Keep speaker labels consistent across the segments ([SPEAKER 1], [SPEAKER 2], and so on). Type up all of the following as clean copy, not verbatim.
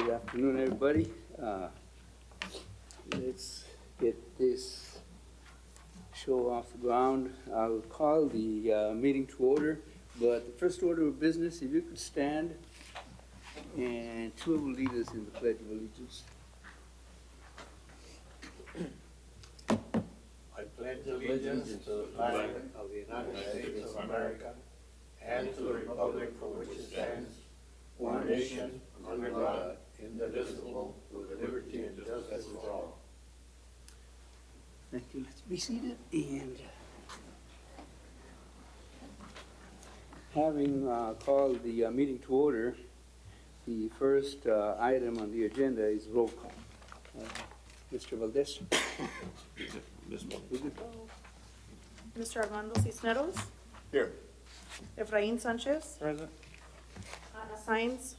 [SPEAKER 1] Good afternoon, everybody. Let's get this show off the ground. I'll call the meeting to order, but the first order of business, if you could stand, and two will lead us in the Pledge of Allegiance.
[SPEAKER 2] I pledge allegiance to the flag of the United States of America and to the republic for which it stands, one nation, under God, indivisible, with liberty and justice for all.
[SPEAKER 1] Thank you. Let's be seated. And having called the meeting to order, the first item on the agenda is roll call. Mr. Valdez.
[SPEAKER 3] Mr. Armando Cisneros.
[SPEAKER 2] Here.
[SPEAKER 3] Efraín Sánchez.
[SPEAKER 2] Present.
[SPEAKER 3] Ana Sainz.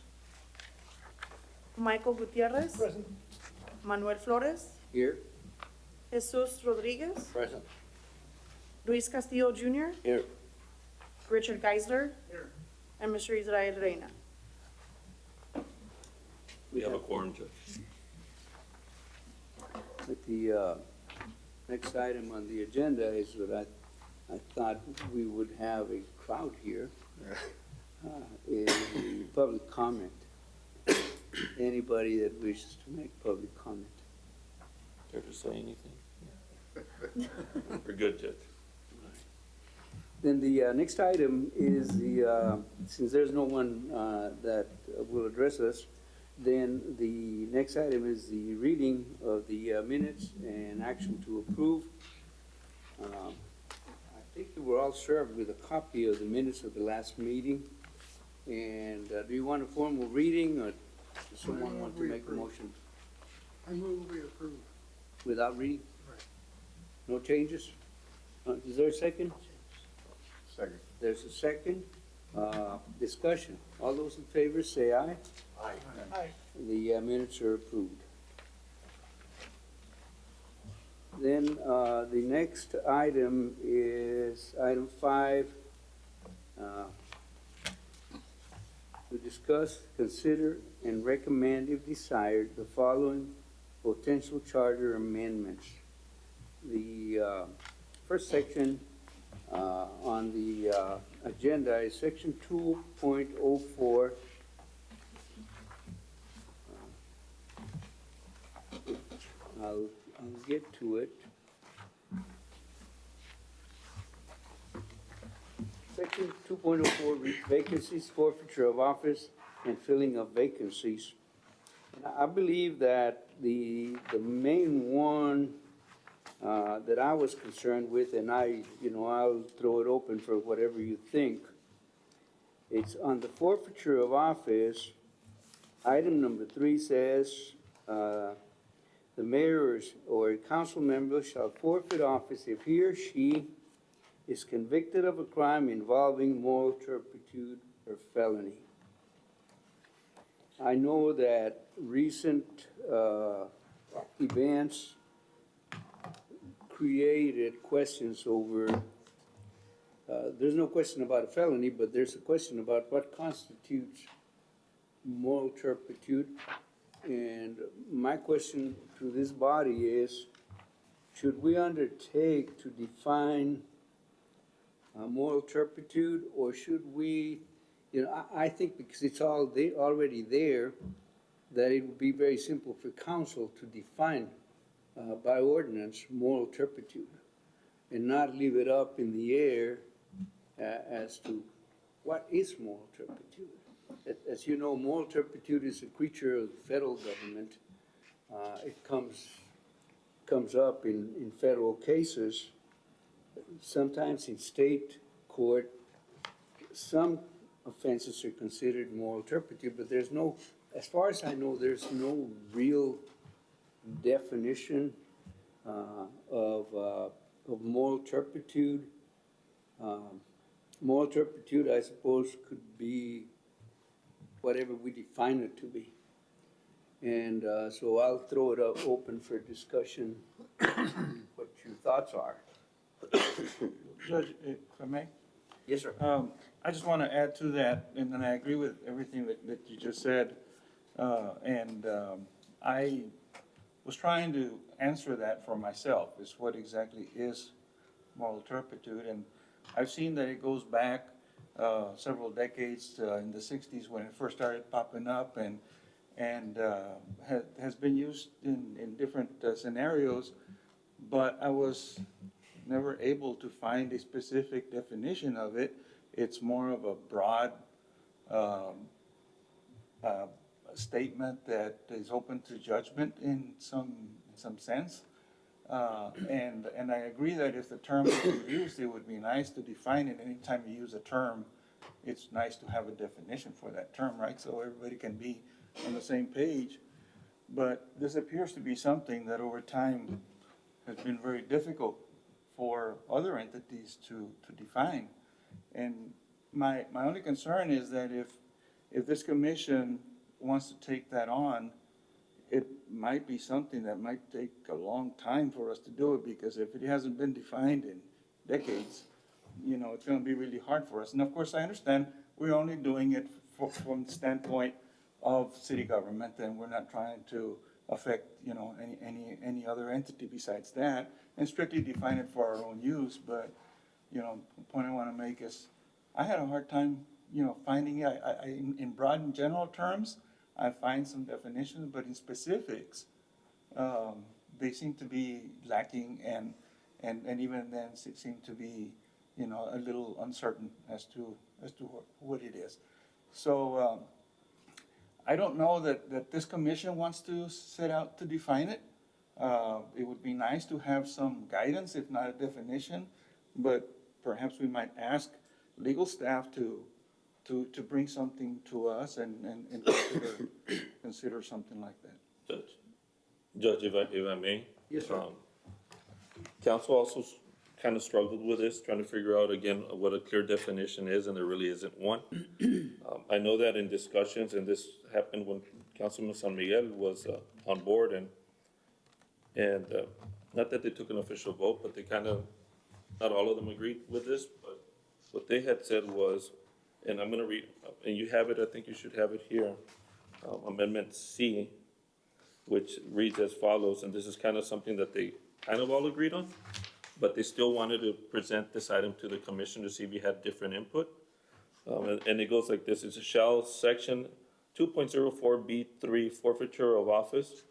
[SPEAKER 3] Michael Gutierrez.
[SPEAKER 2] Present.
[SPEAKER 3] Manuel Flores.
[SPEAKER 1] Here.
[SPEAKER 3] Jesus Rodriguez.
[SPEAKER 2] Present.
[SPEAKER 3] Luis Castillo Jr.
[SPEAKER 2] Here.
[SPEAKER 3] Richard Geisler.
[SPEAKER 2] Here.
[SPEAKER 3] And Mr. Israel Reina.
[SPEAKER 4] We have a quorum, Judge.
[SPEAKER 1] But the next item on the agenda is what I thought we would have a crowd here, is the public comment. Anybody that wishes to make public comment.
[SPEAKER 4] Care to say anything? We're good, Judge.
[SPEAKER 1] Then the next item is since there's no one that will address us, then the next item is the reading of the minutes and action to approve. I think that we're all served with a copy of the minutes of the last meeting. And do you want a formal reading, or does someone want to make a motion
[SPEAKER 5] I move we approve.
[SPEAKER 1] without reading?
[SPEAKER 5] Right.
[SPEAKER 1] No changes? Is there a second?
[SPEAKER 2] Second.
[SPEAKER 1] There's a second. Discussion. All those in favor say aye.
[SPEAKER 2] Aye.
[SPEAKER 5] Aye.
[SPEAKER 1] The minutes are approved. Then the next item is item 5. To discuss, consider, and recommend, if desired, the following potential charter amendments. The first section on the agenda is section 2.04. I'll get to it. Section 2.04 reads vacancies, forfeiture of office, and filling of vacancies. And I believe that the main one that I was concerned with, and I'll throw it open for whatever you think. It's on the forfeiture of office. Item number 3 says, the mayor or a council member shall forfeit office if he or she is convicted of a crime involving moral turpitude or felony. I know that recent events created questions over, there's no question about a felony, but there's a question about what constitutes moral turpitude. And my question to this body is, should we undertake to define moral turpitude, or should we, I think because it's already there, that it would be very simple for council to define by ordinance moral turpitude and not leave it up in the air as to what is moral turpitude. As you know, moral turpitude is a creature of the federal government. It comes up in federal cases. Sometimes in state court, some offenses are considered moral turpitude, but there's no, as far as I know, there's no real definition of moral turpitude. Moral turpitude, I suppose, could be whatever we define it to be. And so I'll throw it up open for discussion, what your thoughts are.
[SPEAKER 6] Judge, if I may?
[SPEAKER 1] Yes, sir.
[SPEAKER 6] I just want to add to that, and I agree with everything that you just said. I was trying to answer that for myself, is what exactly is moral turpitude? And I've seen that it goes back several decades in the 60s when it first started popping up, and has been used in different scenarios, but I was never able to find a specific definition of it. It's more of a broad uh, statement that is open to judgment in some sense. And I agree that if the term is used, it would be nice to define it. Anytime you use a term, it's nice to have a definition for that term, right? So everybody can be on the same page. But this appears to be something that over time has been very difficult for other entities to define. And my only concern is that if this commission wants to take that on, it might be something that might take a long time for us to do it, because if it hasn't been defined in decades, it's gonna be really hard for us. And of course, I understand we're only doing it from the standpoint of city government, and we're not trying to affect, any other entity besides that, and strictly define it for our own use. But, the point I wanna make is, I had a hard time, finding it. In broad and general terms, I find some definitions, but in specifics, they seem to be lacking, and even then seem to be, a little uncertain as to what it is. So I don't know that this commission wants to set out to define it. It would be nice to have some guidance, if not a definition, but perhaps we might ask legal staff to bring something to us and consider something like that.
[SPEAKER 4] Judge, if I may?
[SPEAKER 1] Yes, sir.
[SPEAKER 4] Council also kind of struggled with this, trying to figure out again what a clear definition is, and there really isn't one. I know that in discussions, and this happened when Councilman San Miguel was on board, and not that they took an official vote, but they kind of, not all of them agreed with this, but what they had said was, and I'm gonna read, and you have it, I think you should have it here, Amendment C, which reads as follows, and this is kind of something that they kind of all agreed on, but they still wanted to present this item to the commission to see if we had different input. And it goes like this: it's a shall section 2.04B3 forfeiture of office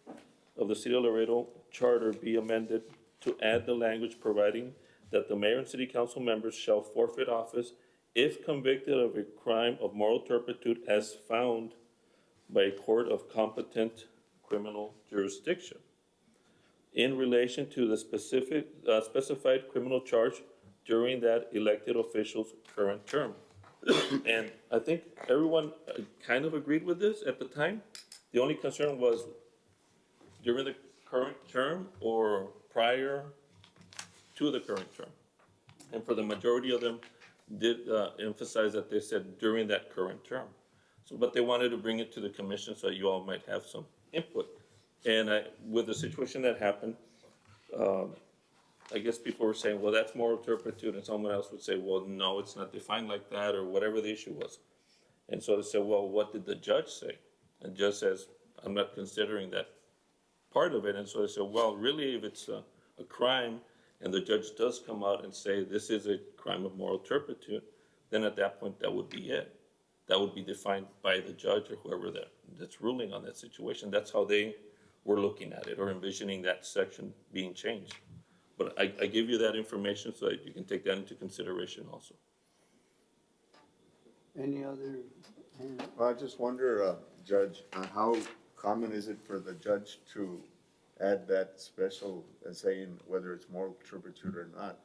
[SPEAKER 4] of the City of Laredo Charter be amended to add the language providing that the mayor and city council members shall forfeit office if convicted of a crime of moral turpitude as found by a court of competent criminal jurisdiction in relation to the specified criminal charge during that elected official's current term. And I think everyone kind of agreed with this at the time. The only concern was during the current term or prior to the current term. And for the majority of them did emphasize that they said during that current term. So, but they wanted to bring it to the commission so you all might have some input. And with the situation that happened, I guess people were saying, well, that's moral turpitude, and someone else would say, well, no, it's not defined like that, or whatever the issue was. And so they said, well, what did the judge say? And the judge says, I'm not considering that part of it. And so they said, well, really, if it's a crime, and the judge does come out and say this is a crime of moral turpitude, then at that point, that would be it. That would be defined by the judge or whoever that's ruling on that situation. That's how they were looking at it or envisioning that section being changed. But I give you that information so that you can take that into consideration also.
[SPEAKER 1] Any other?
[SPEAKER 2] Well, I just wonder, Judge, how common is it for the judge to add that special, saying whether it's moral turpitude or not?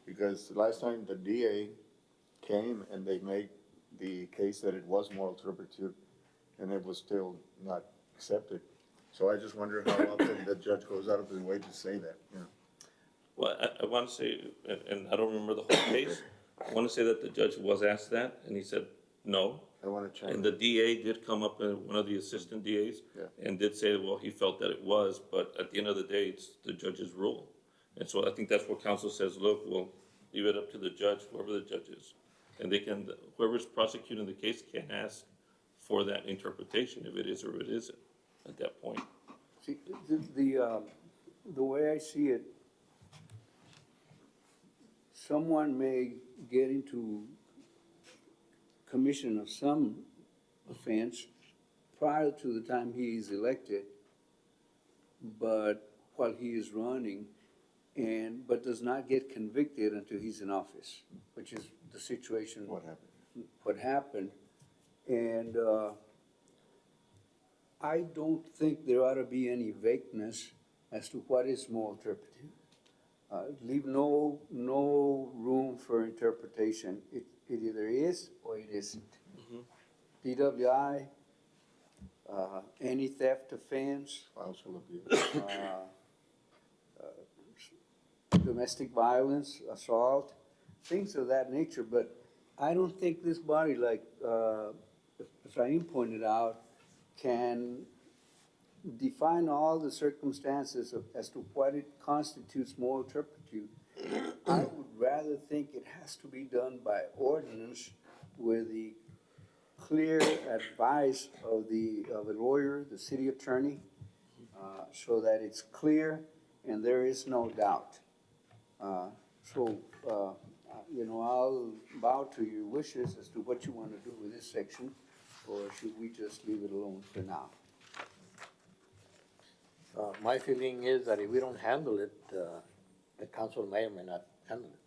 [SPEAKER 2] Because the last time the DA came and they made the case that it was moral turpitude, and it was still not accepted. So I just wonder how often the judge goes out of his way to say that, you know.
[SPEAKER 4] Well, I want to say, and I don't remember the whole case, I want to say that the judge was asked that, and he said no.
[SPEAKER 2] I want to check.
[SPEAKER 4] And the DA did come up, one of the assistant DAs, and did say, well, he felt that it was, but at the end of the day, it's the judge's rule. And so I think that's what counsel says, look, we'll leave it up to the judge, whoever the judge is. And they can, whoever's prosecuting the case can ask for that interpretation, if it is or it isn't, at that point.
[SPEAKER 1] See, the way I see it, someone may get into commission of some offense prior to the time he is elected, but while he is running, but does not get convicted until he's in office, which is the situation. What happened. And I don't think there ought to be any vagueness as to what is moral turpitude. Leave no room for interpretation. It either is or it isn't. DWI, any theft offense, domestic violence, assault, things of that nature. But I don't think this body, like Efrain pointed out, can define all the circumstances as to what it constitutes moral turpitude. I would rather think it has to be done by ordinance with the clear advice of a lawyer, the city attorney, so that it's clear and there is no doubt. I'll bow to your wishes as to what you want to do with this section, or should we just leave it alone for now?
[SPEAKER 2] My feeling is that if we don't handle it, the council may or may not handle it.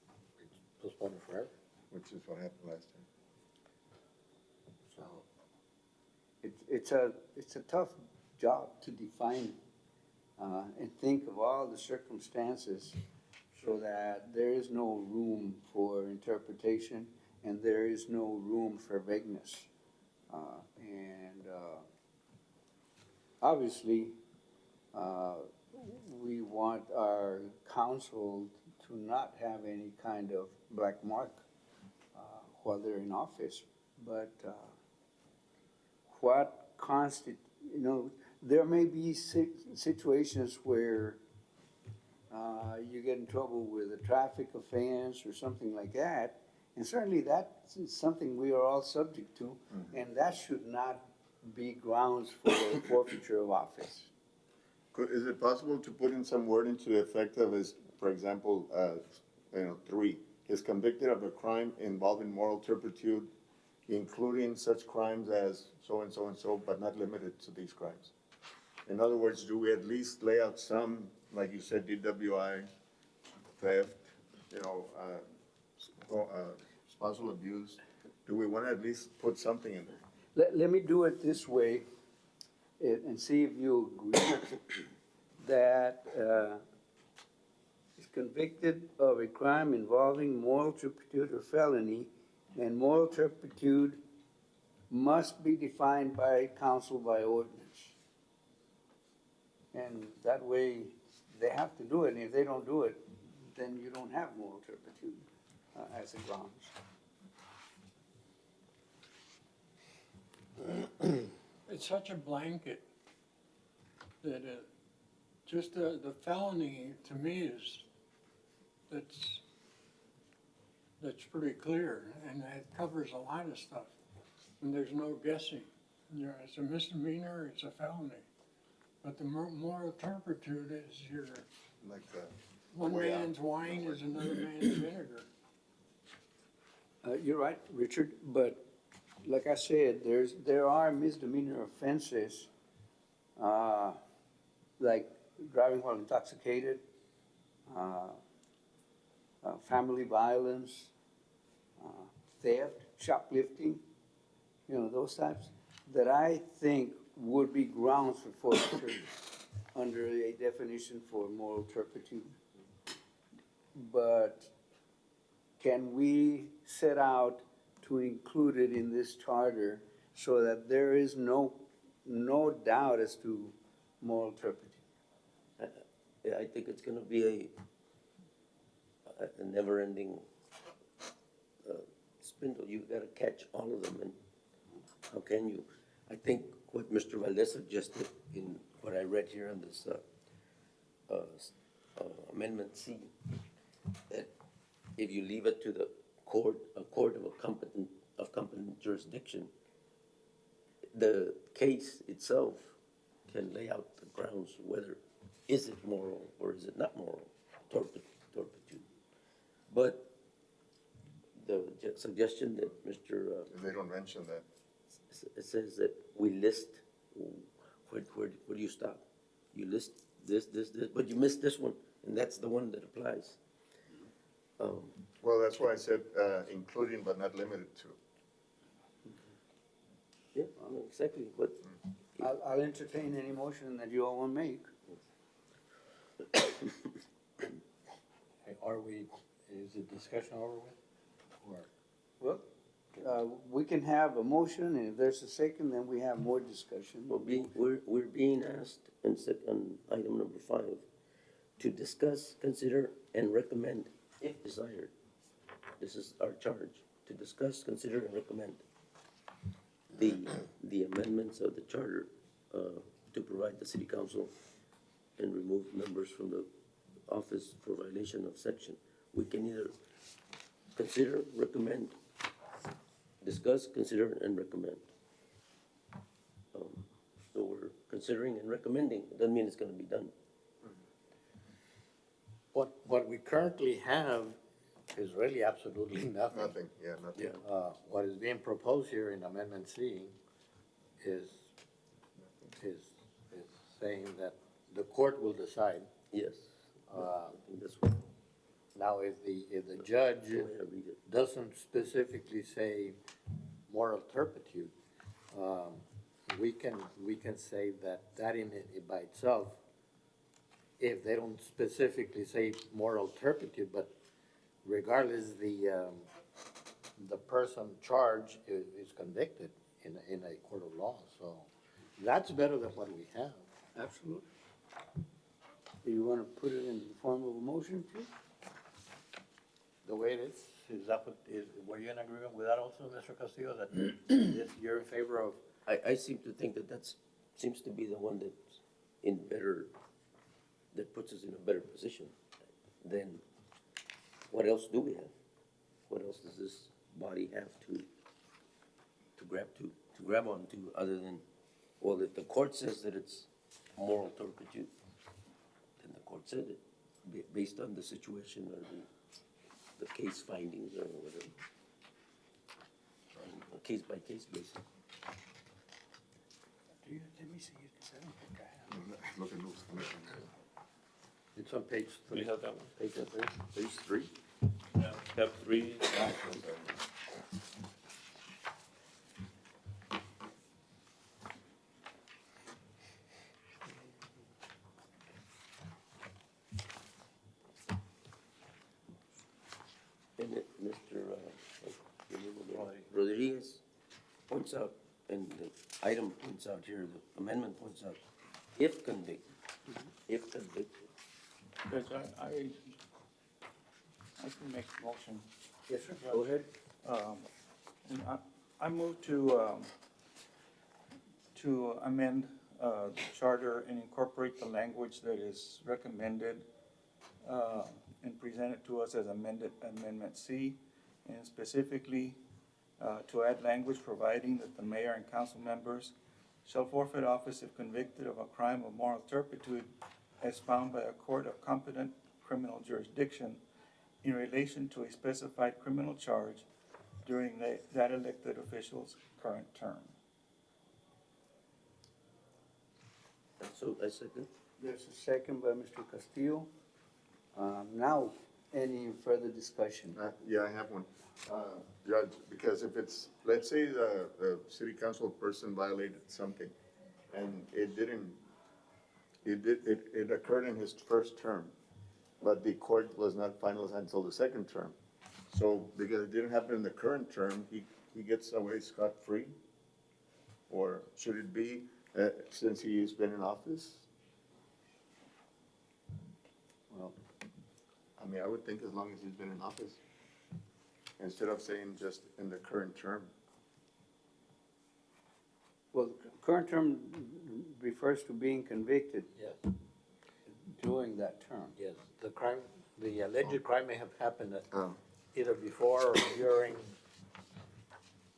[SPEAKER 2] It's postponed forever.
[SPEAKER 7] Which is what happened last time.
[SPEAKER 2] So
[SPEAKER 1] It's a tough job to define and think of all the circumstances so that there is no room for interpretation and there is no room for vagueness. Obviously, we want our council to not have any kind of black mark while they're in office, but what constitutes, there may be situations where you get in trouble with a traffic offense or something like that, and certainly that's something we are all subject to, and that should not be grounds for forfeiture of office.
[SPEAKER 7] Is it possible to put in some wording to the effect of his, for example, 3, is convicted of a crime involving moral turpitude, including such crimes as so and so and so, but not limited to these crimes? In other words, do we at least lay out some, like you said, DWI, theft, spousal abuse? Do we want to at least put something in there?
[SPEAKER 1] Let me do it this way and see if you agree that is convicted of a crime involving moral turpitude or felony, and moral turpitude must be defined by council by ordinance. And that way, they have to do it, and if they don't do it, then you don't have moral turpitude as a grounds.
[SPEAKER 5] It's such a blanket that just the felony to me that's pretty clear, and it covers a lot of stuff. And there's no guessing. It's a misdemeanor, it's a felony. But the moral turpitude is
[SPEAKER 7] Like
[SPEAKER 5] one
[SPEAKER 7] way out.
[SPEAKER 5] man's wine is another man's vinegar.
[SPEAKER 1] You're right, Richard, but like I said, there are misdemeanor offenses, like driving while intoxicated, family violence, theft, shoplifting, those types, that I think would be grounds for forfeiture under a definition for moral turpitude. But can we set out to include it in this charter so that there is no doubt as to moral turpitude?
[SPEAKER 8] Yeah, I think it's gonna be a never-ending spindle. You gotta catch all of them, and how can you? I think what Mr. Valdez suggested in what I read here on this Amendment C, that if you leave it to the court of competent jurisdiction, the case itself can lay out the grounds whether is it moral or is it not moral, turpitude. But the suggestion that Mr.
[SPEAKER 7] They don't mention that.
[SPEAKER 8] It says that we list, where do you stop? You list this, but you missed this one, and that's the one that applies.
[SPEAKER 7] Well, that's why I said, including but not limited to.
[SPEAKER 8] Yeah, I know exactly, but
[SPEAKER 1] I'll entertain any motion that you all want to make.
[SPEAKER 2] Are we, is the discussion over with? Or,
[SPEAKER 1] Well, we can have a motion, and if there's a second, then we have more discussion.
[SPEAKER 8] we're being asked in item number 5, to discuss, consider, and recommend, if desired. This is our charge, to discuss, consider, and recommend the amendments of the charter, to provide the city council and remove members from the office for violation of section. We can either consider, recommend, discuss, consider, and recommend. So we're considering and recommending, it doesn't mean it's gonna be done.
[SPEAKER 2] what we currently have is really absolutely nothing.
[SPEAKER 7] Nothing, yeah, nothing.
[SPEAKER 8] Yeah.
[SPEAKER 2] What is being proposed here in Amendment C is saying that the court will decide.
[SPEAKER 8] Yes.
[SPEAKER 2] Uh,
[SPEAKER 8] I think that's what,
[SPEAKER 2] Now, if the judge
[SPEAKER 8] go ahead and read it.
[SPEAKER 2] doesn't specifically say moral turpitude, we can say that in it by itself, if they don't specifically say moral turpitude, but regardless, the person charged is convicted in a court of law, so that's better than what we have.
[SPEAKER 1] Absolutely. Do you want to put it in the form of a motion, please?
[SPEAKER 2] The way it is that were you in agreement with that also, Mr. Castillo, that this, you're in favor of?
[SPEAKER 8] I seem to think that seems to be the one that's in better, that puts us in a better position. Then what else do we have? What else does this body have to grab onto other than, well, if the court says that it's moral turpitude, then the court said it, based on the situation or the case findings or whatever. On a case-by-case basis.
[SPEAKER 1] Let me see it, 'cause I don't think I have.
[SPEAKER 7] Look at those commissions.
[SPEAKER 2] It's on page
[SPEAKER 4] We
[SPEAKER 2] 3.
[SPEAKER 4] have that one.
[SPEAKER 2] Page 3.
[SPEAKER 7] Page 3?
[SPEAKER 4] Tab 3,
[SPEAKER 8] And Mr. Rodriguez points out, and the item points out here, the amendment points out, if convicted, if convicted.
[SPEAKER 6] Judge, I can make a motion.
[SPEAKER 1] Yes, sir, go ahead.
[SPEAKER 6] And I move to amend the charter and incorporate the language that is recommended and presented to us as Amendment C, and specifically to add language providing that the mayor and council members shall forfeit office if convicted of a crime of moral turpitude as found by a court of competent criminal jurisdiction in relation to a specified criminal charge during that elected official's current term.
[SPEAKER 8] So I second.
[SPEAKER 1] There's a second by Mr. Castillo. Now, any further discussion?
[SPEAKER 7] Yeah, I have one. Judge, because if it's, let's say the city council person violated something and it occurred in his first term, but the court was not finalized until the second term. So because it didn't happen in the current term, he gets away scot-free? Or should it be, since he's been in office? Well, I mean, I would think as long as he's been in office, instead of saying just in the current term.
[SPEAKER 1] Well, current term refers to being convicted
[SPEAKER 2] Yes,
[SPEAKER 1] during that term.
[SPEAKER 2] yes. The crime, the alleged crime may have happened
[SPEAKER 7] Oh,
[SPEAKER 2] either before or during.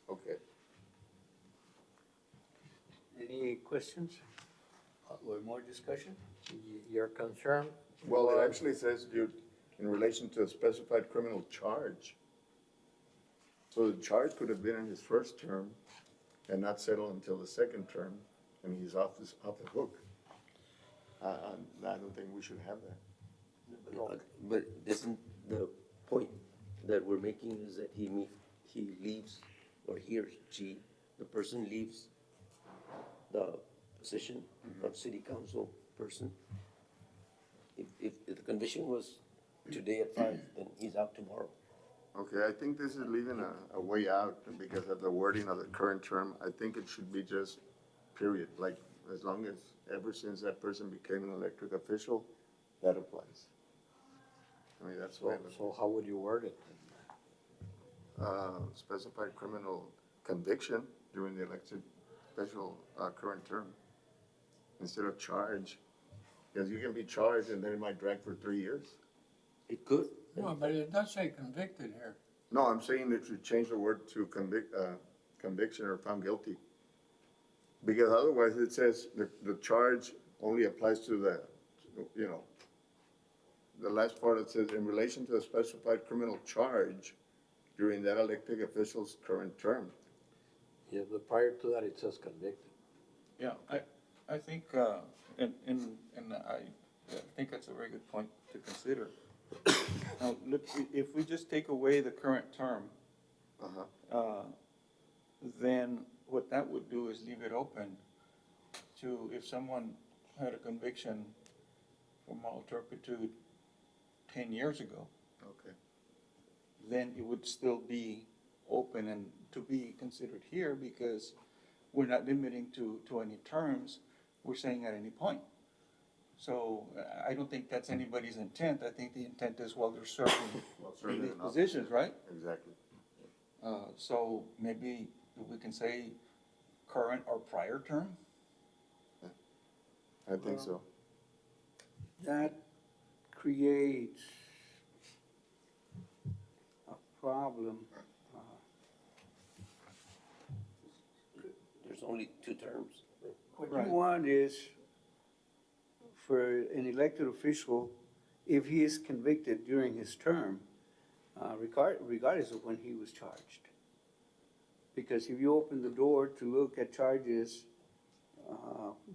[SPEAKER 7] okay.
[SPEAKER 1] Any questions or more discussion?
[SPEAKER 2] Your concern?
[SPEAKER 7] Well, it
[SPEAKER 2] was-
[SPEAKER 7] actually says, dude, in relation to a specified criminal charge. So the charge could have been in his first term and not settled until the second term, and he's off the hook. I don't think we should have that.
[SPEAKER 8] But isn't the point that we're making is that he leaves, or he or she, the person leaves the position of city council person? If the condition was today at 5, then he's out tomorrow.
[SPEAKER 7] Okay, I think this is leaving a way out because of the wording of the current term. I think it should be just period, like as long as, ever since that person became an elected official, that applies. I mean, that's why,
[SPEAKER 2] So how would you word it?
[SPEAKER 7] specified criminal conviction during the elected special, current term, instead of charge. Because you can be charged and then it might drag for 3 years.
[SPEAKER 8] It could.
[SPEAKER 5] No, but it does say convicted here.
[SPEAKER 7] No, I'm saying that you change the word to conviction or found guilty. Because otherwise it says the charge only applies to the, you know, the last part, it says in relation to a specified criminal charge during that elected official's current term.
[SPEAKER 2] Yeah, but prior to that, it says convicted.
[SPEAKER 6] Yeah, I think, and I think that's a very good point to consider. Now, look, if we just take away the current term, then what that would do is leave it open to, if someone had a conviction for moral turpitude 10 years ago,
[SPEAKER 7] Okay.
[SPEAKER 6] then it would still be open and to be considered here because we're not limiting to any terms, we're saying at any point. So I don't think that's anybody's intent. I think the intent is while they're serving
[SPEAKER 7] serving
[SPEAKER 6] these
[SPEAKER 7] an office.
[SPEAKER 6] positions, right?
[SPEAKER 7] Exactly.
[SPEAKER 6] So maybe we can say current or prior term?
[SPEAKER 7] I think so.
[SPEAKER 1] That creates a problem.
[SPEAKER 8] There's only 2 terms.
[SPEAKER 1] What
[SPEAKER 6] Right.
[SPEAKER 1] you want is for an elected official, if he is convicted during his term, regardless of when he was charged. Because if you open the door to look at charges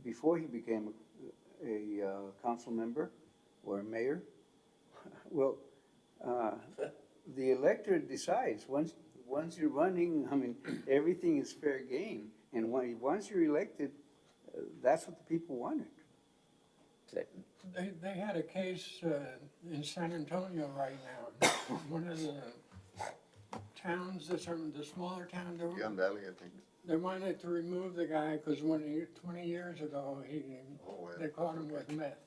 [SPEAKER 1] before he became a council member or a mayor, well, the electorate decides, once you're running, I mean, everything is fair game. And once you're elected, that's what the people wanted.
[SPEAKER 5] They had a case in San Antonio right now. One of the towns, the smaller town,
[SPEAKER 7] Young Valley, I think.
[SPEAKER 5] they wanted to remove the guy because 20 years ago,
[SPEAKER 7] Oh, yeah.
[SPEAKER 5] they caught him with meth.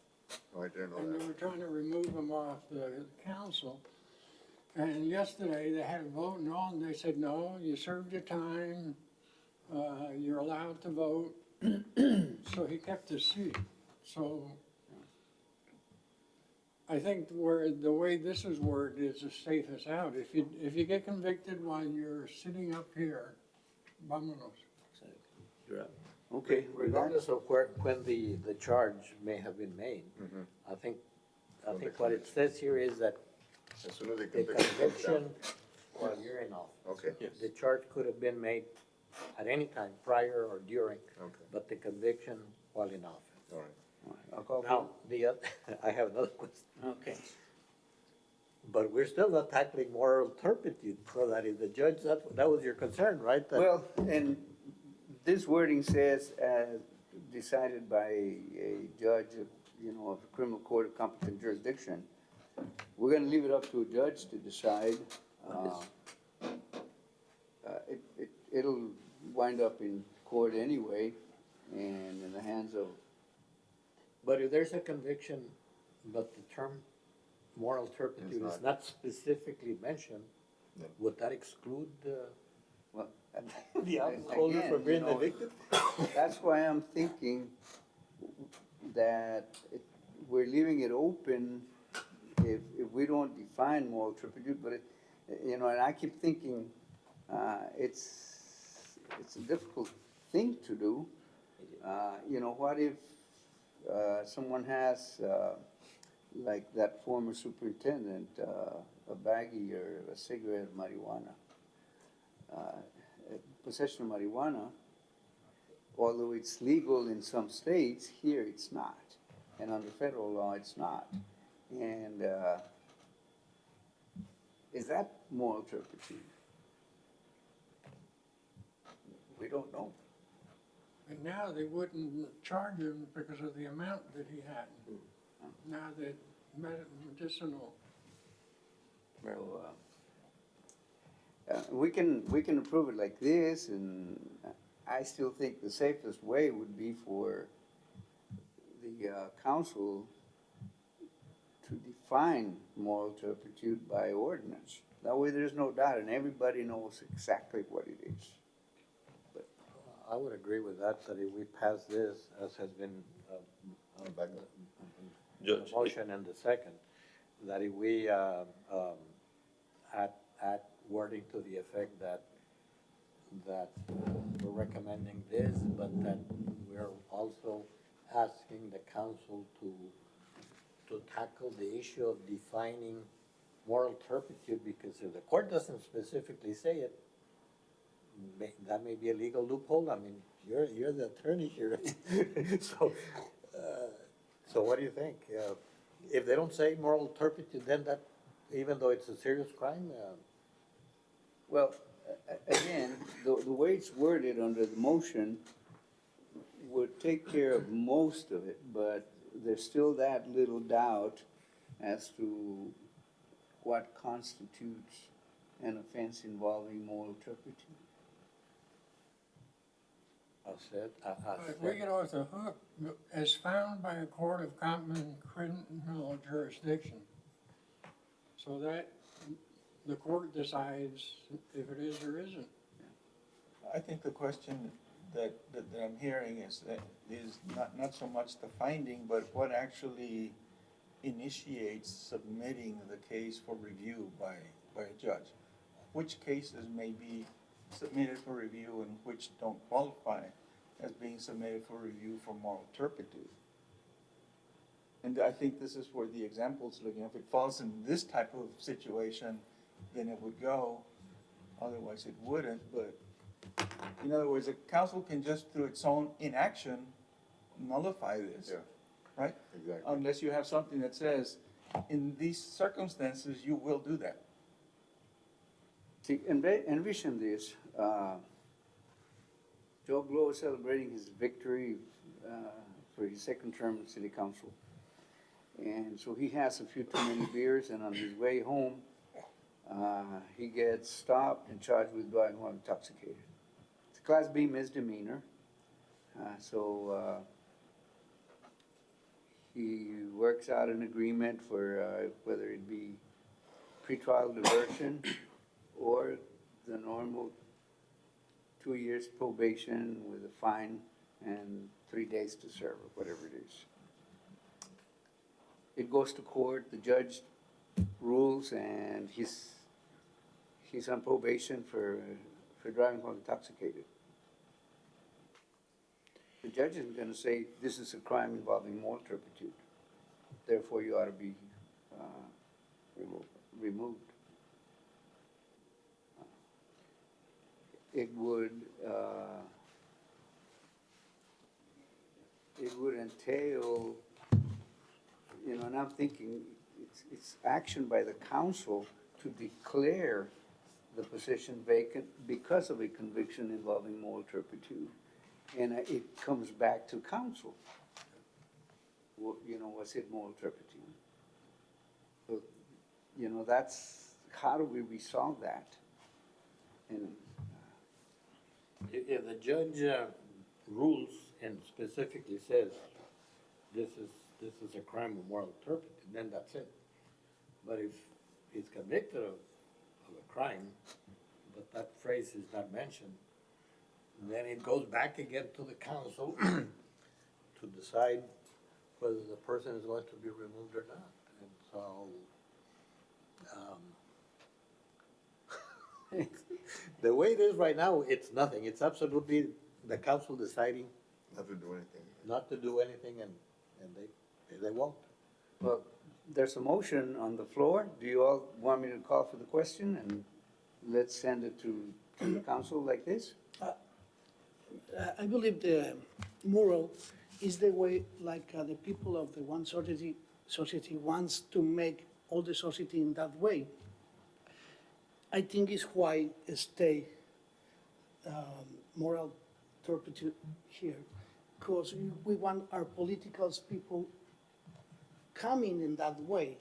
[SPEAKER 7] Oh, I didn't know
[SPEAKER 5] And they
[SPEAKER 7] that.
[SPEAKER 5] were trying to remove him off the council. And yesterday, they had a vote and all, and they said, no, you served your time, you're allowed to vote. So he kept his seat. So I think the way this is worded is the safest out. If you get convicted while you're sitting up here, vámonos.
[SPEAKER 8] You're out.
[SPEAKER 1] Okay.
[SPEAKER 2] Regardless of when the charge may have been made, I think what it says here is that
[SPEAKER 7] As soon as they
[SPEAKER 2] the
[SPEAKER 7] convict him, comes down.
[SPEAKER 2] conviction while you're in office.
[SPEAKER 7] Okay,
[SPEAKER 6] Yes.
[SPEAKER 2] The charge could have been made at any time, prior or during,
[SPEAKER 7] okay,
[SPEAKER 2] but the conviction while in office.
[SPEAKER 7] all right.
[SPEAKER 1] I'll call for-
[SPEAKER 2] Now, I have another question,
[SPEAKER 1] Okay.
[SPEAKER 2] but we're still not tackling moral turpitude, so that if the judge, that was your concern, right? That-
[SPEAKER 1] Well, and this wording says, decided by a judge of, of a criminal court of competent jurisdiction. We're gonna leave it up to a judge to decide. It'll wind up in court anyway, and in the hands of,
[SPEAKER 2] But if there's a conviction, but the term moral turpitude is not specifically mentioned,
[SPEAKER 7] No.
[SPEAKER 2] would that exclude
[SPEAKER 1] well,
[SPEAKER 2] the office holder
[SPEAKER 1] again,
[SPEAKER 2] from being
[SPEAKER 1] you know,
[SPEAKER 2] evicted?
[SPEAKER 1] that's why I'm thinking that we're leaving it open if we don't define moral turpitude, but and I keep thinking, it's a difficult thing to do, You know, what if, someone has, like that former superintendent, a baggie or a cigarette of marijuana? Possession of marijuana, although it's legal in some states, here it's not. And under federal law, it's not. And, is that moral turpitude? We don't know.
[SPEAKER 5] And now they wouldn't charge him because of the amount that he had. Now that medicinal.
[SPEAKER 1] So, we can approve it like this, and I still think the safest way would be for the council to define moral turpitude by ordinance. That way there's no doubt and everybody knows exactly what it is.
[SPEAKER 2] I would agree with that, that if we pass this, as has been, the
[SPEAKER 4] Judge,
[SPEAKER 2] motion and the second, that if we, add wording to the effect that we're recommending this, but that we're also asking the council to tackle the issue of defining moral turpitude, because if the court doesn't specifically say it, that may be a legal loophole. I mean, you're the attorney here. So what do you think? If they don't say moral turpitude, then that, even though it's a serious crime,
[SPEAKER 1] Well, again, the way it's worded under the motion would take care of most of it, but there's still that little doubt as to what constitutes an offense involving moral turpitude.
[SPEAKER 5] If we get off the hook, as found by a court of common criminal jurisdiction, so that the court decides if it is or isn't.
[SPEAKER 6] I think the question that I'm hearing is not so much the finding, but what actually initiates submitting the case for review by a judge. Which cases may be submitted for review and which don't qualify as being submitted for review for moral turpitude. And I think this is where the example's looking. If it falls in this type of situation, then it would go, otherwise it wouldn't. But in other words, the council can just through its own inaction nullify this,
[SPEAKER 7] Yeah.
[SPEAKER 6] right?
[SPEAKER 7] Exactly.
[SPEAKER 6] Unless you have something that says, in these circumstances, you will do that.
[SPEAKER 1] See, envision this, Joe Blow is celebrating his victory for his second term in city council. And so he has a few too many beers, and on his way home, he gets stopped and charged with driving while intoxicated. It's a Class B misdemeanor, so he works out an agreement for whether it be pretrial diversion or the normal 2 years probation with a fine and 3 days to serve, or whatever it is. It goes to court, the judge rules, and he's on probation for driving while intoxicated. The judge isn't gonna say, this is a crime involving moral turpitude, therefore you ought to be removed. It would entail, and I'm thinking it's action by the council to declare the position vacant because of a conviction involving moral turpitude. And it comes back to council. Was it moral turpitude? So, that's, how do we resolve that? And
[SPEAKER 2] if the judge rules and specifically says this is a crime of moral turpitude, then that's it. But if he's convicted of a crime, but that phrase is not mentioned, then it goes back again to the council to decide whether the person is going to be removed or not. And so, the way it is right now, it's nothing. It's absolutely the council deciding
[SPEAKER 7] Not to do anything.
[SPEAKER 2] not to do anything, and they won't.
[SPEAKER 1] Well, there's a motion on the floor. Do you all want me to call for the question and let's send it to the council like this?
[SPEAKER 9] I believe the moral is the way, like, the people of the one society wants to make all the society in that way. I think is why stay moral turpitude here, because we want our political people coming in that way.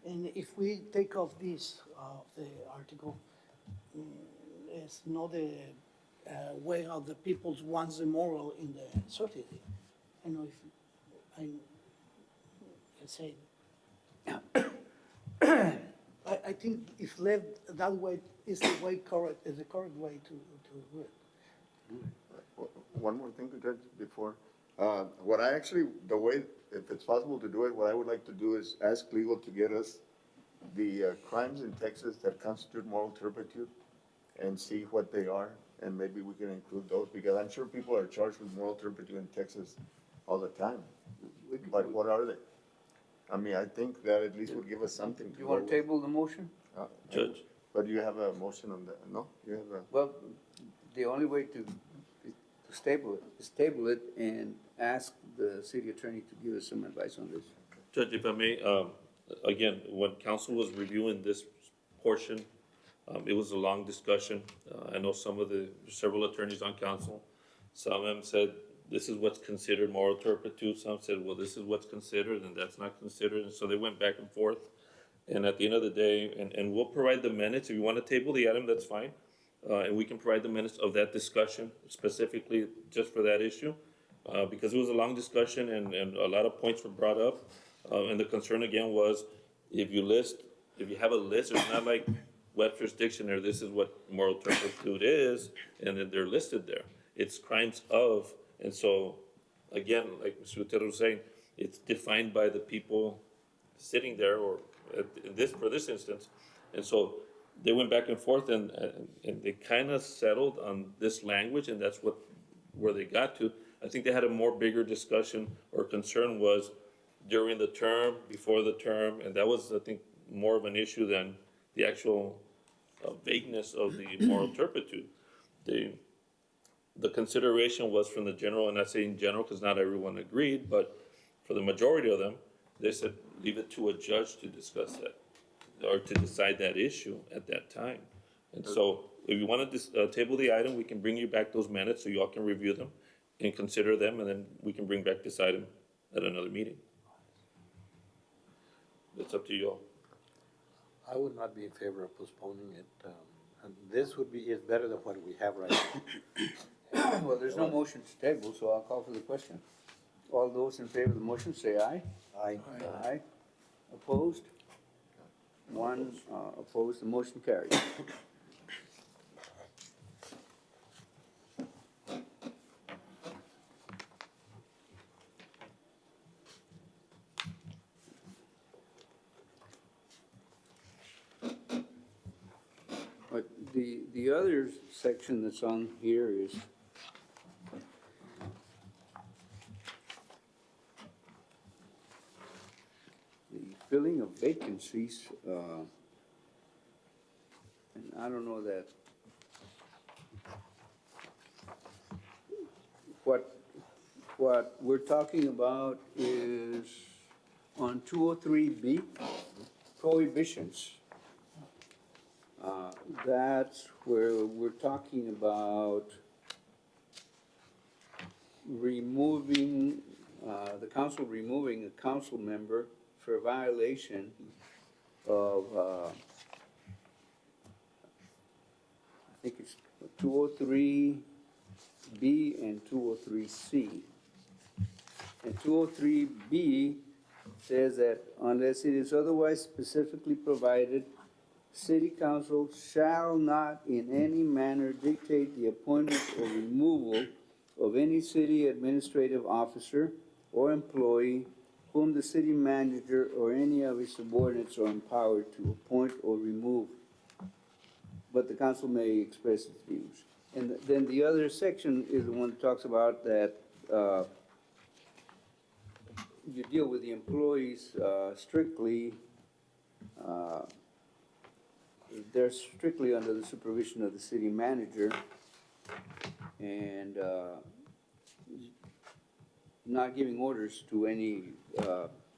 [SPEAKER 9] And if we take off this, the article, it's not the way how the people wants the moral in the society. I know if I can say. I think if left that way is the way correct, is the correct way to do it.
[SPEAKER 7] One more thing, Judge, before, what I actually, the way, if it's possible to do it, what I would like to do is ask legal to get us the crimes in Texas that constitute moral turpitude and see what they are, and maybe we can include those, because I'm sure people are charged with moral turpitude in Texas all the time. But what are they? I mean, I think that at least would give us something to
[SPEAKER 1] You
[SPEAKER 7] go
[SPEAKER 1] want
[SPEAKER 7] with.
[SPEAKER 1] to table the motion?
[SPEAKER 4] Judge,
[SPEAKER 7] But you have a motion on that, no? You have a,
[SPEAKER 1] Well, the only way to stable it is table it and ask the city attorney to give us some advice on this.
[SPEAKER 4] Judge, if I may, again, when council was reviewing this portion, it was a long discussion. I know several attorneys on council, some of them said, this is what's considered moral turpitude. Some said, well, this is what's considered and that's not considered. And so they went back and forth. And at the end of the day, and we'll provide the minutes. If you want to table the item, that's fine. And we can provide the minutes of that discussion specifically just for that issue. Because it was a long discussion and a lot of points were brought up. And the concern again was, if you have a list, it's not like Webster's Dictionary, this is what moral turpitude is, and then they're listed there. It's crimes of, and so, again, like Mr. Gutierrez was saying, it's defined by the people sitting there, or for this instance. And so they went back and forth and they kind of settled on this language, and that's where they got to. I think they had a more bigger discussion or concern was during the term, before the term, and that was, I think, more of an issue than the actual vagueness of the moral turpitude. The consideration was from the general, and I say in general because not everyone agreed, but for the majority of them, they said leave it to a judge to discuss that or to decide that issue at that time. And so if you want to table the item, we can bring you back those minutes so you all can review them and consider them, and then we can bring back this item at another meeting. It's up to you all.
[SPEAKER 2] I would not be in favor of postponing it. And this is better than what we have right now.
[SPEAKER 1] Well, there's no motion to table, so I'll call for the question. All those in favor of the motion, say aye.
[SPEAKER 2] Aye.
[SPEAKER 1] Aye. Opposed? One opposed, the motion carries. But the other section that's on here is the filling of vacancies, and I don't know that what we're talking about is on 203B, prohibitions. That's where we're talking about removing, the council removing a council member for violation of, I think it's 203B and 203C. And 203B says that unless it is otherwise specifically provided, City Council shall not in any manner dictate the appointment or removal of any city administrative officer or employee whom the city manager or any of his subordinates are empowered to appoint or remove. But the council may express its views. And then the other section is the one that talks about that you deal with the employees strictly, they're strictly under the supervision of the city manager and not giving orders to any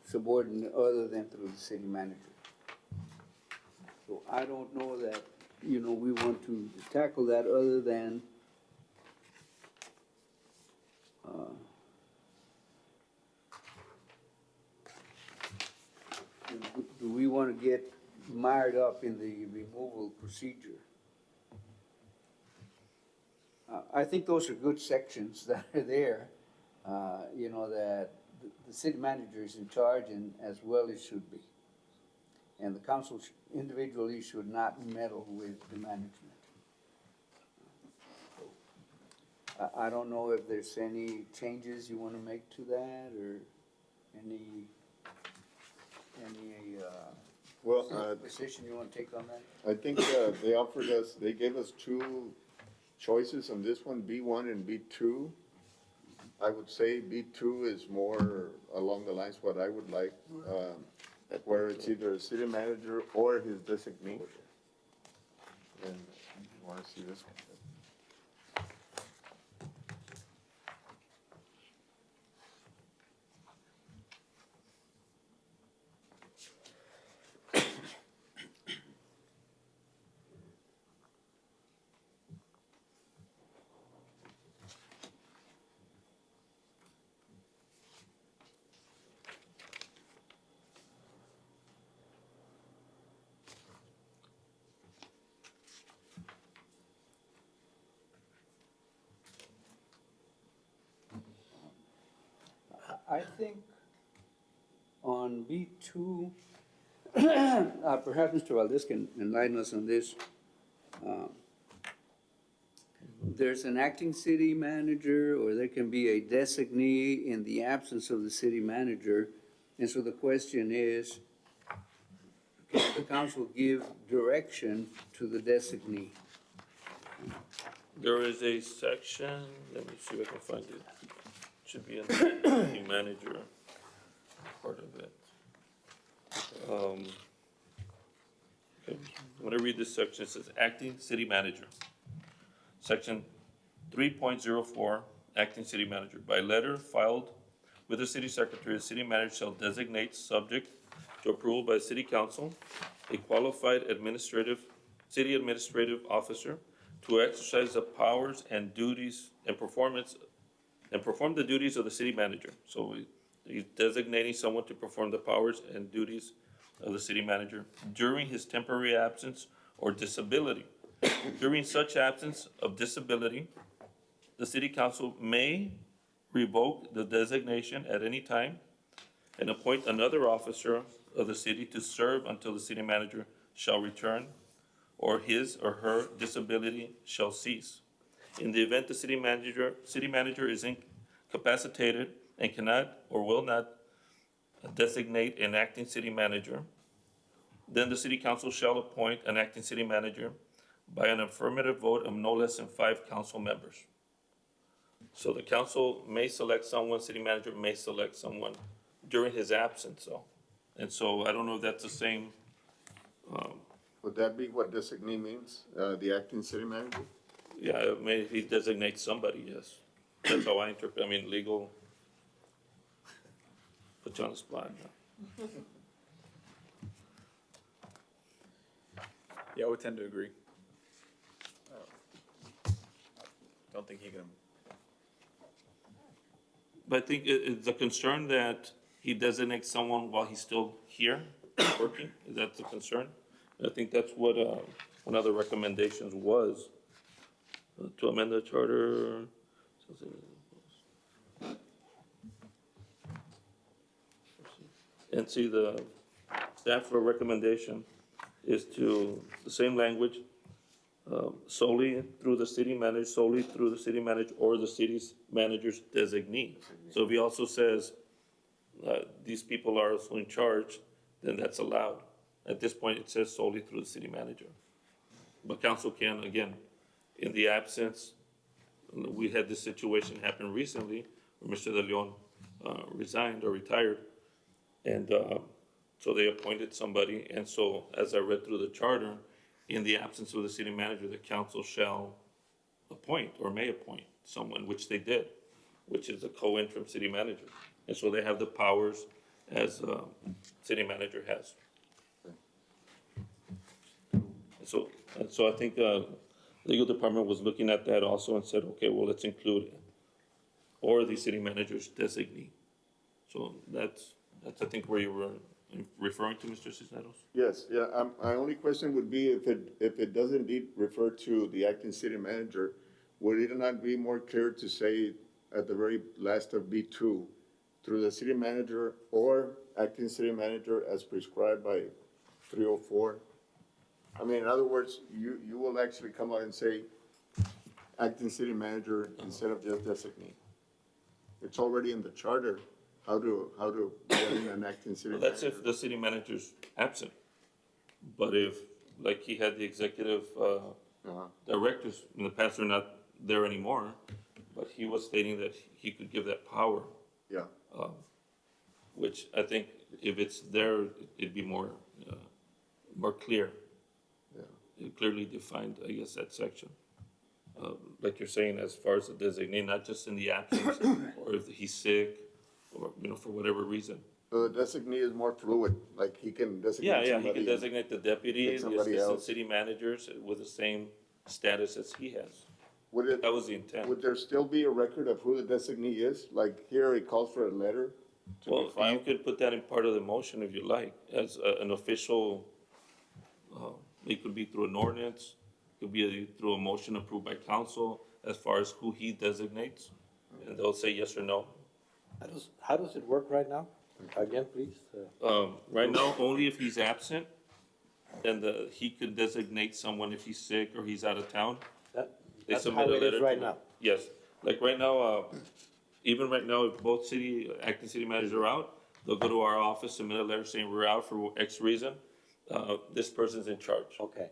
[SPEAKER 1] subordinate other than through the city manager. So I don't know that, we want to tackle that other than do we want to get mired up in the removal procedure? I think those are good sections that are there, that the city manager is in charge and as well it should be. And the council individually should not meddle with the management. I don't know if there's any changes you want to make to that or any position you want to take on that?
[SPEAKER 7] I think they gave us two choices on this one, B1 and B2. I would say B2 is more along the lines what I would like, where it's either a city manager or his designee. And you want to see this one?
[SPEAKER 1] I think on B2, perhaps Mr. Valdez can enlighten us on this. There's an acting city manager, or there can be a designee in the absence of the city manager. And so the question is, can the council give direction to the designee?
[SPEAKER 4] There is a section, let me see if I can find it. Should be in the manager part of it. Okay, I'm gonna read this section. It says acting city manager. Section 3.04, acting city manager. By letter filed with the city secretary, the city manager shall designate, subject to approval by the city council, a qualified city administrative officer to exercise the powers and duties and perform the duties of the city manager. So he's designating someone to perform the powers and duties of the city manager during his temporary absence or disability. During such absence of disability, the city council may revoke the designation at any time and appoint another officer of the city to serve until the city manager shall return or his or her disability shall cease. In the event the city manager is incapacitated and cannot or will not designate an acting city manager, then the city council shall appoint an acting city manager by an affirmative vote of no less than 5 council members. So the council may select someone, city manager may select someone during his absence, though. And so I don't know if that's the same.
[SPEAKER 7] Would that be what designee means, the acting city manager?
[SPEAKER 4] Yeah, maybe he designates somebody, yes. That's how I interpret, legal, put you on the spot.
[SPEAKER 10] Yeah, I would tend to agree. Don't think he can.
[SPEAKER 4] But I think it's a concern that he designates someone while he's still here, working, is that the concern? I think that's what, one of the recommendations was, to amend the charter. And see, the staff recommendation is to, the same language, solely through the city manager, or the city's manager's designee. So if he also says, these people are also in charge, then that's allowed. At this point, it says solely through the city manager. But council can, again, in the absence, we had this situation happen recently, Mr. De Leon, resigned or retired. And, so they appointed somebody, and so as I read through the charter, in the absence of the city manager, the council shall appoint or may appoint someone, which they did, which is a co-interim city manager. And so they have the powers as, city manager has. And so I think, legal department was looking at that also and said, okay, well, let's include or the city manager's designee. So that's, I think, where you were referring to, Mr. Cisneros?
[SPEAKER 7] Yes, yeah, my only question would be if it does indeed refer to the acting city manager, would it not be more clear to say at the very last of B2, through the city manager or acting city manager as prescribed by 304? I mean, in other words, you will actually come out and say acting city manager instead of just designee. It's already in the charter, how to get in an acting city
[SPEAKER 4] Well,
[SPEAKER 7] manager.
[SPEAKER 4] that's if the city manager's absent. But if, like he had the executive, directors, in the past they're not there anymore, but he was stating that he could give that power,
[SPEAKER 7] Yeah,
[SPEAKER 4] which I think if it's there, it'd be more clear.
[SPEAKER 7] yeah.
[SPEAKER 4] It clearly defined, I guess, that section. Like you're saying, as far as the designee, not just in the absence, or if he's sick, or, for whatever reason.
[SPEAKER 7] So the designee is more fluid, like he can designate
[SPEAKER 4] Yeah,
[SPEAKER 7] somebody.
[SPEAKER 4] he can designate the deputy,
[SPEAKER 7] pick
[SPEAKER 4] the
[SPEAKER 7] somebody
[SPEAKER 4] assistant
[SPEAKER 7] else.
[SPEAKER 4] city managers with the same status as he has.
[SPEAKER 7] Would it,
[SPEAKER 4] That was the intent.
[SPEAKER 7] would there still be a record of who the designee is? Like here, it calls for a letter to be
[SPEAKER 4] Well, you
[SPEAKER 7] filed?
[SPEAKER 4] could put that in part of the motion if you like, as an official, it could be through an ordinance, it could be through a motion approved by council as far as who he designates, and they'll say yes or no.
[SPEAKER 2] How does it work right now? Again, please.
[SPEAKER 4] Right now, only if he's absent, then he could designate someone if he's sick or he's out of town. They
[SPEAKER 2] That's
[SPEAKER 4] submit
[SPEAKER 2] how
[SPEAKER 4] a
[SPEAKER 2] it
[SPEAKER 4] letter
[SPEAKER 2] is right
[SPEAKER 4] to-
[SPEAKER 2] now.
[SPEAKER 4] Yes, like right now, even right now, if both acting city managers are out, they'll go to our office, submit a letter saying we're out for X reason. This person's in charge.
[SPEAKER 2] Okay,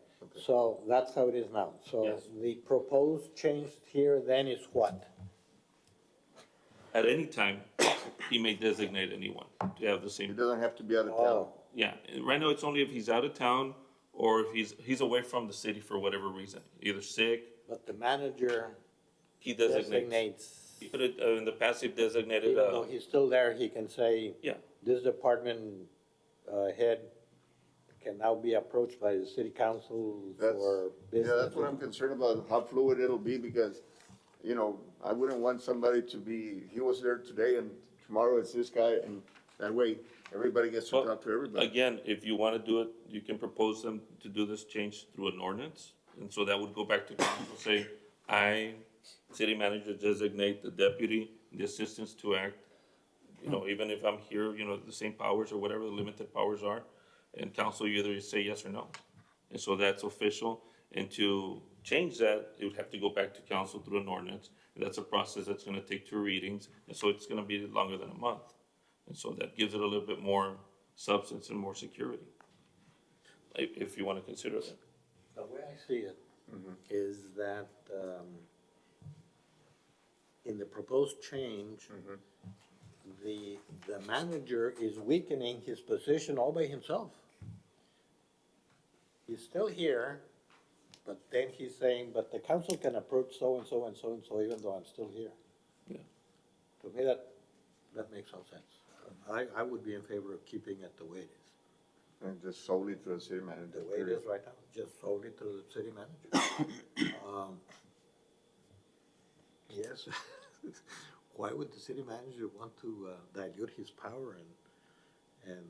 [SPEAKER 2] so that's how it is now. So
[SPEAKER 4] Yes.
[SPEAKER 2] the proposed change here then is what?
[SPEAKER 4] At any time, he may designate anyone to have the
[SPEAKER 7] It
[SPEAKER 4] same,
[SPEAKER 7] doesn't have to be out of town.
[SPEAKER 2] Oh,
[SPEAKER 4] yeah. Right now, it's only if he's out of town or if he's away from the city for whatever reason, either sick,
[SPEAKER 2] but the manager
[SPEAKER 4] he designates.
[SPEAKER 2] designates,
[SPEAKER 4] He could have, in the past, he designated,
[SPEAKER 2] even though he's still there, he can say,
[SPEAKER 4] yeah,
[SPEAKER 2] this department head can now be approached by the city council
[SPEAKER 7] That's,
[SPEAKER 2] for
[SPEAKER 7] yeah,
[SPEAKER 2] business.
[SPEAKER 7] that's what I'm concerned about, how fluid it'll be, because, I wouldn't want somebody to be, he was there today and tomorrow it's this guy, and that way, everybody gets to
[SPEAKER 4] Well,
[SPEAKER 7] talk to everybody.
[SPEAKER 4] again, if you wanna do it, you can propose them to do this change through an ordinance. And so that would go back to council, say, I, city manager, designate the deputy, the assistants to act. Even if I'm here, the same powers or whatever the limited powers are. And council, you either say yes or no. And so that's official. And to change that, it would have to go back to council through an ordinance. And that's a process that's gonna take 2 readings. And so it's gonna be longer than a month. And so that gives it a little bit more substance and more security, if you want to consider that.
[SPEAKER 2] The way I see it is that, in the proposed change, the manager is weakening his position all by himself. He's still here, but then he's saying, but the council can approach so-and-so and so-and-so even though I'm still here.
[SPEAKER 4] Yeah.
[SPEAKER 2] To me, that makes no sense. I would be in favor of keeping it the way it is.
[SPEAKER 7] And just solely to the city manager.
[SPEAKER 2] The way it is right now, just solely to the city manager. Yes, why would the city manager want to dilute his power and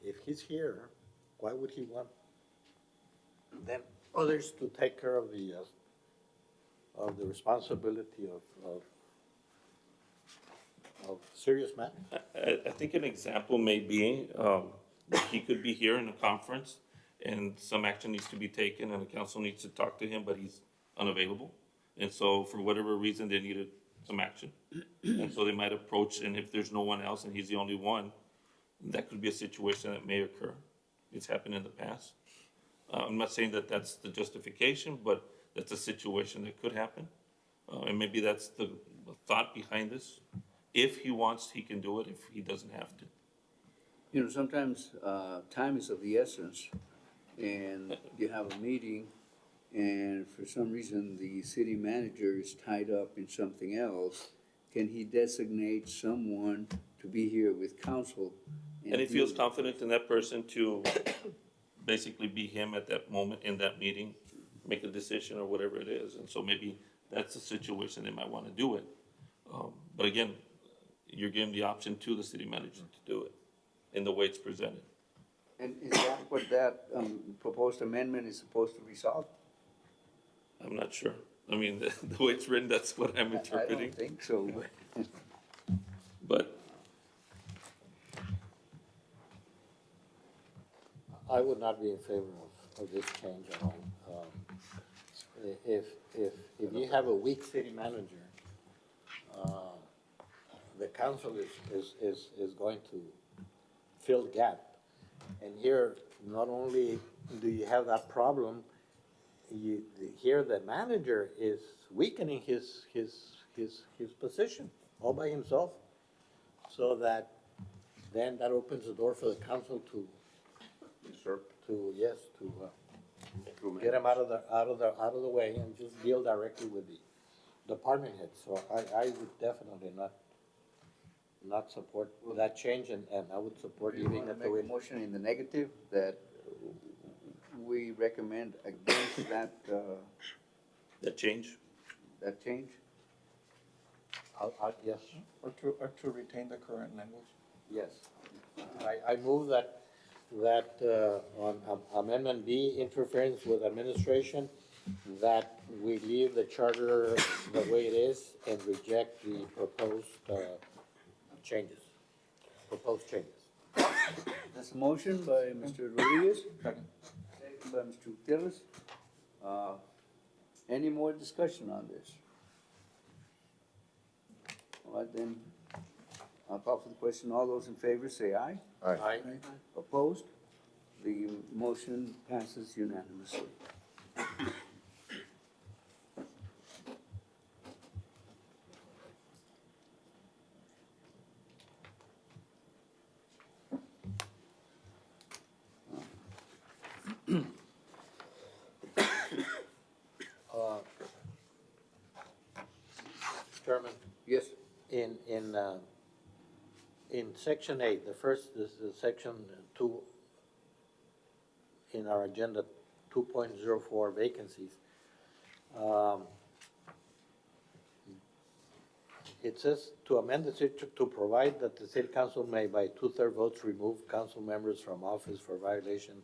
[SPEAKER 2] if he's here, why would he want then others to take care of the responsibility of serious matters?
[SPEAKER 4] I think an example may be, he could be here in a conference and some action needs to be taken and the council needs to talk to him, but he's unavailable. And so for whatever reason, they needed some action. And so they might approach, and if there's no one else and he's the only one, that could be a situation that may occur. It's happened in the past. I'm not saying that that's the justification, but that's a situation that could happen. And maybe that's thought behind this. If he wants, he can do it. If he doesn't have to.
[SPEAKER 1] You know, sometimes, time is of the essence, and you have a meeting, and for some reason, the city manager is tied up in something else. Can he designate someone to be here with council?
[SPEAKER 4] And he feels
[SPEAKER 1] deal-
[SPEAKER 4] confident in that person to basically be him at that moment in that meeting, make a decision or whatever it is. And so maybe that's the situation they might want to do it. But again, you're giving the option to the city manager to do it in the way it's presented.
[SPEAKER 1] And is that what that, proposed amendment is supposed to resolve?
[SPEAKER 4] I'm not sure. I mean, the way it's written, that's what I'm
[SPEAKER 1] I
[SPEAKER 4] interpreting.
[SPEAKER 1] don't think so, but.
[SPEAKER 4] But
[SPEAKER 2] I would not be in favor of this change at all. If you have a weak city manager, the council is going to fill the gap. And here, not only do you have that problem, here the manager is weakening his position all by himself. So that, then that opens the door for the council to get him out of the way and just deal directly with the department heads. So I would definitely not support that change, and I would support
[SPEAKER 1] Do you
[SPEAKER 2] leaving
[SPEAKER 1] want
[SPEAKER 2] it
[SPEAKER 1] to
[SPEAKER 2] the way.
[SPEAKER 1] make a motion in the negative that we recommend against that,
[SPEAKER 4] that change,
[SPEAKER 1] that change?
[SPEAKER 2] Yes,
[SPEAKER 6] Or to retain the current language.
[SPEAKER 2] yes. I move that on Amendment B, interference with administration, that we leave the charter the way it is and reject the proposed changes.
[SPEAKER 1] That's a motion by Mr. Rodriguez,
[SPEAKER 6] Second.
[SPEAKER 1] second by Mr. Gutierrez. Any more discussion on this? All right, then, I'll call for the question. All those in favor say aye.
[SPEAKER 2] Aye.
[SPEAKER 1] Opposed? The motion passes unanimously.
[SPEAKER 2] Chairman,
[SPEAKER 1] Yes,
[SPEAKER 2] in section 8, this is section 2 in our agenda, 2.04 vacancies. It says to amend the city to provide that the city council may by 2/3 votes remove council members from office for violation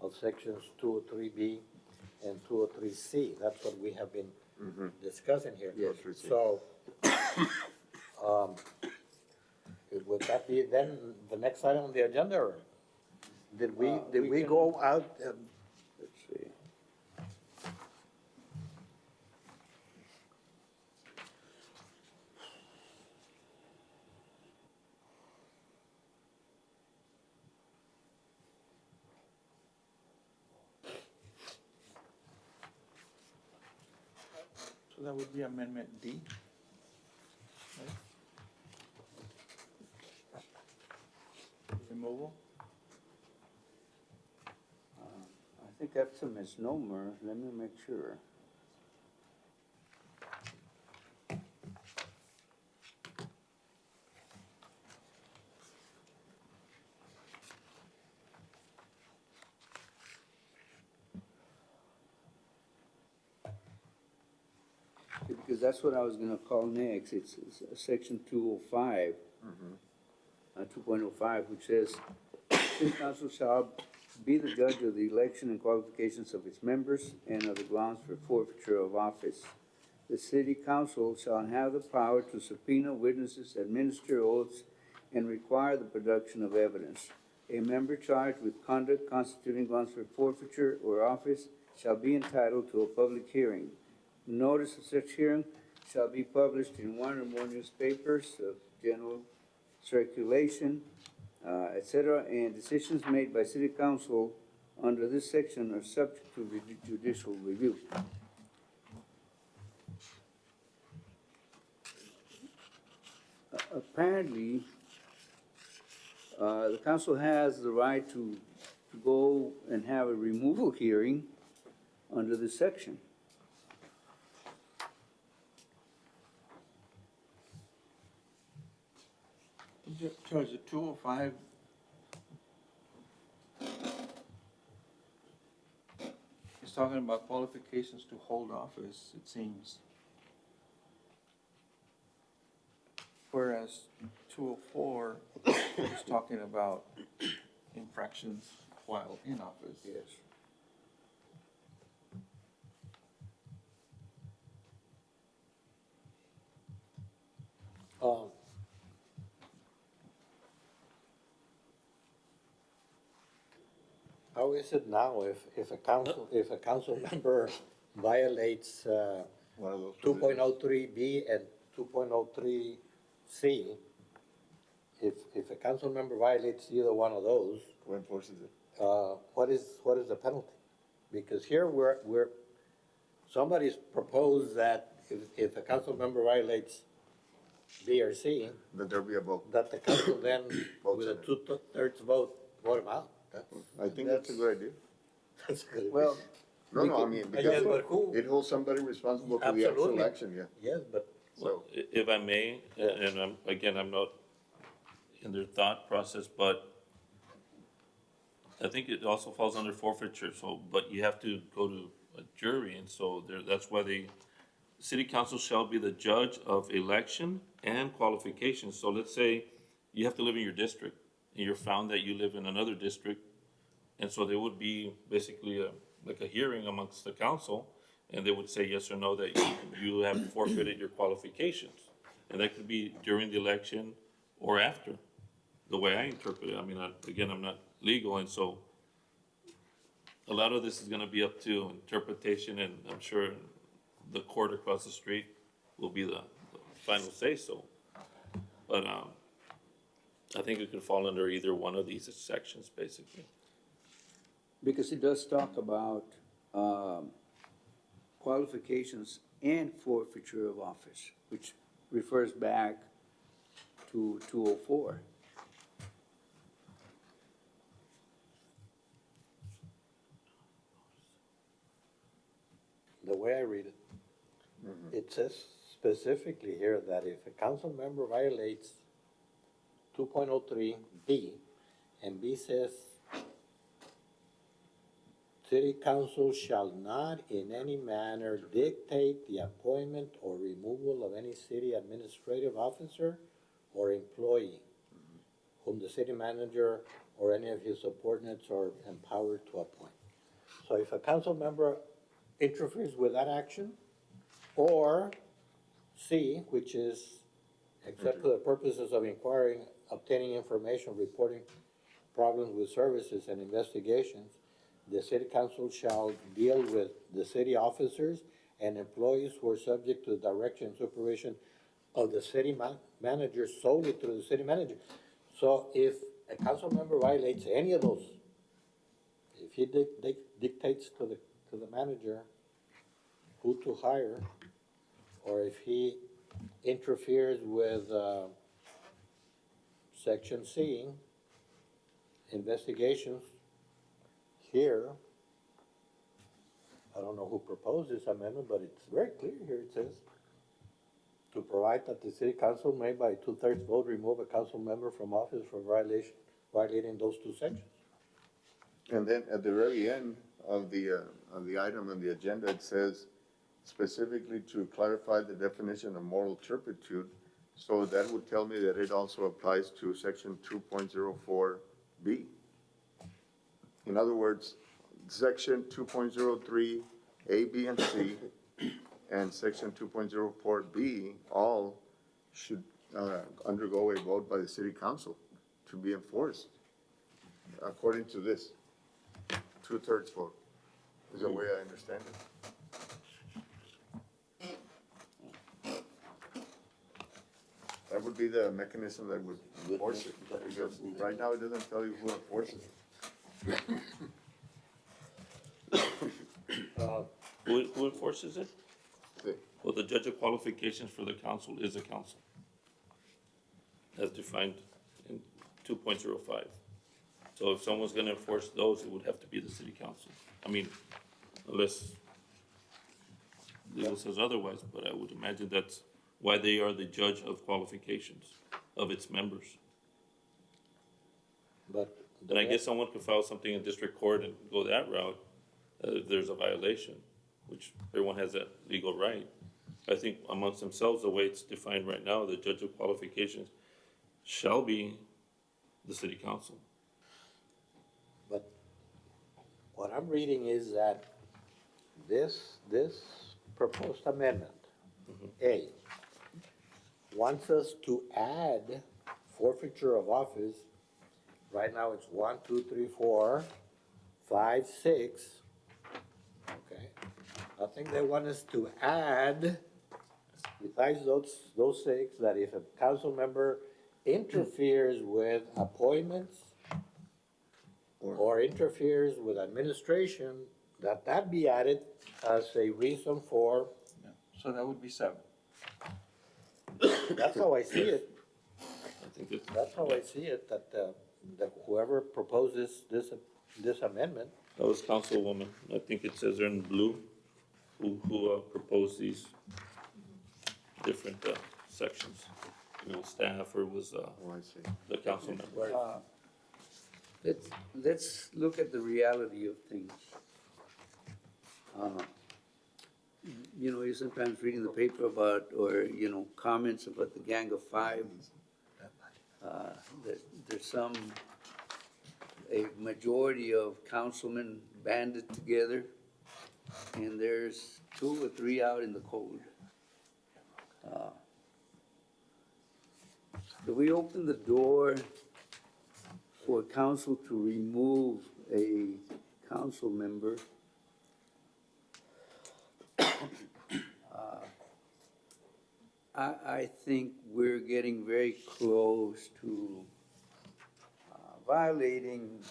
[SPEAKER 2] of sections 203B and 203C. That's what we have been discussing here.
[SPEAKER 1] Yes.
[SPEAKER 2] So, would that be then the next item on the agenda, or did we go out?
[SPEAKER 1] let's see.
[SPEAKER 6] So that would be Amendment D. Right? Removal?
[SPEAKER 1] I think that's a misnomer. Let me make sure. Because that's what I was gonna call next. It's section 205. 2.05, which says, "City council shall be the judge of the election and qualifications of its members and of the grounds for forfeiture of office. The city council shall have the power to subpoena witnesses, administer oaths, and require the production of evidence. A member charged with conduct constituting grounds for forfeiture or office shall be entitled to a public hearing. Notice of such hearing shall be published in one or more newspapers of general circulation, etc., and decisions made by city council under this section are subject to judicial review." apparently, the council has the right to go and have a removal hearing under this section.
[SPEAKER 6] Judge, the 205 is talking about qualifications to hold office, it seems. Whereas 204 is talking about infractions while in office.
[SPEAKER 1] Yes.
[SPEAKER 2] How is it now if a council member violates,
[SPEAKER 7] One of those.
[SPEAKER 2] 2.03B and 2.03C? If a council member violates either one of those,
[SPEAKER 7] Who enforces it?
[SPEAKER 2] what is the penalty? Because here somebody's proposed that if a council member violates B or C,
[SPEAKER 7] That there be a vote.
[SPEAKER 2] that the council then,
[SPEAKER 7] Votes
[SPEAKER 2] with a
[SPEAKER 7] on it.
[SPEAKER 2] two-thirds vote him out.
[SPEAKER 7] I think that's a good idea.
[SPEAKER 2] That's good.
[SPEAKER 1] Well,
[SPEAKER 7] No, I mean,
[SPEAKER 2] Yes,
[SPEAKER 7] because
[SPEAKER 2] but who?
[SPEAKER 7] it holds somebody responsible for the actual
[SPEAKER 2] Absolutely.
[SPEAKER 7] action, yeah.
[SPEAKER 2] Yes, but
[SPEAKER 4] Well, if I may, and I'm not in their thought process, but I think it also falls under forfeiture, so, but you have to go to a jury, and so that's why city council shall be the judge of election and qualifications. So let's say you have to live in your district, and you're found that you live in another district, and so there would be basically like a hearing amongst the council, and they would say yes or no that you have forfeited your qualifications. And that could be during the election or after, the way I interpret it. I mean, again, I'm not legal, and so a lot of this is gonna be up to interpretation, and I'm sure the court across the street will be the final say-so. But, I think it could fall under either one of these sections, basically.
[SPEAKER 1] because it does talk about qualifications and forfeiture of office, which refers back to 204.
[SPEAKER 2] the way I read it, it says specifically here that if a council member violates 2.03B, and B says, city council shall not in any manner dictate the appointment or removal of any city administrative officer or employee whom the city manager or any of his subordinates are empowered to appoint. So if a council member interferes with that action, or C, which is, except for the purposes of inquiring, obtaining information, reporting problems with services and investigations, the city council shall deal with the city officers and employees who are subject to the direction and supervision of the city manager solely through the city manager. So if a council member violates any of those, if he dictates to the manager who to hire, or if he interferes with Section C, investigations, here, I don't know who proposed this amendment, but it's very clear here, it says, to provide that the city council may by 2/3 vote remove a council member from office for violating those two sections.
[SPEAKER 7] And then at the very end of the item on the agenda, it says specifically to clarify the definition of moral turpitude. So that would tell me that it also applies to section 2.04B. In other words, section 2.03 A, B, and C, and section 2.04B all should undergo a vote by the city council to be enforced, according to this. 2/3 vote is the way I understand it. That would be the mechanism that would enforce it, because right now it doesn't tell you who enforces it.
[SPEAKER 4] Who enforces it?
[SPEAKER 7] See,
[SPEAKER 4] Well, the judge of qualifications for the council is the council. as defined in 2.05. So if someone's gonna enforce those, it would have to be the city council. I mean, unless legal says otherwise, but I would imagine that's why they are the judge of qualifications of its members.
[SPEAKER 2] But.
[SPEAKER 4] And I guess someone could file something in district court and go that route, if there's a violation, which everyone has that legal right. I think amongst themselves, the way it's defined right now, the judge of qualifications shall be the city council.
[SPEAKER 2] But what I'm reading is that this proposed amendment, A, wants us to add forfeiture of office. Right now it's 1, 2, 3, 4, 5, 6. Okay. I think they want us to add, besides those 6, that if a council member interferes with appointments or interferes with administration, that be added as a reason for,
[SPEAKER 6] Yeah. So that would be 7.
[SPEAKER 2] that's how I see it.
[SPEAKER 4] I think it's,
[SPEAKER 2] That's how I see it, that whoever proposes this amendment,
[SPEAKER 4] that was Councilwoman, I think it says there in blue, who proposed these different, sections. It was staff or it was,
[SPEAKER 7] Oh, I see.
[SPEAKER 4] the council member.
[SPEAKER 1] Let's look at the reality of things. You know, you're sometimes reading the paper about, or, you know, comments about the Gang of Five. There's a majority of councilmen banded together, and there's 2 or 3 out in the cold. Do we open the door for council to remove a council member? I think we're getting very close to violating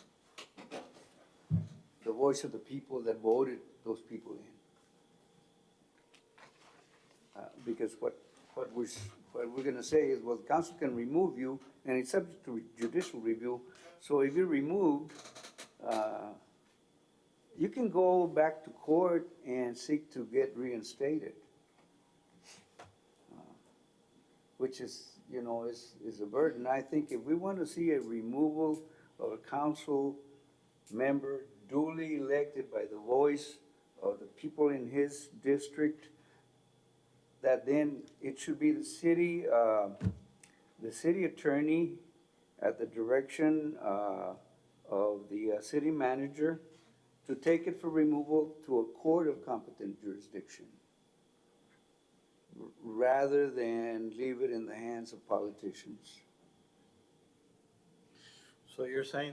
[SPEAKER 1] the voice of the people that voted those people in. Because what we're gonna say is, well, the council can remove you, and it's subject to judicial review. So if you're removed, you can go back to court and seek to get reinstated. Which is, you know, is a burden. I think if we want to see a removal of a council member duly elected by the voice of the people in his district, that then it should be the city attorney at the direction of the city manager to take it for removal to a court of competent jurisdiction, rather than leave it in the hands of politicians.
[SPEAKER 2] so you're saying,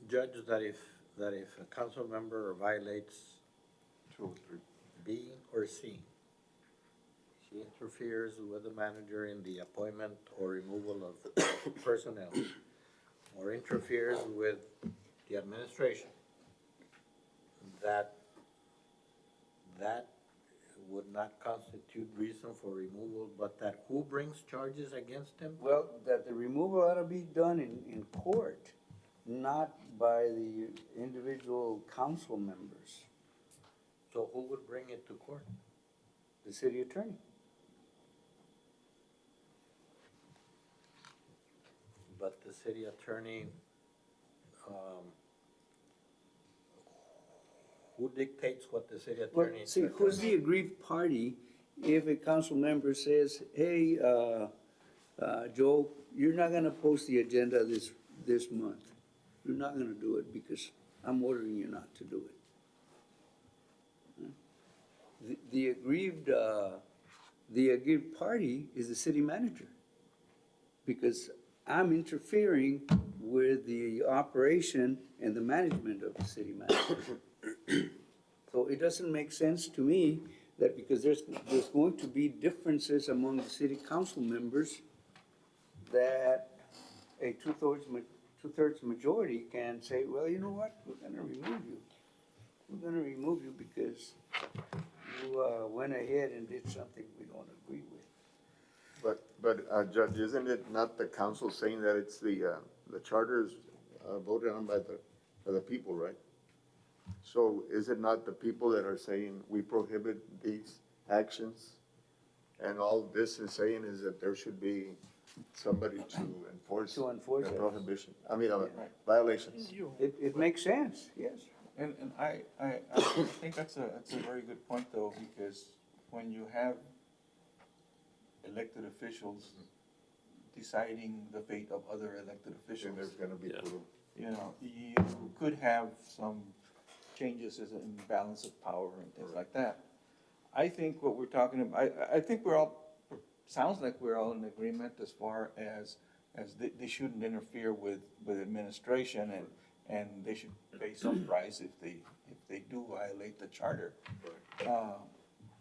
[SPEAKER 2] Judge, that if a council member violates
[SPEAKER 7] 2 or 3.
[SPEAKER 2] B or C, she interferes with the manager in the appointment or removal of personnel, or interferes with the administration, that would not constitute reason for removal, but that who brings charges against him?
[SPEAKER 1] Well, that the removal ought to be done in court, not by the individual council members,
[SPEAKER 2] So who would bring it to court?
[SPEAKER 1] the city attorney.
[SPEAKER 2] But the city attorney, who dictates what the city
[SPEAKER 1] Well,
[SPEAKER 2] attorney?
[SPEAKER 1] see, who's the aggrieved party if a council member says, hey, Joe, you're not gonna post the agenda this month. You're not gonna do it because I'm ordering you not to do it. The aggrieved party is the city manager, because I'm interfering with the operation and the management of the city manager. So it doesn't make sense to me that because there's going to be differences among the city council members, that a two-thirds majority can say, well, you know what, we're gonna remove you. We're gonna remove you because you went ahead and did something we don't agree with.
[SPEAKER 7] But But, Judge, isn't it not the council saying that it's the charters voted on by the people, right? So is it not the people that are saying we prohibit these actions? And all this is saying is that there should be somebody to enforce
[SPEAKER 1] To enforce
[SPEAKER 7] the
[SPEAKER 1] it.
[SPEAKER 7] prohibition, violations.
[SPEAKER 1] It makes sense, yes.
[SPEAKER 6] And I think that's a very good point though, because when you have elected officials deciding the fate of other elected
[SPEAKER 7] And
[SPEAKER 6] officials,
[SPEAKER 7] there's gonna be,
[SPEAKER 4] Yeah.
[SPEAKER 6] you know, you could have some changes in balance of power and things like that. I think what we're talking about, I think we're all, sounds like we're all in agreement as far as they shouldn't interfere with administration and they should pay some price if they do violate the charter.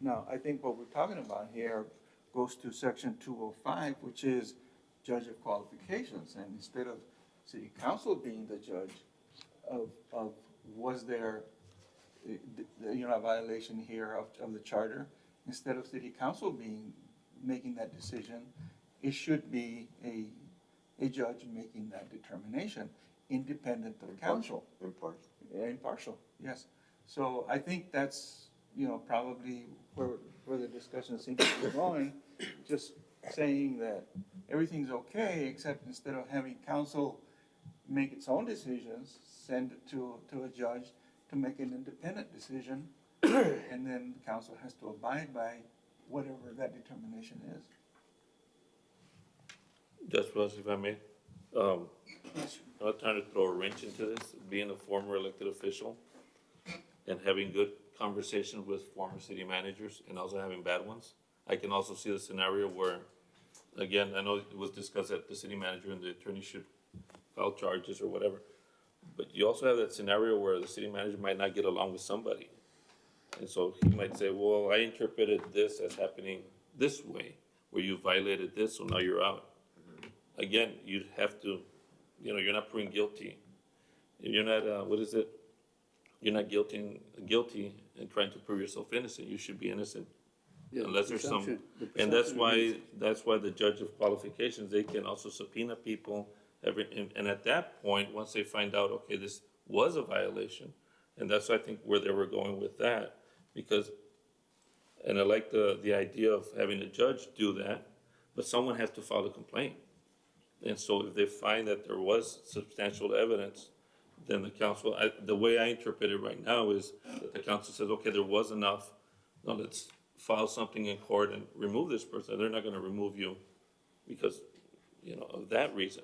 [SPEAKER 6] Now, I think what we're talking about here goes to section 205, which is judge of qualifications, and instead of city council being the judge of was there, a violation here of the charter, instead of city council making that decision, it should be a judge making that determination, independent of council.
[SPEAKER 7] impartial.
[SPEAKER 6] Impartial, yes. So I think that's, probably where the discussion seems to be going, just saying that everything's okay, except instead of having council make its own decisions, send it to a judge to make an independent decision, and then the council has to abide by whatever that determination is.
[SPEAKER 4] Judge Plus, if I may, I'm not trying to throw a wrench into this, being a former elected official and having good conversations with former city managers and also having bad ones. I can also see the scenario where, again, I know it was discussed that the city manager and the attorney should file charges or whatever. But you also have that scenario where the city manager might not get along with somebody. And so he might say, well, I interpreted this as happening this way, where you violated this, so now you're out. Again, you'd have to, you're not proving guilty. You're not, what is it? You're not guilty and trying to prove yourself innocent. You should be innocent.
[SPEAKER 1] Yeah, the
[SPEAKER 4] Unless there's some,
[SPEAKER 1] presumption- the
[SPEAKER 4] and that's
[SPEAKER 1] presumption
[SPEAKER 4] why the judge of qualifications, they can also subpoena people and at that point, once they find out, okay, this was a violation, and that's, I think, where they were going with that, because, and I like the idea of having a judge do that, but someone has to file a complaint. And so if they find that there was substantial evidence, then the council, the way I interpret it right now is that the council says, okay, there was enough, now let's file something in court and remove this person. They're not gonna remove you because, of that reason.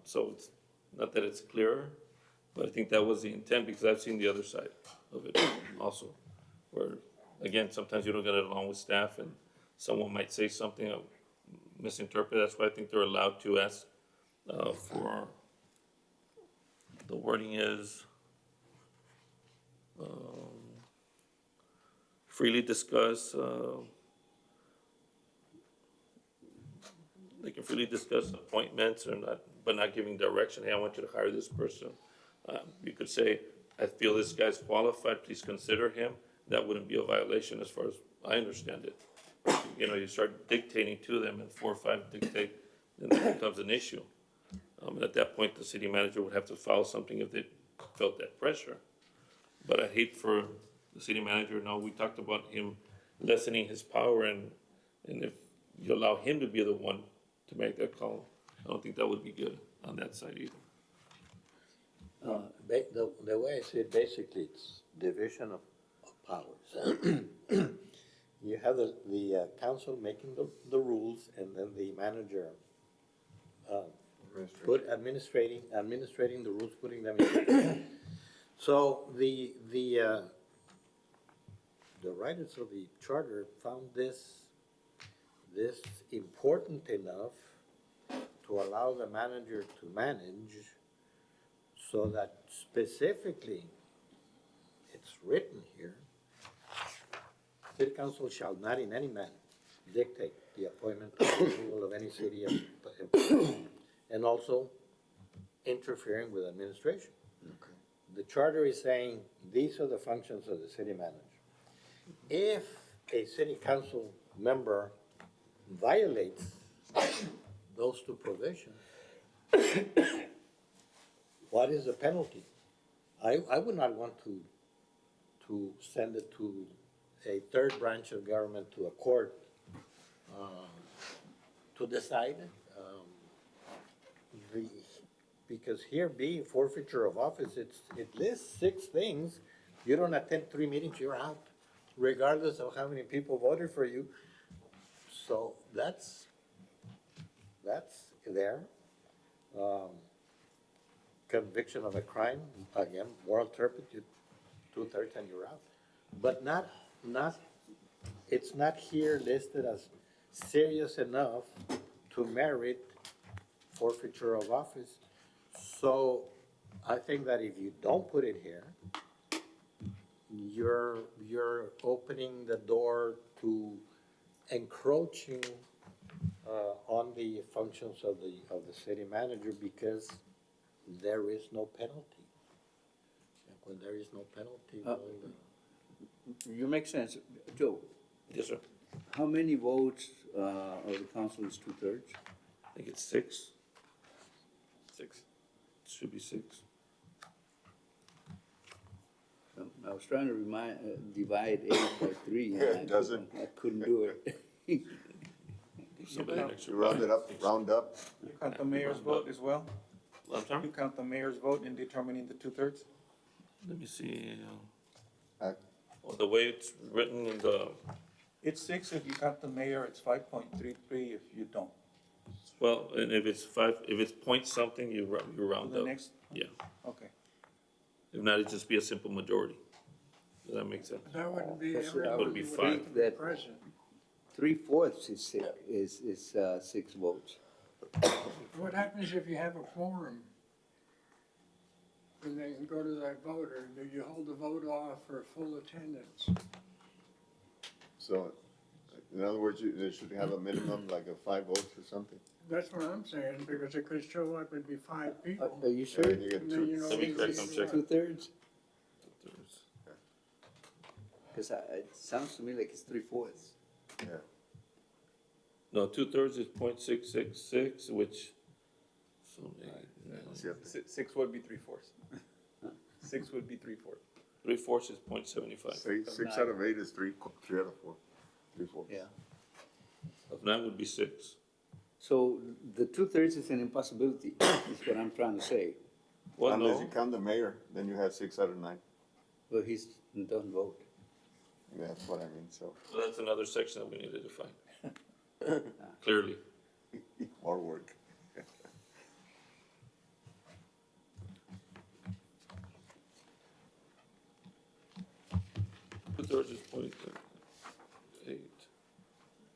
[SPEAKER 4] So it's not that it's clearer, but I think that was the intent, because I've seen the other side of it also, where, again, sometimes you don't get along with staff and someone might say something, misinterpret. That's why I think they're allowed to ask for, the wording is freely discuss, they can freely discuss appointments or not, but not giving direction. Hey, I want you to hire this person. You could say, I feel this guy's qualified, please consider him. That wouldn't be a violation as far as I understand it. You start dictating to them and 4 or 5 dictate, then that becomes an issue. At that point, the city manager would have to file something if they felt that pressure. But I hate for the city manager, we talked about him lessening his power, and if you allow him to be the one to make that call, I don't think that would be good on that side either.
[SPEAKER 2] The way I see it, basically, it's division of powers. You have the council making the rules, and then the manager administrating the rules, putting them in. So the writers of the charter found this important enough to allow the manager to manage, so that specifically it's written here, city council shall not in any manner dictate the appointment or removal of any city employee, and also interfering with administration.
[SPEAKER 7] Okay.
[SPEAKER 2] The charter is saying these are the functions of the city manager. If a city council member violates those two provisions, what is the penalty? I would not want to send it to a third branch of government, to a court, to decide. the- Because here B, forfeiture of office, it lists 6 things. You don't attend 3 meetings, you're out, regardless of how many people voted for you. So that's there. Conviction of a crime, again, moral turpitude, 2/3 and you're out. But it's not here listed as serious enough to merit forfeiture of office. So I think that if you don't put it here, you're opening the door to encroaching on the functions of the city manager, because there is no penalty. And when there is no penalty, well,
[SPEAKER 1] You make sense. Joe,
[SPEAKER 4] Yes, sir.
[SPEAKER 1] how many votes of the council is 2/3?
[SPEAKER 4] I think it's 6.
[SPEAKER 10] 6.
[SPEAKER 4] Should be 6.
[SPEAKER 1] I was trying to divide 8 by 3. and
[SPEAKER 7] Yeah, it doesn't.
[SPEAKER 1] I couldn't do it.
[SPEAKER 4] Give somebody an extra
[SPEAKER 7] You round
[SPEAKER 4] bite.
[SPEAKER 7] it up, round up.
[SPEAKER 6] You count the mayor's vote as well?
[SPEAKER 4] I'm sorry?
[SPEAKER 6] You count the mayor's vote in determining the 2/3?
[SPEAKER 4] Let me see.
[SPEAKER 7] Uh,
[SPEAKER 4] Well, the way it's written in the,
[SPEAKER 6] It's 6 if you count the mayor, it's 5.33 if you don't.
[SPEAKER 4] well, and if it's 5, if it's point something, you round
[SPEAKER 6] The
[SPEAKER 4] up.
[SPEAKER 6] next,
[SPEAKER 4] Yeah.
[SPEAKER 6] okay.
[SPEAKER 4] If not, it'd just be a simple majority. Does that make sense?
[SPEAKER 5] That wouldn't be,
[SPEAKER 1] That's what I
[SPEAKER 5] everybody
[SPEAKER 4] would be
[SPEAKER 5] would
[SPEAKER 4] fine.
[SPEAKER 5] have to be
[SPEAKER 1] That-
[SPEAKER 5] present.
[SPEAKER 1] 3/4 is 6 votes.
[SPEAKER 5] What happens if you have a quorum? And they can go to that vote, or do you hold the vote off for full attendance?
[SPEAKER 7] So, in other words, they should have a minimum, like a 5 votes or something.
[SPEAKER 5] That's what I'm saying, because it could show up and be 5 people.
[SPEAKER 1] Are you sure?
[SPEAKER 7] And you get
[SPEAKER 5] And then you
[SPEAKER 7] 2.
[SPEAKER 5] know
[SPEAKER 4] Let me
[SPEAKER 5] who's
[SPEAKER 4] correct,
[SPEAKER 5] gonna
[SPEAKER 4] I'm
[SPEAKER 5] be
[SPEAKER 4] checking.
[SPEAKER 5] what.
[SPEAKER 1] 2/3? Because it sounds to me like it's 3/4.
[SPEAKER 7] Yeah.
[SPEAKER 4] No, 2/3 is 0.666, which, so,
[SPEAKER 10] 6 would be 3/4. 6 would be 3/4.
[SPEAKER 4] 3/4 is 0.75.
[SPEAKER 7] Say 6 out of 8 is 3 out of 4. 3/4.
[SPEAKER 1] Yeah.
[SPEAKER 4] Of 9 would be 6.
[SPEAKER 1] So the 2/3 is an impossibility, is what I'm trying to say.
[SPEAKER 4] Well,
[SPEAKER 7] Unless you
[SPEAKER 4] no,
[SPEAKER 7] count the mayor, then you have 6 out of 9.
[SPEAKER 1] But he's don't vote.
[SPEAKER 7] Yeah, that's what I mean, so,
[SPEAKER 4] so that's another section that we need to define. Clearly.
[SPEAKER 7] more work.
[SPEAKER 4] 2/3 is 0.8.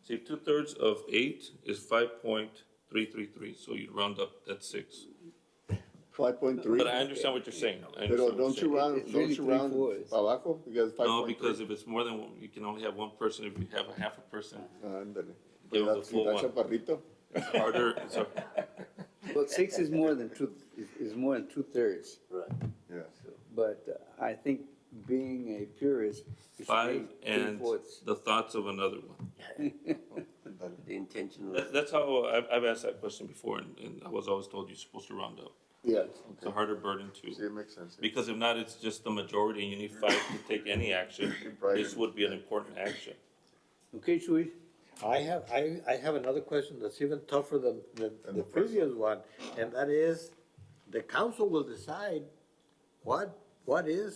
[SPEAKER 4] See, 2/3 of 8 is 5.333, so you round up, that's 6.
[SPEAKER 7] 5.3.
[SPEAKER 4] But I understand what you're saying. I understand
[SPEAKER 7] Pero
[SPEAKER 4] what
[SPEAKER 7] don't
[SPEAKER 4] you're
[SPEAKER 7] you
[SPEAKER 4] saying.
[SPEAKER 7] round,
[SPEAKER 1] It's
[SPEAKER 7] don't
[SPEAKER 1] really
[SPEAKER 7] you round
[SPEAKER 1] 3/4.
[SPEAKER 7] pa abajo? Because 5.3.
[SPEAKER 4] No, because if it's more than one, you can only have one person. If you have a half a person,
[SPEAKER 7] Ándale.
[SPEAKER 4] Give him the
[SPEAKER 7] That's
[SPEAKER 4] full
[SPEAKER 7] that's
[SPEAKER 4] one.
[SPEAKER 7] chaparrito.
[SPEAKER 4] it's harder, it's a,
[SPEAKER 1] But 6 is more than 2/3.
[SPEAKER 8] Right.
[SPEAKER 7] Yeah.
[SPEAKER 1] But I think being a purist, it should
[SPEAKER 4] 5
[SPEAKER 1] be
[SPEAKER 4] and
[SPEAKER 1] 3/4.
[SPEAKER 4] the thoughts of another one.
[SPEAKER 8] The intention was.
[SPEAKER 4] That's how I've asked that question before, and I was always told you're supposed to round up.
[SPEAKER 7] Yeah.
[SPEAKER 4] It's a harder burden
[SPEAKER 7] See,
[SPEAKER 4] to,
[SPEAKER 7] it makes sense.
[SPEAKER 4] because if not, it's just the majority and you need 5 to take any action. This would be an important action.
[SPEAKER 1] Okay, Chuy?
[SPEAKER 2] I have another question that's even tougher than
[SPEAKER 7] And
[SPEAKER 2] the
[SPEAKER 7] the first
[SPEAKER 2] previous one, and that is, the council will decide what is,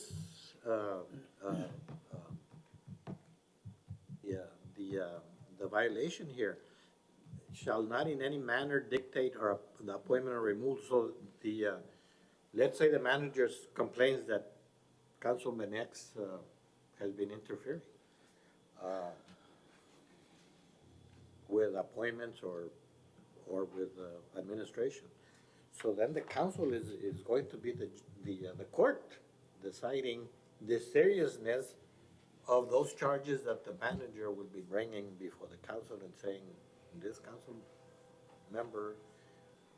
[SPEAKER 2] the violation here. Shall not in any manner dictate or the appointment or removal, so let's say the manager complains that Councilman X, has been interfering with appointments or with administration. So then the council is going to be the court deciding the seriousness of those charges that the manager will be bringing before the council and saying, this council member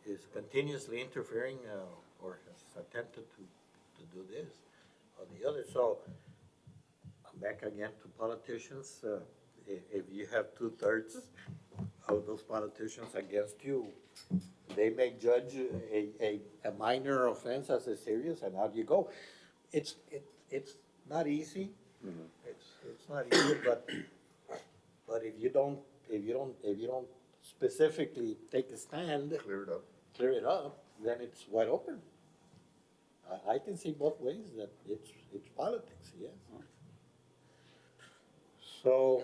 [SPEAKER 2] is continuously interfering or has attempted to do this or the other. So I'm back again to politicians. If you have 2/3 of those politicians against you. They may judge a minor offense as a serious, and out you go. It's not easy. It's not easy, but if you don't specifically take a stand, clear it up, then it's wide open. I can see both ways that it's politics, yes. So,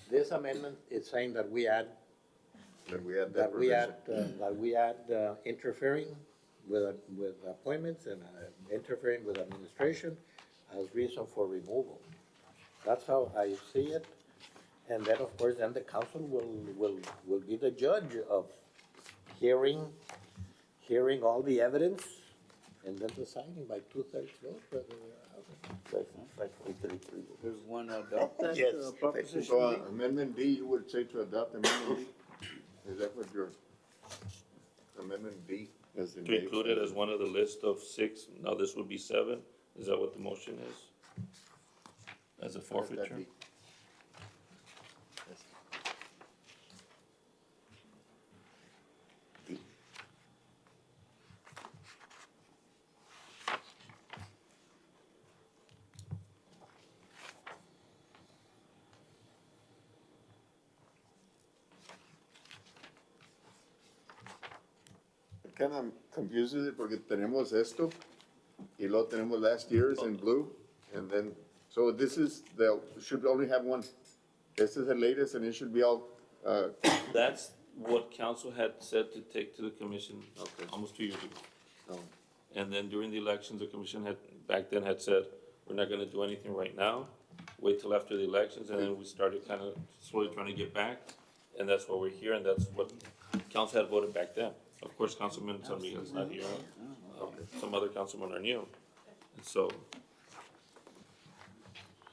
[SPEAKER 2] this amendment is saying that we add interfering with appointments and interfering with administration as reason for removal. That's how I see it. And then, of course, then the council will be the judge of hearing all the evidence and then deciding by 2/3 vote whether they're out.
[SPEAKER 1] There's one adopt that
[SPEAKER 2] Yes.
[SPEAKER 1] proposition?
[SPEAKER 7] So amendment D, you would say to adopt amendment D? Is that what your amendment D is?
[SPEAKER 4] To include it as one of the list of 6, now this would be 7, is that what the motion is? As a forfeiture?
[SPEAKER 7] Kind of confuses it porque tenemos esto y luego tenemos last year's in blue and then, so this is should only have one. This is the latest and it should be all,
[SPEAKER 4] That's what council had said to take to the commission almost 2 years ago.
[SPEAKER 7] Oh.
[SPEAKER 4] And then during the elections, the commission back then had said, we're not gonna do anything right now, wait till after the elections, and then we started kind of slowly trying to get back, and that's why we're here, and that's what council had voted back then. Of course, Councilman San Miguel's not here, some other councilmen are new, and so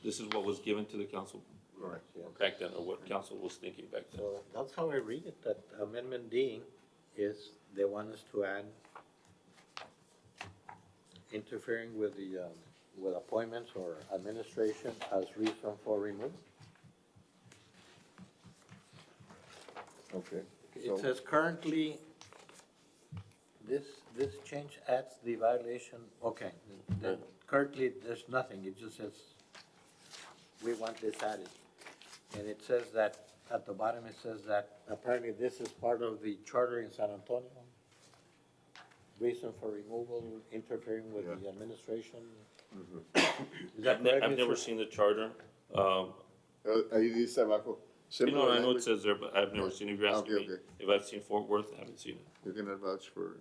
[SPEAKER 4] this is what was given to the council back then, or what council was thinking back then.
[SPEAKER 2] So that's how I read it, that amendment D is they want us to add interfering with the, with appointments or administration as reason for removal.
[SPEAKER 7] okay.
[SPEAKER 2] It says currently, this change adds the violation, okay, currently there's nothing, it just says, we want this added. And it says that, at the bottom it says that apparently this is part of the charter in San Antonio. Reason for removal, interfering with the administration. Is that correct,
[SPEAKER 4] I've never
[SPEAKER 2] Mr.?
[SPEAKER 4] seen the charter,
[SPEAKER 7] Ahí dice abajo.
[SPEAKER 4] you know, I know it
[SPEAKER 7] language.
[SPEAKER 4] says there, but I've never seen it, if you're asking me,
[SPEAKER 7] Okay.
[SPEAKER 4] if I've seen Fort Worth, I haven't seen it.
[SPEAKER 7] You can vouch for,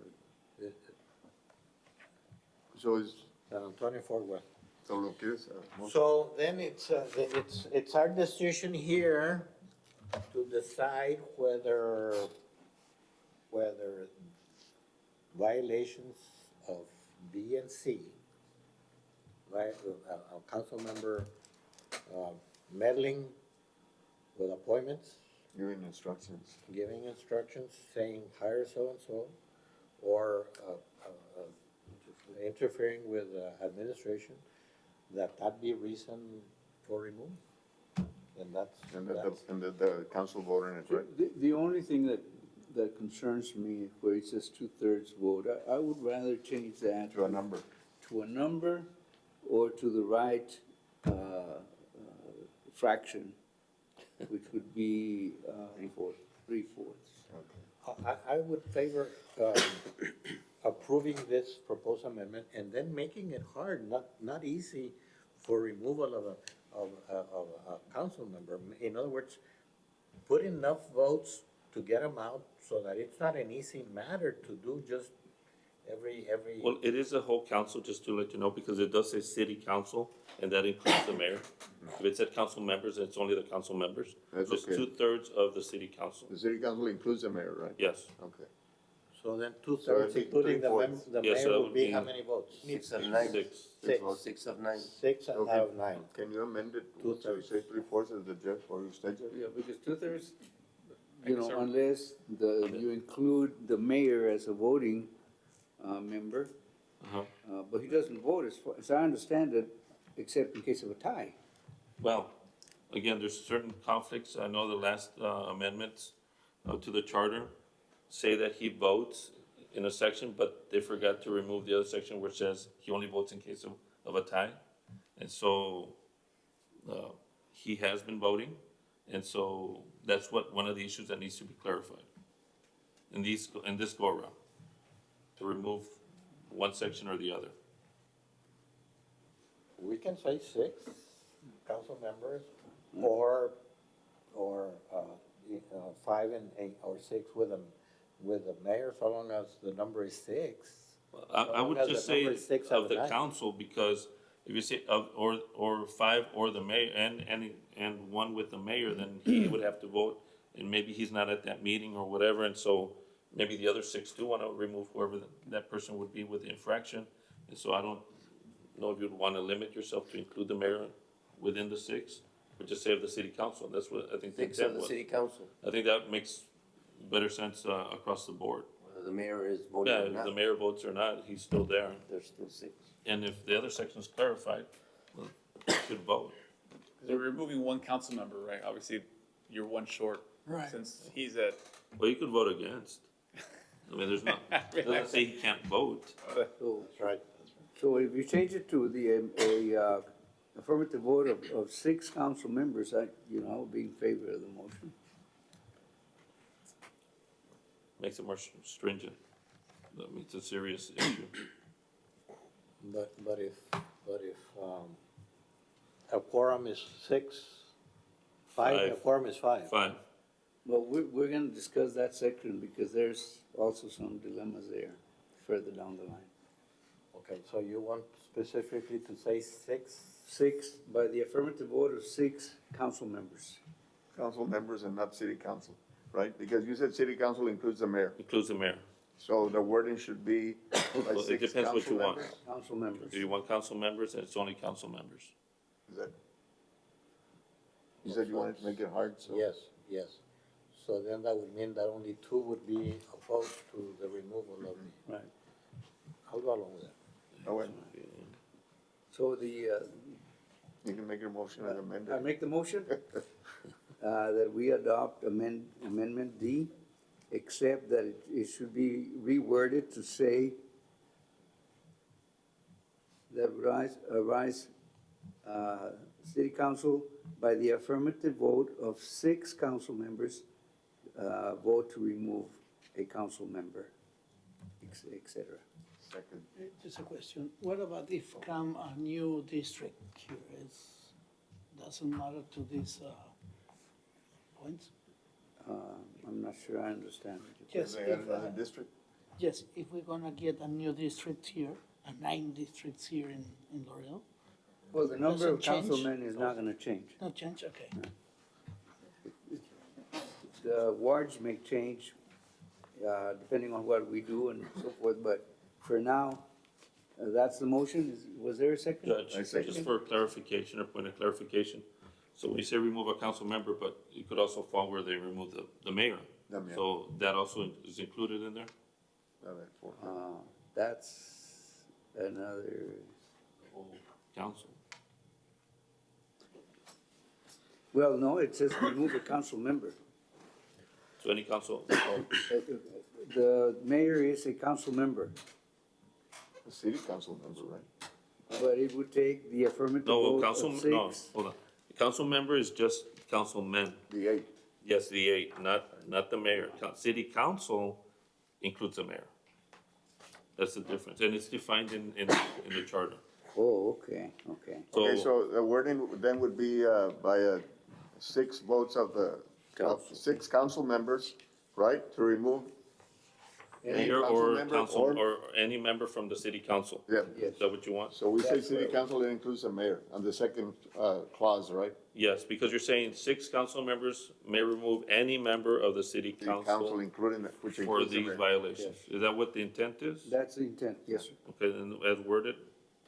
[SPEAKER 7] so is,
[SPEAKER 2] San Antonio, Fort Worth.
[SPEAKER 7] so lo quieres,
[SPEAKER 2] So then it's our decision here to decide whether violations of B and C, right, a council member meddling with appointments,
[SPEAKER 7] giving instructions.
[SPEAKER 2] giving instructions, saying hire so-and-so, or interfering with administration, that be reason for removal. And that's.
[SPEAKER 7] And the council vote on it, right?
[SPEAKER 1] The only thing that concerns me, where it says 2/3 vote, I would rather change that
[SPEAKER 7] To a number.
[SPEAKER 1] to a number or to the right fraction, which would be 3/4.
[SPEAKER 2] I would favor approving this proposed amendment and then making it hard, not easy for removal of a council member. In other words, put enough votes to get them out so that it's not an easy matter to do just every.
[SPEAKER 4] Well, it is a whole council, just to let you know, because it does say city council, and that includes the mayor. If it said council members, it's only the council members.
[SPEAKER 7] That's
[SPEAKER 4] Just
[SPEAKER 7] okay.
[SPEAKER 4] 2/3 of the city council.
[SPEAKER 7] The city council includes the mayor, right?
[SPEAKER 4] Yes.
[SPEAKER 7] Okay.
[SPEAKER 2] So then
[SPEAKER 7] So I
[SPEAKER 2] 2/3,
[SPEAKER 7] think
[SPEAKER 2] including the
[SPEAKER 7] 3/4.
[SPEAKER 2] the
[SPEAKER 4] Yes,
[SPEAKER 2] mayor
[SPEAKER 4] that
[SPEAKER 2] would
[SPEAKER 4] would
[SPEAKER 2] be
[SPEAKER 4] be-
[SPEAKER 2] how many votes?
[SPEAKER 8] 6 of 9.
[SPEAKER 4] 6.
[SPEAKER 2] Six.
[SPEAKER 8] 6 of 9.
[SPEAKER 2] 6 out
[SPEAKER 7] Okay.
[SPEAKER 2] of 9.
[SPEAKER 7] Can you amend it to
[SPEAKER 2] 2/3.
[SPEAKER 7] say 3/4 as the judge or you state it?
[SPEAKER 1] Yeah, because 2/3,
[SPEAKER 10] Thank you, sir.
[SPEAKER 1] unless you include the mayor as a voting member, but he doesn't vote as I understand it, except in case of a tie.
[SPEAKER 4] Well, again, there's certain conflicts. I know the last amendments to the charter say that he votes in a section, but they forgot to remove the other section where it says he only votes in case of a tie. And so he has been voting, and so that's one of the issues that needs to be clarified in this go around, to remove one section or the other.
[SPEAKER 2] We can say 6 council members, or, 5 and 8, or 6 with the mayor, so long as the number is 6.
[SPEAKER 4] I would
[SPEAKER 2] As
[SPEAKER 4] just
[SPEAKER 2] the
[SPEAKER 4] say
[SPEAKER 2] number is 6,
[SPEAKER 4] of
[SPEAKER 2] 7,
[SPEAKER 4] the
[SPEAKER 2] 9.
[SPEAKER 4] council, because if you say or 5 or the mayor and one with the mayor, then he would have to vote, and maybe he's not at that meeting or whatever, and so maybe the other 6 do want to remove whoever that person would be with the infraction. And so I don't know if you'd want to limit yourself to include the mayor within the 6, or just say of the city council. That's what I think the
[SPEAKER 8] 6 of
[SPEAKER 4] intent
[SPEAKER 8] the
[SPEAKER 4] was.
[SPEAKER 8] city council,
[SPEAKER 4] I think that makes better sense across the board.
[SPEAKER 8] whether the mayor is voting
[SPEAKER 4] Yeah,
[SPEAKER 8] or
[SPEAKER 4] if
[SPEAKER 8] not,
[SPEAKER 4] the mayor votes or not, he's still there.
[SPEAKER 8] there's still 6.
[SPEAKER 4] And if the other section is clarified, well, you should vote.
[SPEAKER 10] Because we're removing one council member, right? Obviously, you're one short.
[SPEAKER 5] Right.
[SPEAKER 10] Since he's at,
[SPEAKER 4] Well, you could vote against. I mean, there's not, it doesn't say he can't vote.
[SPEAKER 1] So,
[SPEAKER 2] That's right.
[SPEAKER 1] so if you change it to a affirmative vote of 6 council members, I would be in favor of the motion.
[SPEAKER 4] Makes it more stringent. That means it's a serious issue.
[SPEAKER 2] But if a quorum is 6, 5, a
[SPEAKER 4] 5.
[SPEAKER 2] quorum is 5.
[SPEAKER 4] 5.
[SPEAKER 1] Well, we're gonna discuss that section because there's also some dilemmas there further down the line.
[SPEAKER 2] Okay, so you want specifically to say 6?
[SPEAKER 1] 6, by the affirmative vote of 6 council members.
[SPEAKER 7] Council members and not city council, right? Because you said city council includes the mayor.
[SPEAKER 4] Includes the mayor.
[SPEAKER 7] So the wording should be by
[SPEAKER 4] Well, it
[SPEAKER 7] 6
[SPEAKER 4] depends what
[SPEAKER 7] council
[SPEAKER 4] you want.
[SPEAKER 7] members?
[SPEAKER 1] Council members.
[SPEAKER 4] Do you want council members? And it's only council members.
[SPEAKER 7] Is that? You said you wanted to make it hard, so.
[SPEAKER 2] Yes, yes. So then that would mean that only 2 would be opposed to the removal of the.
[SPEAKER 1] Right.
[SPEAKER 2] I'll go along with that.
[SPEAKER 7] Oh, wait,
[SPEAKER 1] So the,
[SPEAKER 7] you can make your motion and amend
[SPEAKER 1] I
[SPEAKER 7] it.
[SPEAKER 1] make the motion that we adopt amendment D, except that it should be reworded to say that city council, by the affirmative vote of 6 council members, vote to remove a council member, et cetera.
[SPEAKER 7] Second.
[SPEAKER 9] Just a question, what about if come a new district here, doesn't matter to these, points?
[SPEAKER 1] I'm not sure I understand.
[SPEAKER 9] Yes,
[SPEAKER 7] They add
[SPEAKER 9] if,
[SPEAKER 7] another district?
[SPEAKER 9] yes, if we're gonna get a new district here, 9 districts here in Laredo,
[SPEAKER 1] Well, the number of
[SPEAKER 9] Doesn't change.
[SPEAKER 1] councilmen is not gonna change.
[SPEAKER 9] no change, okay.
[SPEAKER 1] The wards may change, depending on what we do and so forth, but for now, that's the motion. Was there a second?
[SPEAKER 4] Judge,
[SPEAKER 7] I second.
[SPEAKER 4] just for clarification or point of clarification. So when you say remove a council member, but it could also fall where they remove the mayor.
[SPEAKER 7] The mayor.
[SPEAKER 4] So that also is included in there?
[SPEAKER 7] All right, 4.
[SPEAKER 1] That's another,
[SPEAKER 4] Whole council.
[SPEAKER 1] well, no, it says remove a council member.
[SPEAKER 4] So any council,
[SPEAKER 1] The mayor is a council member,
[SPEAKER 7] The city council member, right?
[SPEAKER 1] but it would take the affirmative
[SPEAKER 4] no,
[SPEAKER 1] vote
[SPEAKER 4] council,
[SPEAKER 1] of
[SPEAKER 4] no,
[SPEAKER 1] 6.
[SPEAKER 4] hold on. The council member is just councilmen.
[SPEAKER 7] The 8.
[SPEAKER 4] Yes, the 8, not the mayor. City council includes the mayor. That's the difference, and it's defined in the charter.
[SPEAKER 1] Oh, okay.
[SPEAKER 7] Okay, so the wording then would be by 6 votes of the, of 6 council members, right? To remove any
[SPEAKER 4] Mayor
[SPEAKER 7] council
[SPEAKER 4] or
[SPEAKER 7] member
[SPEAKER 4] council, or any member from the city council.
[SPEAKER 7] Yeah,
[SPEAKER 1] Yes.
[SPEAKER 4] Is that what you want?
[SPEAKER 7] so we say
[SPEAKER 1] That's
[SPEAKER 7] city
[SPEAKER 1] right.
[SPEAKER 7] council, it includes the mayor on the second clause, right?
[SPEAKER 4] Yes, because you're saying 6 council members may remove any member of the city
[SPEAKER 7] The council
[SPEAKER 4] council
[SPEAKER 7] including, which
[SPEAKER 4] for
[SPEAKER 7] includes the
[SPEAKER 4] these
[SPEAKER 7] mayor.
[SPEAKER 4] violations. Is that what the intent is?
[SPEAKER 1] That's the intent, yes, sir.
[SPEAKER 4] Okay, then as worded,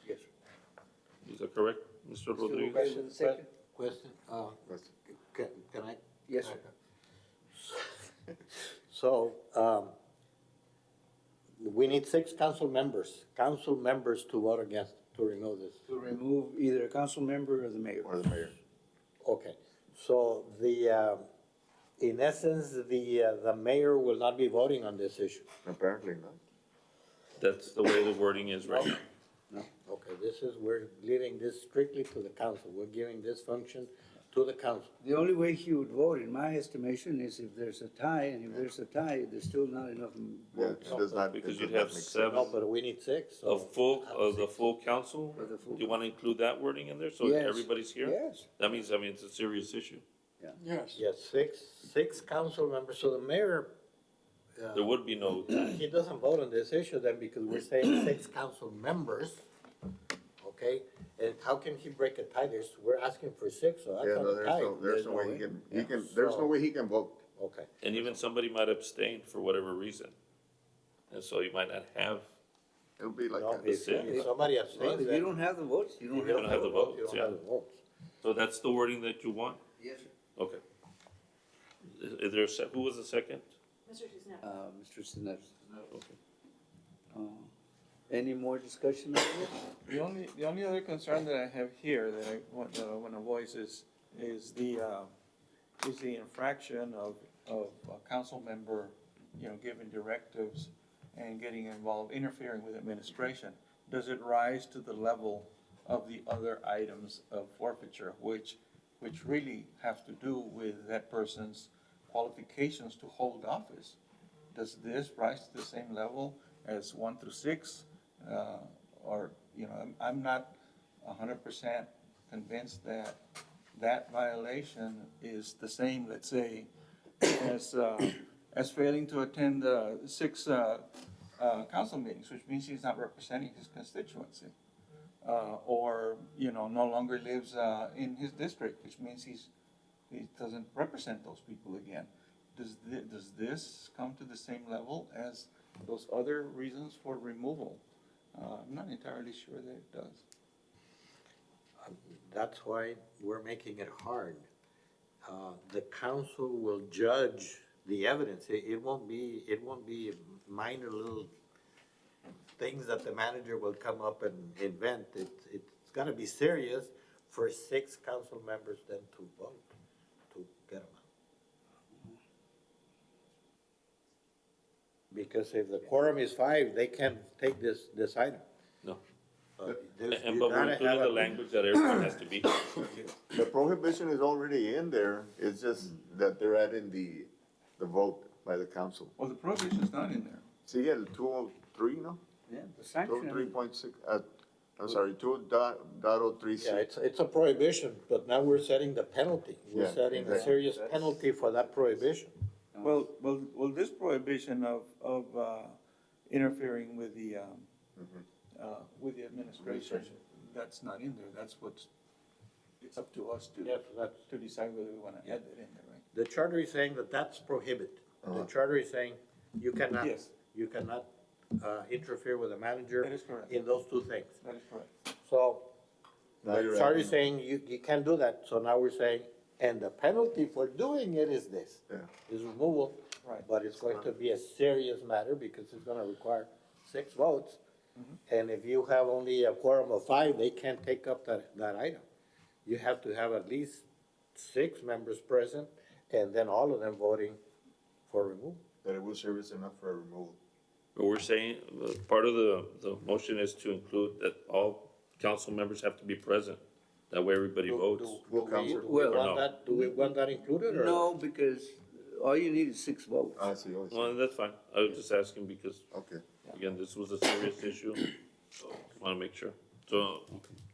[SPEAKER 1] Yes, sir.
[SPEAKER 4] is that correct, Mr.
[SPEAKER 1] Still
[SPEAKER 4] Rodriguez?
[SPEAKER 1] okay with the second?
[SPEAKER 2] Question, can I?
[SPEAKER 1] Yes, sir.
[SPEAKER 2] So, we need 6 council members to vote against, to remove this.
[SPEAKER 1] To remove either a council member or the mayor.
[SPEAKER 7] Or the mayor.
[SPEAKER 2] Okay, So in essence, the mayor will not be voting on this issue.
[SPEAKER 7] Apparently not.
[SPEAKER 4] That's the way the wording is right now.
[SPEAKER 2] No. Okay, we're leaving this strictly to the council. We're giving this function to the council.
[SPEAKER 1] The only way he would vote, in my estimation, is if there's a tie, and if there's a tie, there's still not enough
[SPEAKER 7] Yeah,
[SPEAKER 1] votes.
[SPEAKER 7] it does not.
[SPEAKER 4] Because
[SPEAKER 7] it
[SPEAKER 4] you'd
[SPEAKER 7] does not
[SPEAKER 4] have
[SPEAKER 7] make sense.
[SPEAKER 4] seven.
[SPEAKER 2] No, but we need six, so.
[SPEAKER 4] Of the full council?
[SPEAKER 1] For the full-
[SPEAKER 4] Do you wanna include that wording in there, so
[SPEAKER 1] Yes.
[SPEAKER 4] everybody's here?
[SPEAKER 1] Yes.
[SPEAKER 4] That means, I mean, it's a serious issue.
[SPEAKER 5] Yes.
[SPEAKER 2] Yes, six council members, so the mayor,
[SPEAKER 4] There would be no,
[SPEAKER 2] he doesn't vote on this issue then because we're saying six council members, okay? And how can he break a tie? We're asking for six, so
[SPEAKER 7] Yeah,
[SPEAKER 2] that's
[SPEAKER 7] no,
[SPEAKER 2] not a tie.
[SPEAKER 7] there's no way he can, there's no way he can vote.
[SPEAKER 2] Okay,
[SPEAKER 4] and even somebody might abstain for whatever reason. And so you might not have,
[SPEAKER 7] It'll be like
[SPEAKER 2] no,
[SPEAKER 7] that.
[SPEAKER 2] if somebody
[SPEAKER 1] Well,
[SPEAKER 2] abstains,
[SPEAKER 1] if
[SPEAKER 2] then.
[SPEAKER 1] you don't have the votes, you
[SPEAKER 2] you
[SPEAKER 1] don't have.
[SPEAKER 4] the votes,
[SPEAKER 2] You don't
[SPEAKER 4] yeah.
[SPEAKER 2] have the votes.
[SPEAKER 4] so that's the wording that you want?
[SPEAKER 1] Yes, sir.
[SPEAKER 4] Okay. Is there, who was the second?
[SPEAKER 3] Mr. Cisneros.
[SPEAKER 1] Mr. Sines.
[SPEAKER 4] Okay.
[SPEAKER 1] Any more discussion on this?
[SPEAKER 6] The only other concern that I have here that I want to voice is the infraction of a council member, giving directives and getting involved, interfering with administration. Does it rise to the level of the other items of forfeiture, which really have to do with that person's qualifications to hold office? Does this rise to the same level as 1 through 6? Or, I'm not 100% convinced that that violation is the same, let's say, as failing to attend 6 council meetings, which means he's not representing his constituency. Or, no longer lives in his district, which means he doesn't represent those people again. Does this come to the same level as those other reasons for removal? I'm not entirely sure that it does.
[SPEAKER 2] That's why we're making it hard. The council will judge the evidence. It won't be minor little things that the manager will come up and invent. It's gotta be serious for 6 council members then to vote, to get them out. Because if the quorum is 5, they can't take this item.
[SPEAKER 4] No.
[SPEAKER 2] You
[SPEAKER 4] But we're
[SPEAKER 2] gotta
[SPEAKER 4] including
[SPEAKER 2] have
[SPEAKER 4] the
[SPEAKER 2] a-
[SPEAKER 4] language that everyone has to be.
[SPEAKER 7] The prohibition is already in there, it's just that they're adding the vote by the council.
[SPEAKER 6] Well, the prohibition's not in there.
[SPEAKER 7] See, el 203, no?
[SPEAKER 1] Yeah, the sanction.
[SPEAKER 7] 203.6, I'm sorry, 2.036.
[SPEAKER 2] Yeah, it's a prohibition, but now we're setting the penalty. We're
[SPEAKER 7] Yeah,
[SPEAKER 2] setting a
[SPEAKER 7] exactly.
[SPEAKER 2] serious penalty for that prohibition.
[SPEAKER 6] Well, this prohibition of interfering with the administration, that's not in there. That's it's up to us
[SPEAKER 2] Yes, that's,
[SPEAKER 6] to decide whether we want to add that in there, right?
[SPEAKER 2] the charter is saying that's prohibited. The charter is saying you cannot,
[SPEAKER 6] Yes.
[SPEAKER 2] interfere with the manager
[SPEAKER 6] That is correct.
[SPEAKER 2] in those 2 things.
[SPEAKER 6] That is correct.
[SPEAKER 2] So,
[SPEAKER 7] Now
[SPEAKER 2] the
[SPEAKER 7] you're
[SPEAKER 2] charter
[SPEAKER 7] adding-
[SPEAKER 2] is saying you can't do that, so now we're saying, and the penalty for doing it is this.
[SPEAKER 7] Yeah.
[SPEAKER 2] Is removal.
[SPEAKER 6] Right.
[SPEAKER 2] But it's going to be a serious matter because it's gonna require 6 votes. And if you have only a quorum of 5, they can't take up that item. You have to have at least 6 members present and then all of them voting for removal.
[SPEAKER 7] That it was serious enough for a removal.
[SPEAKER 4] But we're saying, part of the motion is to include that all council members have to be present. That way everybody votes.
[SPEAKER 7] Full council.
[SPEAKER 2] Do we want that included or?
[SPEAKER 1] No, because all you need is 6 votes.
[SPEAKER 7] I see, I see.
[SPEAKER 4] Well, that's fine. I was just asking because,
[SPEAKER 7] Okay.
[SPEAKER 4] again, this was a serious issue. So I wanna make sure. So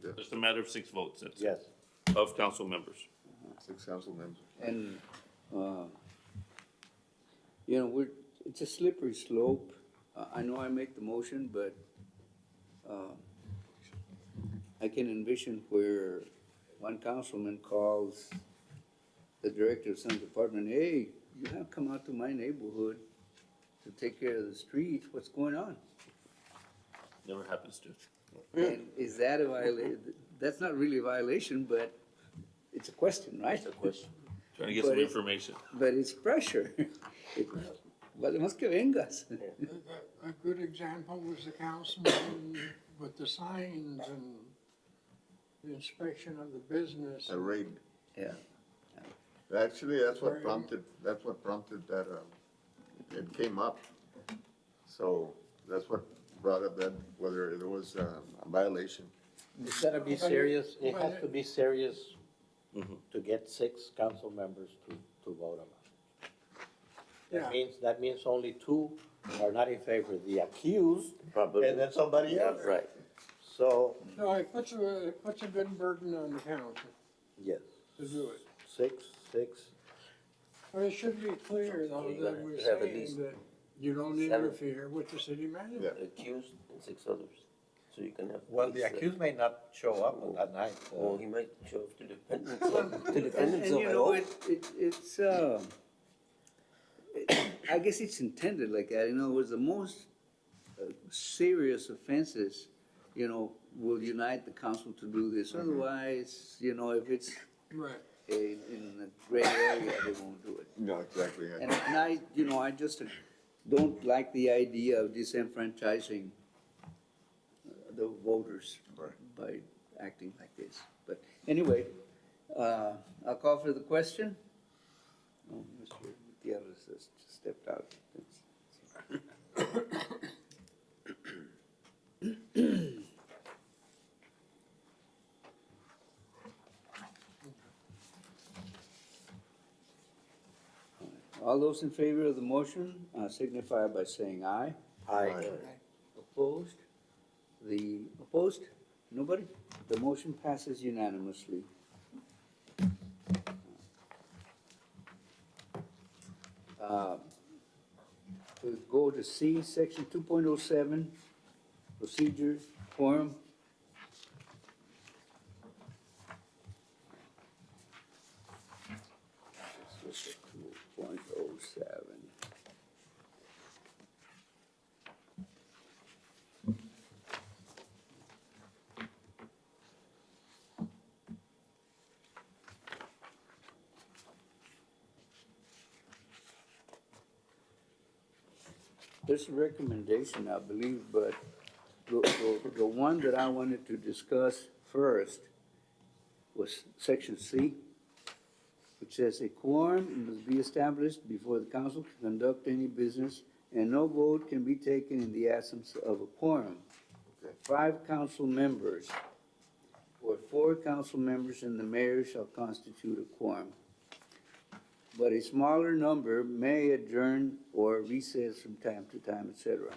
[SPEAKER 7] Yeah.
[SPEAKER 4] it's a matter of 6 votes, that's it,
[SPEAKER 2] Yes.
[SPEAKER 4] of council members.
[SPEAKER 7] 6 council members.
[SPEAKER 1] And, it's a slippery slope. I know I make the motion, but, I can envision where one councilman calls the director of some department, hey, you have come out to my neighborhood to take care of the streets, what's going on?
[SPEAKER 4] Never happens to.
[SPEAKER 1] And is that a violation? That's not really a violation, but it's a question, right?
[SPEAKER 4] It's a question. Trying to get
[SPEAKER 1] But
[SPEAKER 4] some
[SPEAKER 1] it's-
[SPEAKER 4] information.
[SPEAKER 1] But it's pressure. Valemos que vengas.
[SPEAKER 5] A good example was the councilman with the signs and the inspection of the business.
[SPEAKER 7] A raid.
[SPEAKER 1] Yeah.
[SPEAKER 7] Actually, that's what prompted that, it came up. So that's what brought up that, whether there was a violation.
[SPEAKER 2] It's gotta be serious, it has to be serious to get 6 council members to vote on it.
[SPEAKER 5] Yeah.
[SPEAKER 2] That means only 2 are not in favor, the accused,
[SPEAKER 8] Probably.
[SPEAKER 2] and then somebody else.
[SPEAKER 8] Right,
[SPEAKER 2] So,
[SPEAKER 5] No, it puts a good burden on the council
[SPEAKER 2] yes,
[SPEAKER 5] to do it.
[SPEAKER 2] 6.
[SPEAKER 5] But it should be clear though
[SPEAKER 8] You
[SPEAKER 5] that
[SPEAKER 8] gotta
[SPEAKER 5] we're
[SPEAKER 8] have at
[SPEAKER 5] saying
[SPEAKER 8] least
[SPEAKER 5] that you don't
[SPEAKER 8] 7.
[SPEAKER 5] interfere with the city manager.
[SPEAKER 7] Yeah.
[SPEAKER 8] accused and 6 others, so you can have.
[SPEAKER 2] Well,
[SPEAKER 8] at
[SPEAKER 2] the
[SPEAKER 8] least,
[SPEAKER 2] accused may not show up on that night.
[SPEAKER 8] Well, he might show up to defend himself, to defend
[SPEAKER 1] And
[SPEAKER 8] himself
[SPEAKER 1] you
[SPEAKER 8] at
[SPEAKER 1] know,
[SPEAKER 8] all.
[SPEAKER 1] I guess it's intended like that, in other words, the most serious offenses, you know, will unite the council to do this. Otherwise, you know, if it's
[SPEAKER 5] Right.
[SPEAKER 1] in a gray area, they won't do it.
[SPEAKER 7] No, exactly.
[SPEAKER 1] And I, you know, I just don't like the idea of disenfranchising the voters
[SPEAKER 7] Right.
[SPEAKER 1] by acting like this. But anyway, I'll call for the question. Oh, Mr. Gutierrez has stepped out. All those in favor of the motion signify by saying aye.
[SPEAKER 2] Aye.
[SPEAKER 1] Opposed? Opposed? Nobody? The motion passes unanimously. We'll go to C, section 2.07, procedure, quorum. Let's look at 2.07. There's a recommendation, I believe, but the one that I wanted to discuss first was section C, which says a quorum must be established before the council can conduct any business, and no vote can be taken in the absence of a quorum.
[SPEAKER 7] Okay.
[SPEAKER 1] 5 council members, or 4 council members and the mayor shall constitute a quorum. But a smaller number may adjourn or recess from time to time, etc.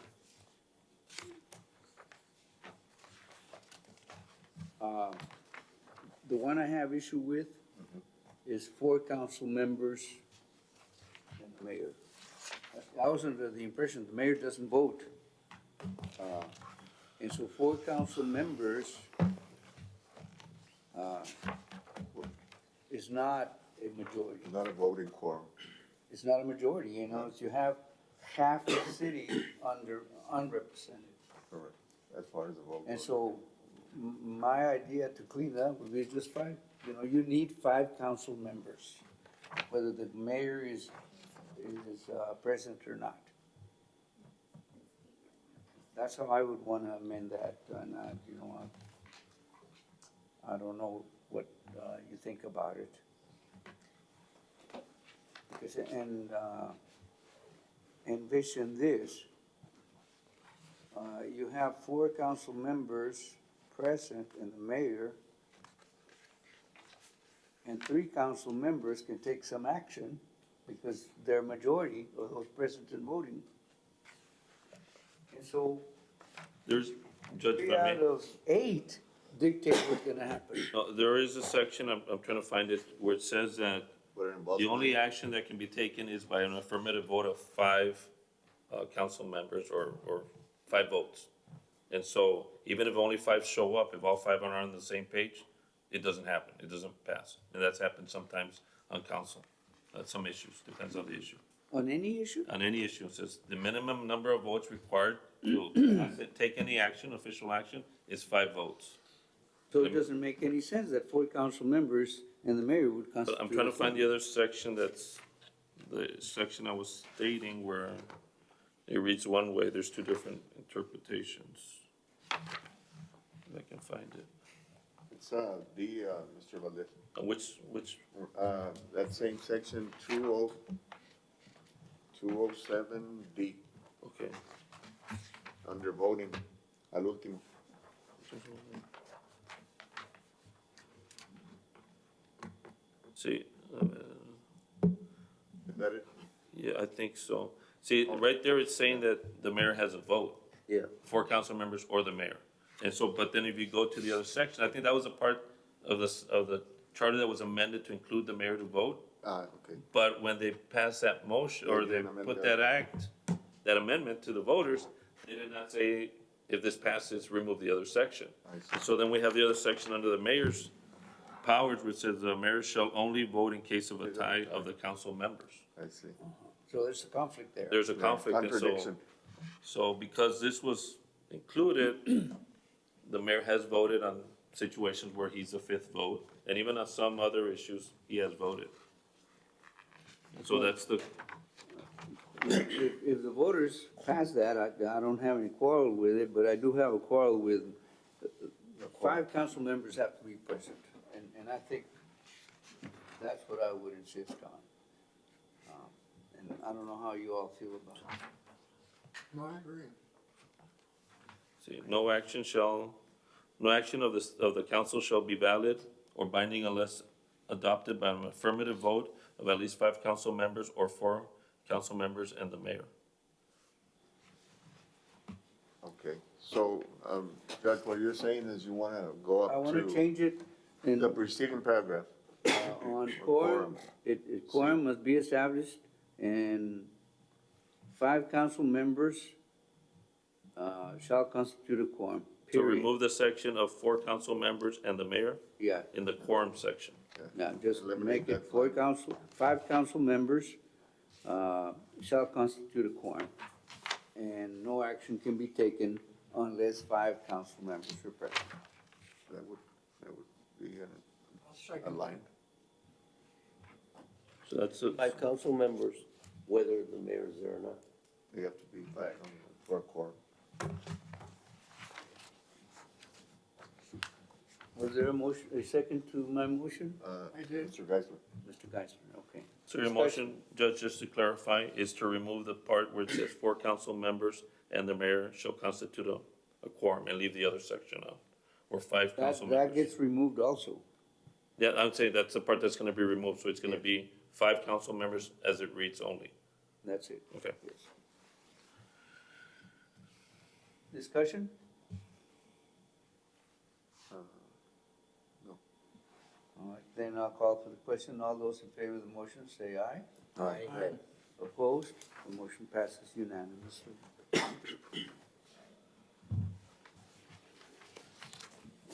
[SPEAKER 1] The one I have issue with is 4 council members and the mayor. I was under the impression the mayor doesn't vote. And so 4 council members is not a majority.
[SPEAKER 7] Not a voting quorum.
[SPEAKER 1] It's not a majority, you know, it's you have half the city unrepresented.
[SPEAKER 7] Correct. As far as the vote.
[SPEAKER 1] And
[SPEAKER 7] goes.
[SPEAKER 1] so, my idea to clean it up would be just 5, you know, you need 5 council members, whether the mayor is present or not. That's how I would wanna amend that, and, you know, I don't know what, you think about it. Because, and, envision this. You have 4 council members present and the mayor, and 3 council members can take some action because they're majority of those present and voting. And so,
[SPEAKER 4] There's, Judge,
[SPEAKER 1] 3
[SPEAKER 4] if I
[SPEAKER 1] out
[SPEAKER 4] may,
[SPEAKER 1] of 8 dictate what's gonna happen.
[SPEAKER 4] there is a section, I'm trying to find it, where it says that
[SPEAKER 7] But it involves.
[SPEAKER 4] the only action that can be taken is by an affirmative vote of 5 council members or 5 votes. And so even if only 5 show up, if all 5 are on the same page, it doesn't happen, it doesn't pass. And that's happened sometimes on council, some issues, depends on the issue.
[SPEAKER 1] On any issue?
[SPEAKER 4] On any issue, it says the minimum number of votes required to take any action, official action, is 5 votes.
[SPEAKER 1] So it doesn't make any sense that 4 council members and the mayor would
[SPEAKER 4] But
[SPEAKER 1] constitute.
[SPEAKER 4] I'm trying to
[SPEAKER 1] a
[SPEAKER 4] find the
[SPEAKER 1] quorum.
[SPEAKER 4] other section that's, the section I was stating where it reads one way, there's 2 different interpretations. If I can find it.
[SPEAKER 7] It's It's, D, Mr. Valdez.
[SPEAKER 4] Which,
[SPEAKER 7] That same section, 207D,
[SPEAKER 4] okay.
[SPEAKER 7] under voting, al último.
[SPEAKER 4] See,
[SPEAKER 7] Is that it?
[SPEAKER 4] yeah, I think so. See, right there, it's saying that the mayor has a vote.
[SPEAKER 8] Yeah.
[SPEAKER 4] 4 council members or the mayor. And so, but then if you go to the other section, I think that was a part of the charter that was amended to include the mayor to vote.
[SPEAKER 7] Okay.
[SPEAKER 4] But when they passed that motion, or
[SPEAKER 7] They
[SPEAKER 4] they
[SPEAKER 7] didn't amend
[SPEAKER 4] put
[SPEAKER 7] that.
[SPEAKER 4] that act, that amendment to the voters, they did not say, if this passes, remove the other section.
[SPEAKER 7] I see.
[SPEAKER 4] So then we have the other section under the mayor's powers, which says the mayor shall only vote in case of a tie of the council members.
[SPEAKER 7] I see.
[SPEAKER 1] So there's a conflict there.
[SPEAKER 4] There's a conflict, and
[SPEAKER 7] Contradiction.
[SPEAKER 4] so because this was included, the mayor has voted on situations where he's the 5th vote, and even on some other issues, he has voted. And so that's the,
[SPEAKER 1] If the voters pass that, I don't have any quarrel with it, but I do have a quarrel with 5 council members have to be present. And I think that's what I would insist on. And I don't know how you all feel about it.
[SPEAKER 5] No, I agree.
[SPEAKER 4] see, no action of the council shall be valid or binding unless adopted by an affirmative vote of at least 5 council members or 4 council members and the mayor.
[SPEAKER 7] Okay, so, Judge, what you're saying is you wanna go
[SPEAKER 1] I
[SPEAKER 7] up
[SPEAKER 1] want to
[SPEAKER 7] to
[SPEAKER 1] change it in,
[SPEAKER 7] the preceding paragraph.
[SPEAKER 1] on quorum. Quorum must be established and 5 council members shall constitute a quorum,
[SPEAKER 4] So
[SPEAKER 1] period.
[SPEAKER 4] remove the section of 4 council members and the mayor
[SPEAKER 1] Yeah,
[SPEAKER 4] in the quorum section.
[SPEAKER 1] now just
[SPEAKER 7] Eliminate
[SPEAKER 1] make it
[SPEAKER 7] that
[SPEAKER 1] 5 council members shall constitute a quorum. And no action can be taken unless 5 council members are present.
[SPEAKER 7] That would be
[SPEAKER 5] I'll second.
[SPEAKER 7] aligned.
[SPEAKER 4] So that's it.
[SPEAKER 8] 5 council members, whether the mayor is there or not.
[SPEAKER 7] They have to be back for a quorum.
[SPEAKER 1] Was there a second to my motion?
[SPEAKER 5] I did.
[SPEAKER 7] Mr. Geisler.
[SPEAKER 1] Mr. Geisler, okay.
[SPEAKER 4] So your motion, Judge, just to clarify, is to remove the part where it says 4 council members and the mayor shall constitute a quorum and leave the other section out, or 5 council
[SPEAKER 1] That
[SPEAKER 4] members.
[SPEAKER 1] gets removed also.
[SPEAKER 4] Yeah, I'm saying that's the part that's gonna be removed, so it's gonna be 5 council members as it reads only.
[SPEAKER 1] That's it.
[SPEAKER 4] Okay.
[SPEAKER 1] Yes. Discussion?
[SPEAKER 7] No.
[SPEAKER 1] All right, then I'll call for the question. All those in favor of the motion, say aye.
[SPEAKER 8] Aye.
[SPEAKER 1] Opposed? The motion passes unanimously.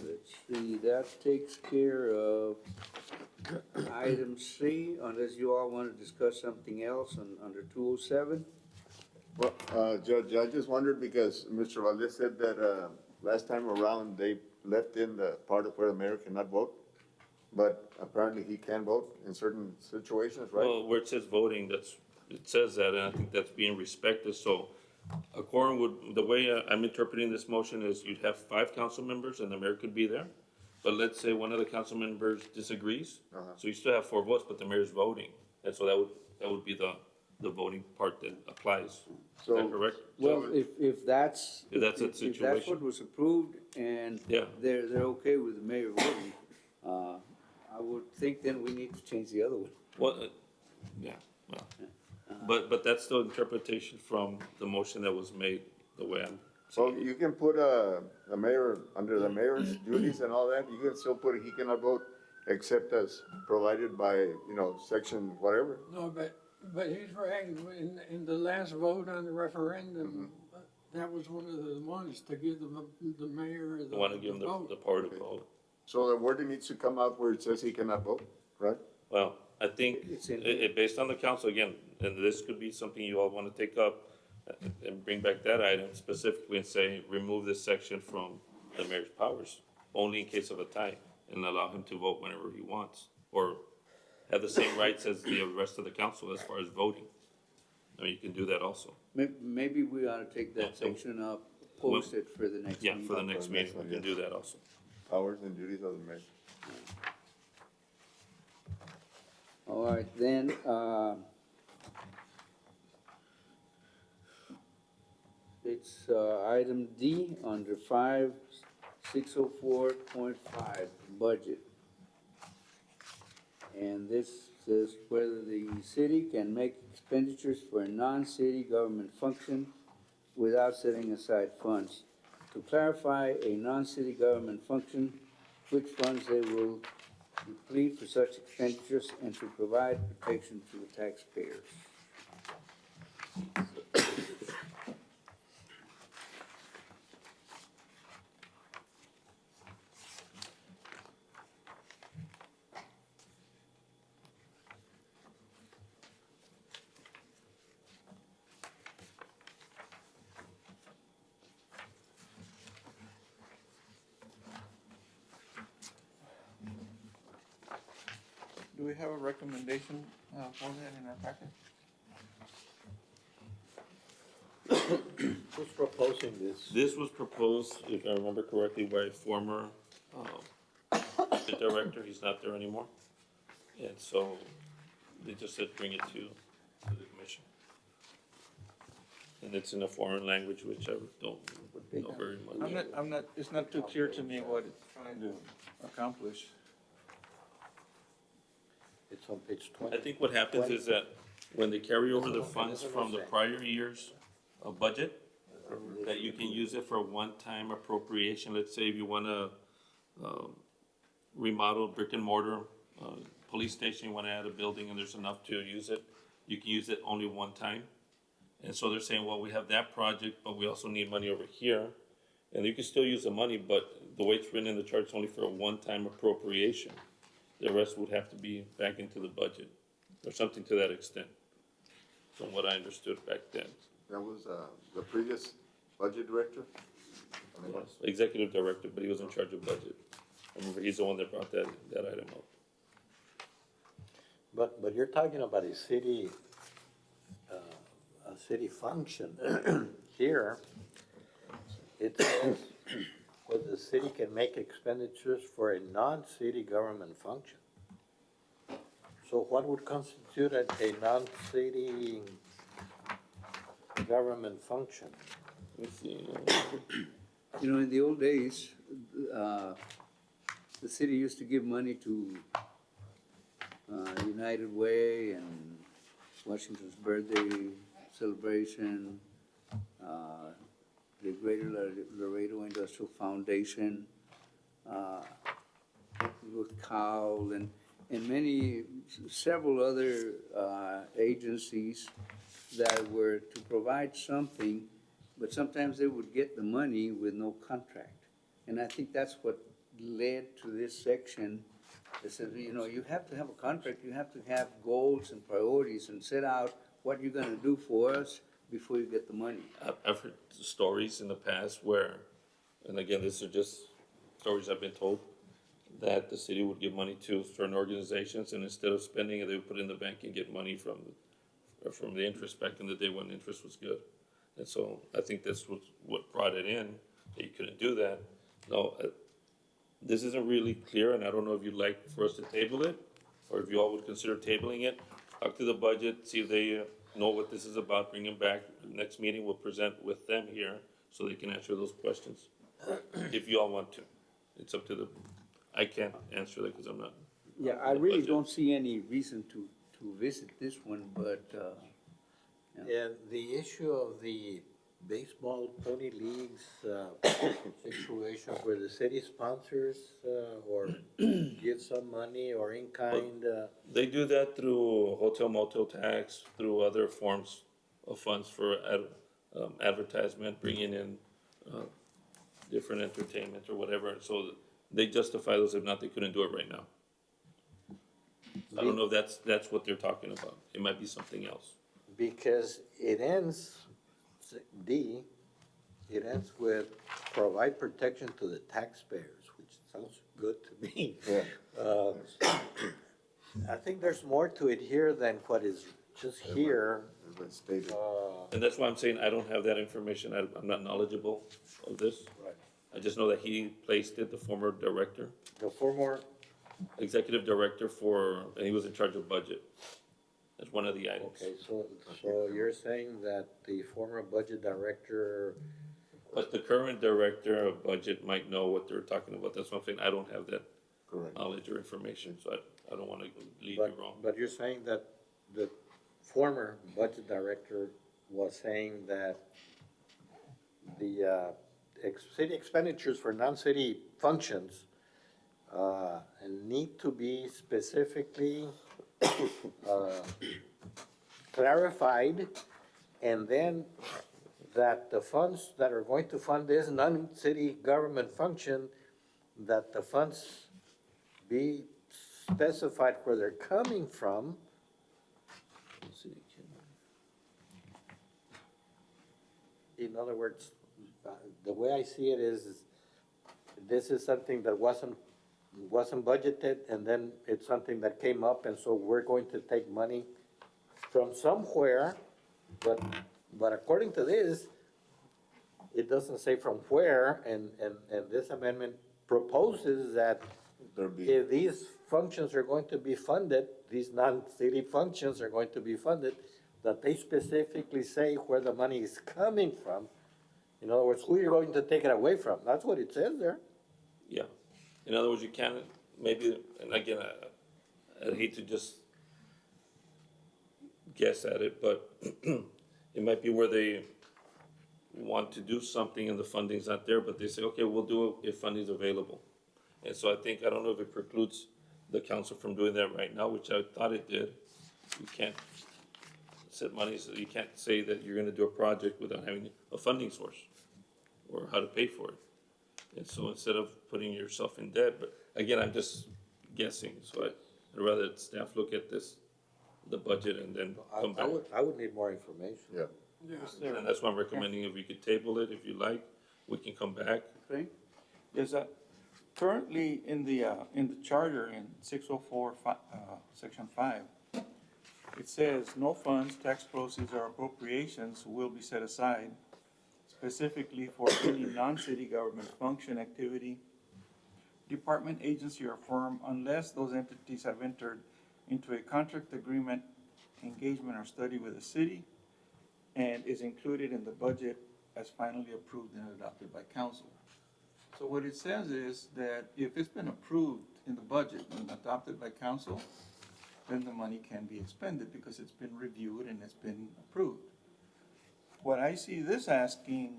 [SPEAKER 1] Let's see, that takes care of item C, unless you all want to discuss something else under 207.
[SPEAKER 7] Well, Judge, I just wondered because Mr. Valdez said that, last time around, they left in the part of where the mayor cannot vote. But apparently he can vote in certain situations, right?
[SPEAKER 4] Well, where it says voting, it says that, and I think that's being respected, so a quorum would, the way I'm interpreting this motion is you'd have 5 council members and the mayor could be there. But let's say one of the council members disagrees, so you still have 4 votes, but the mayor's voting. And so that would be the voting part that applies. Is
[SPEAKER 7] So-
[SPEAKER 4] that correct?
[SPEAKER 1] Well, if that's.
[SPEAKER 4] If that's the
[SPEAKER 1] If that's
[SPEAKER 4] situation.
[SPEAKER 1] what was approved and
[SPEAKER 4] Yeah.
[SPEAKER 1] they're okay with the mayor voting, I would think then we need to change the other one.
[SPEAKER 4] Well, yeah, well, but that's the interpretation from the motion that was made, the way I'm
[SPEAKER 7] So
[SPEAKER 4] seeing it.
[SPEAKER 7] you can put, the mayor, under the mayor's duties and all that, you can still put he cannot vote except as provided by, section whatever.
[SPEAKER 5] No, but he's right. In the last vote on the referendum, that was one of the ones to give the mayor
[SPEAKER 4] I want to give him the
[SPEAKER 5] vote.
[SPEAKER 4] power to vote.
[SPEAKER 7] So the wording needs to come out where it says he cannot vote, right?
[SPEAKER 4] Well, I think,
[SPEAKER 1] It's in-
[SPEAKER 4] based on the council, again, and this could be something you all wanna take up and bring back that item specifically and say, remove this section from the mayor's powers, only in case of a tie, and allow him to vote whenever he wants, or have the same rights as the rest of the council as far as voting. I mean, you can do that also.
[SPEAKER 1] Maybe we ought to take that section up, post it for the next
[SPEAKER 4] Yeah,
[SPEAKER 1] meeting.
[SPEAKER 4] for the next meeting, we can do that also.
[SPEAKER 7] powers and duties of the mayor.
[SPEAKER 1] All right, then, it's, item D under 5604.5, budget. And this says whether the city can make expenditures for a non-city government function without setting aside funds. To clarify a non-city government function, which funds they will deplete for such expenditures and to provide protection to the taxpayers.
[SPEAKER 6] Do we have a recommendation for that in our packet?
[SPEAKER 2] Who's proposing this?
[SPEAKER 4] This was proposed, if I remember correctly, by a former, director, he's not there anymore. And so they just said bring it to the commission. And it's in a foreign language, which I don't know very much.
[SPEAKER 6] It's not too clear to me what it's trying to accomplish.
[SPEAKER 2] It's on page
[SPEAKER 4] I
[SPEAKER 2] 20.
[SPEAKER 4] think what happens is that when they carry over the funds from the prior year's budget, that you can use it for a one-time appropriation. Let's say if you wanna remodel brick and mortar, police station, you wanna add a building and there's enough to use it, you can use it only one time. And so they're saying, well, we have that project, but we also need money over here. And you can still use the money, but the way it's written in the chart, it's only for a one-time appropriation. The rest would have to be back into the budget, or something to that extent, from what I understood back then.
[SPEAKER 7] That was, the previous budget director?
[SPEAKER 4] Executive director, but he was in charge of budget. I remember he's the one that brought that item up.
[SPEAKER 2] But you're talking about a city function. Here, it says, whether the city can make expenditures for a non-city government function. So what would constitute a non-city government function?
[SPEAKER 4] Let's see.
[SPEAKER 1] You know, in the old days, the city used to give money to United Way and Washington's birthday celebration, the Greater Laredo Industrial Foundation, with Cowell and several other agencies that were to provide something, but sometimes they would get the money with no contract. And I think that's what led to this section that says, you know, you have to have a contract, you have to have goals and priorities and set out what you're gonna do for us before you get the money.
[SPEAKER 4] I've heard stories in the past where, and again, these are just stories I've been told, that the city would give money to certain organizations, and instead of spending it, they would put it in the bank and get money from the interest back in the day when interest was good. And so I think this was what brought it in, that you couldn't do that. No, this isn't really clear, and I don't know if you'd like for us to table it, or if you all would consider tabling it. Talk to the budget, see if they know what this is about, bring them back. Next meeting, we'll present with them here, so they can answer those questions, if you all want to. It's up to the, I can't answer that because I'm not.
[SPEAKER 1] Yeah, I really don't see any reason to visit this one, but,
[SPEAKER 2] And the issue of the baseball pony leagues situation where the city sponsors or give some money or in kind.
[SPEAKER 4] They do that through hotel motel tax, through other forms of funds for advertisement, bringing in different entertainment or whatever. So they justify those. If not, they couldn't do it right now. I don't know if that's what they're talking about. It might be something else.
[SPEAKER 2] Because it ends, D, it ends with provide protection to the taxpayers, which sounds good to me.
[SPEAKER 7] Yeah.
[SPEAKER 2] I think there's more to it here than what is just here.
[SPEAKER 7] As I stated.
[SPEAKER 4] And that's why I'm saying I don't have that information. I'm not knowledgeable of this.
[SPEAKER 2] Right.
[SPEAKER 4] I just know that he placed it, the former director,
[SPEAKER 2] The former,
[SPEAKER 4] executive director for, and he was in charge of budget. That's one of the items.
[SPEAKER 2] okay, so you're saying that the former budget director,
[SPEAKER 4] But the current director of budget might know what they're talking about. That's one thing. I don't have that
[SPEAKER 7] Correct.
[SPEAKER 4] knowledge or information, so I don't wanna lead you
[SPEAKER 2] but,
[SPEAKER 4] wrong.
[SPEAKER 2] but you're saying that the former budget director was saying that the, city expenditures for non-city functions, need to be specifically, clarified, and then that the funds that are going to fund this non-city government function, that the funds be specified where they're coming from. In other words, the way I see it is this is something that wasn't budgeted, and then it's something that came up, and so we're going to take money from somewhere, but according to this, it doesn't say from where, and this amendment proposes that
[SPEAKER 7] There be,
[SPEAKER 2] if these functions are going to be funded, these non-city functions are going to be funded, that they specifically say where the money is coming from. In other words, who you're going to take it away from. That's what it says there.
[SPEAKER 4] Yeah. In other words, you can't, maybe, and again, I'd hate to just guess at it, but it might be where they want to do something and the funding's not there, but they say, okay, we'll do it if funding's available. And so I think, I don't know if it precludes the council from doing that right now, which I thought it did. You can't set money, so you can't say that you're gonna do a project without having a funding source or how to pay for it. And so instead of putting yourself in debt, but again, I'm just guessing, so I'd rather staff look at this, the budget, and then come back.
[SPEAKER 2] I would need more information.
[SPEAKER 7] yeah.
[SPEAKER 5] Yeah.
[SPEAKER 4] And that's why I'm recommending if we could table it, if you like, we can come back.
[SPEAKER 1] Frank?
[SPEAKER 6] Is currently in the charter in 604, section 5, it says, no funds, tax proceeds, or appropriations will be set aside specifically for any non-city government function, activity, department, agency, or firm, unless those entities have entered into a contract agreement, engagement, or study with the city, and is included in the budget as finally approved and adopted by council. So what it says is that if it's been approved in the budget and adopted by council, then the money can be expended because it's been reviewed and it's been approved. What I see this asking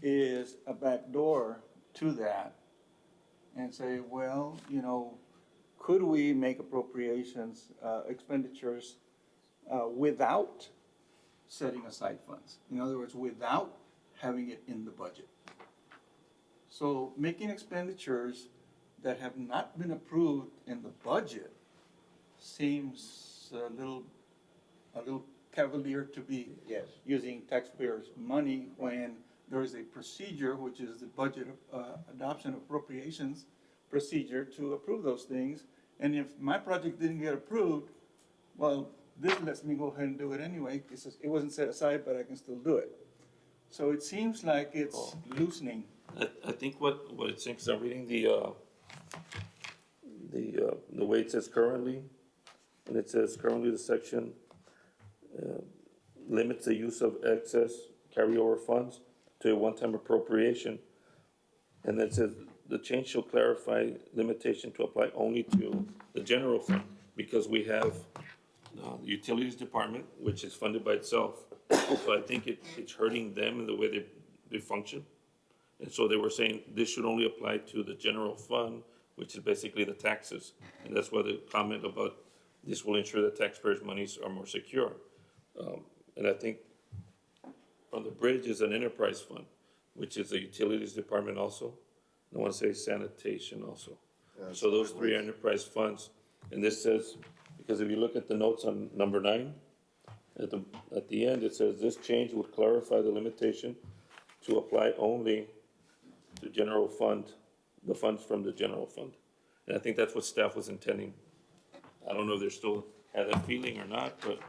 [SPEAKER 6] is a backdoor to that and say, well, you know, could we make appropriations, expenditures, without setting aside funds? In other words, without having it in the budget. So making expenditures that have not been approved in the budget seems a little cavalier to be
[SPEAKER 2] Yes.
[SPEAKER 6] using taxpayers' money when there is a procedure, which is the budget adoption appropriations procedure to approve those things. And if my project didn't get approved, well, this lets me go ahead and do it anyway. It wasn't set aside, but I can still do it. So it seems like it's loosening.
[SPEAKER 4] I think what it's saying, 'cause I'm reading the way it says currently, and it says currently the section, limits the use of excess carryover funds to a one-time appropriation. And then it says, the change shall clarify limitation to apply only to the general fund, because we have, the utilities department, which is funded by itself. So I think it's hurting them in the way they function. And so they were saying this should only apply to the general fund, which is basically the taxes. And that's why the comment about this will ensure that taxpayers' monies are more secure. And I think on the bridge is an enterprise fund, which is the utilities department also. I want to say sanitation also. So those three enterprise funds, and this says, because if you look at the notes on number 9, at the end, it says this change would clarify the limitation to apply only to general fund, the funds from the general fund. And I think that's what staff was intending. I don't know if they still have that feeling or not, but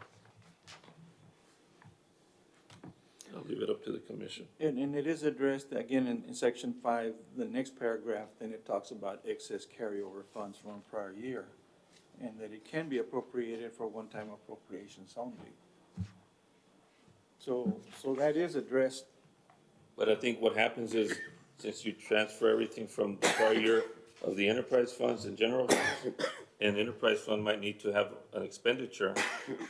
[SPEAKER 4] leave it up to the commission.
[SPEAKER 6] And it is addressed, again, in section 5, the next paragraph, then it talks about excess carryover funds from a prior year, and that it can be appropriated for one-time appropriations only. So that is addressed.
[SPEAKER 4] But I think what happens is, since you transfer everything from the prior year of the enterprise funds and general funds, and the enterprise fund might need to have an expenditure,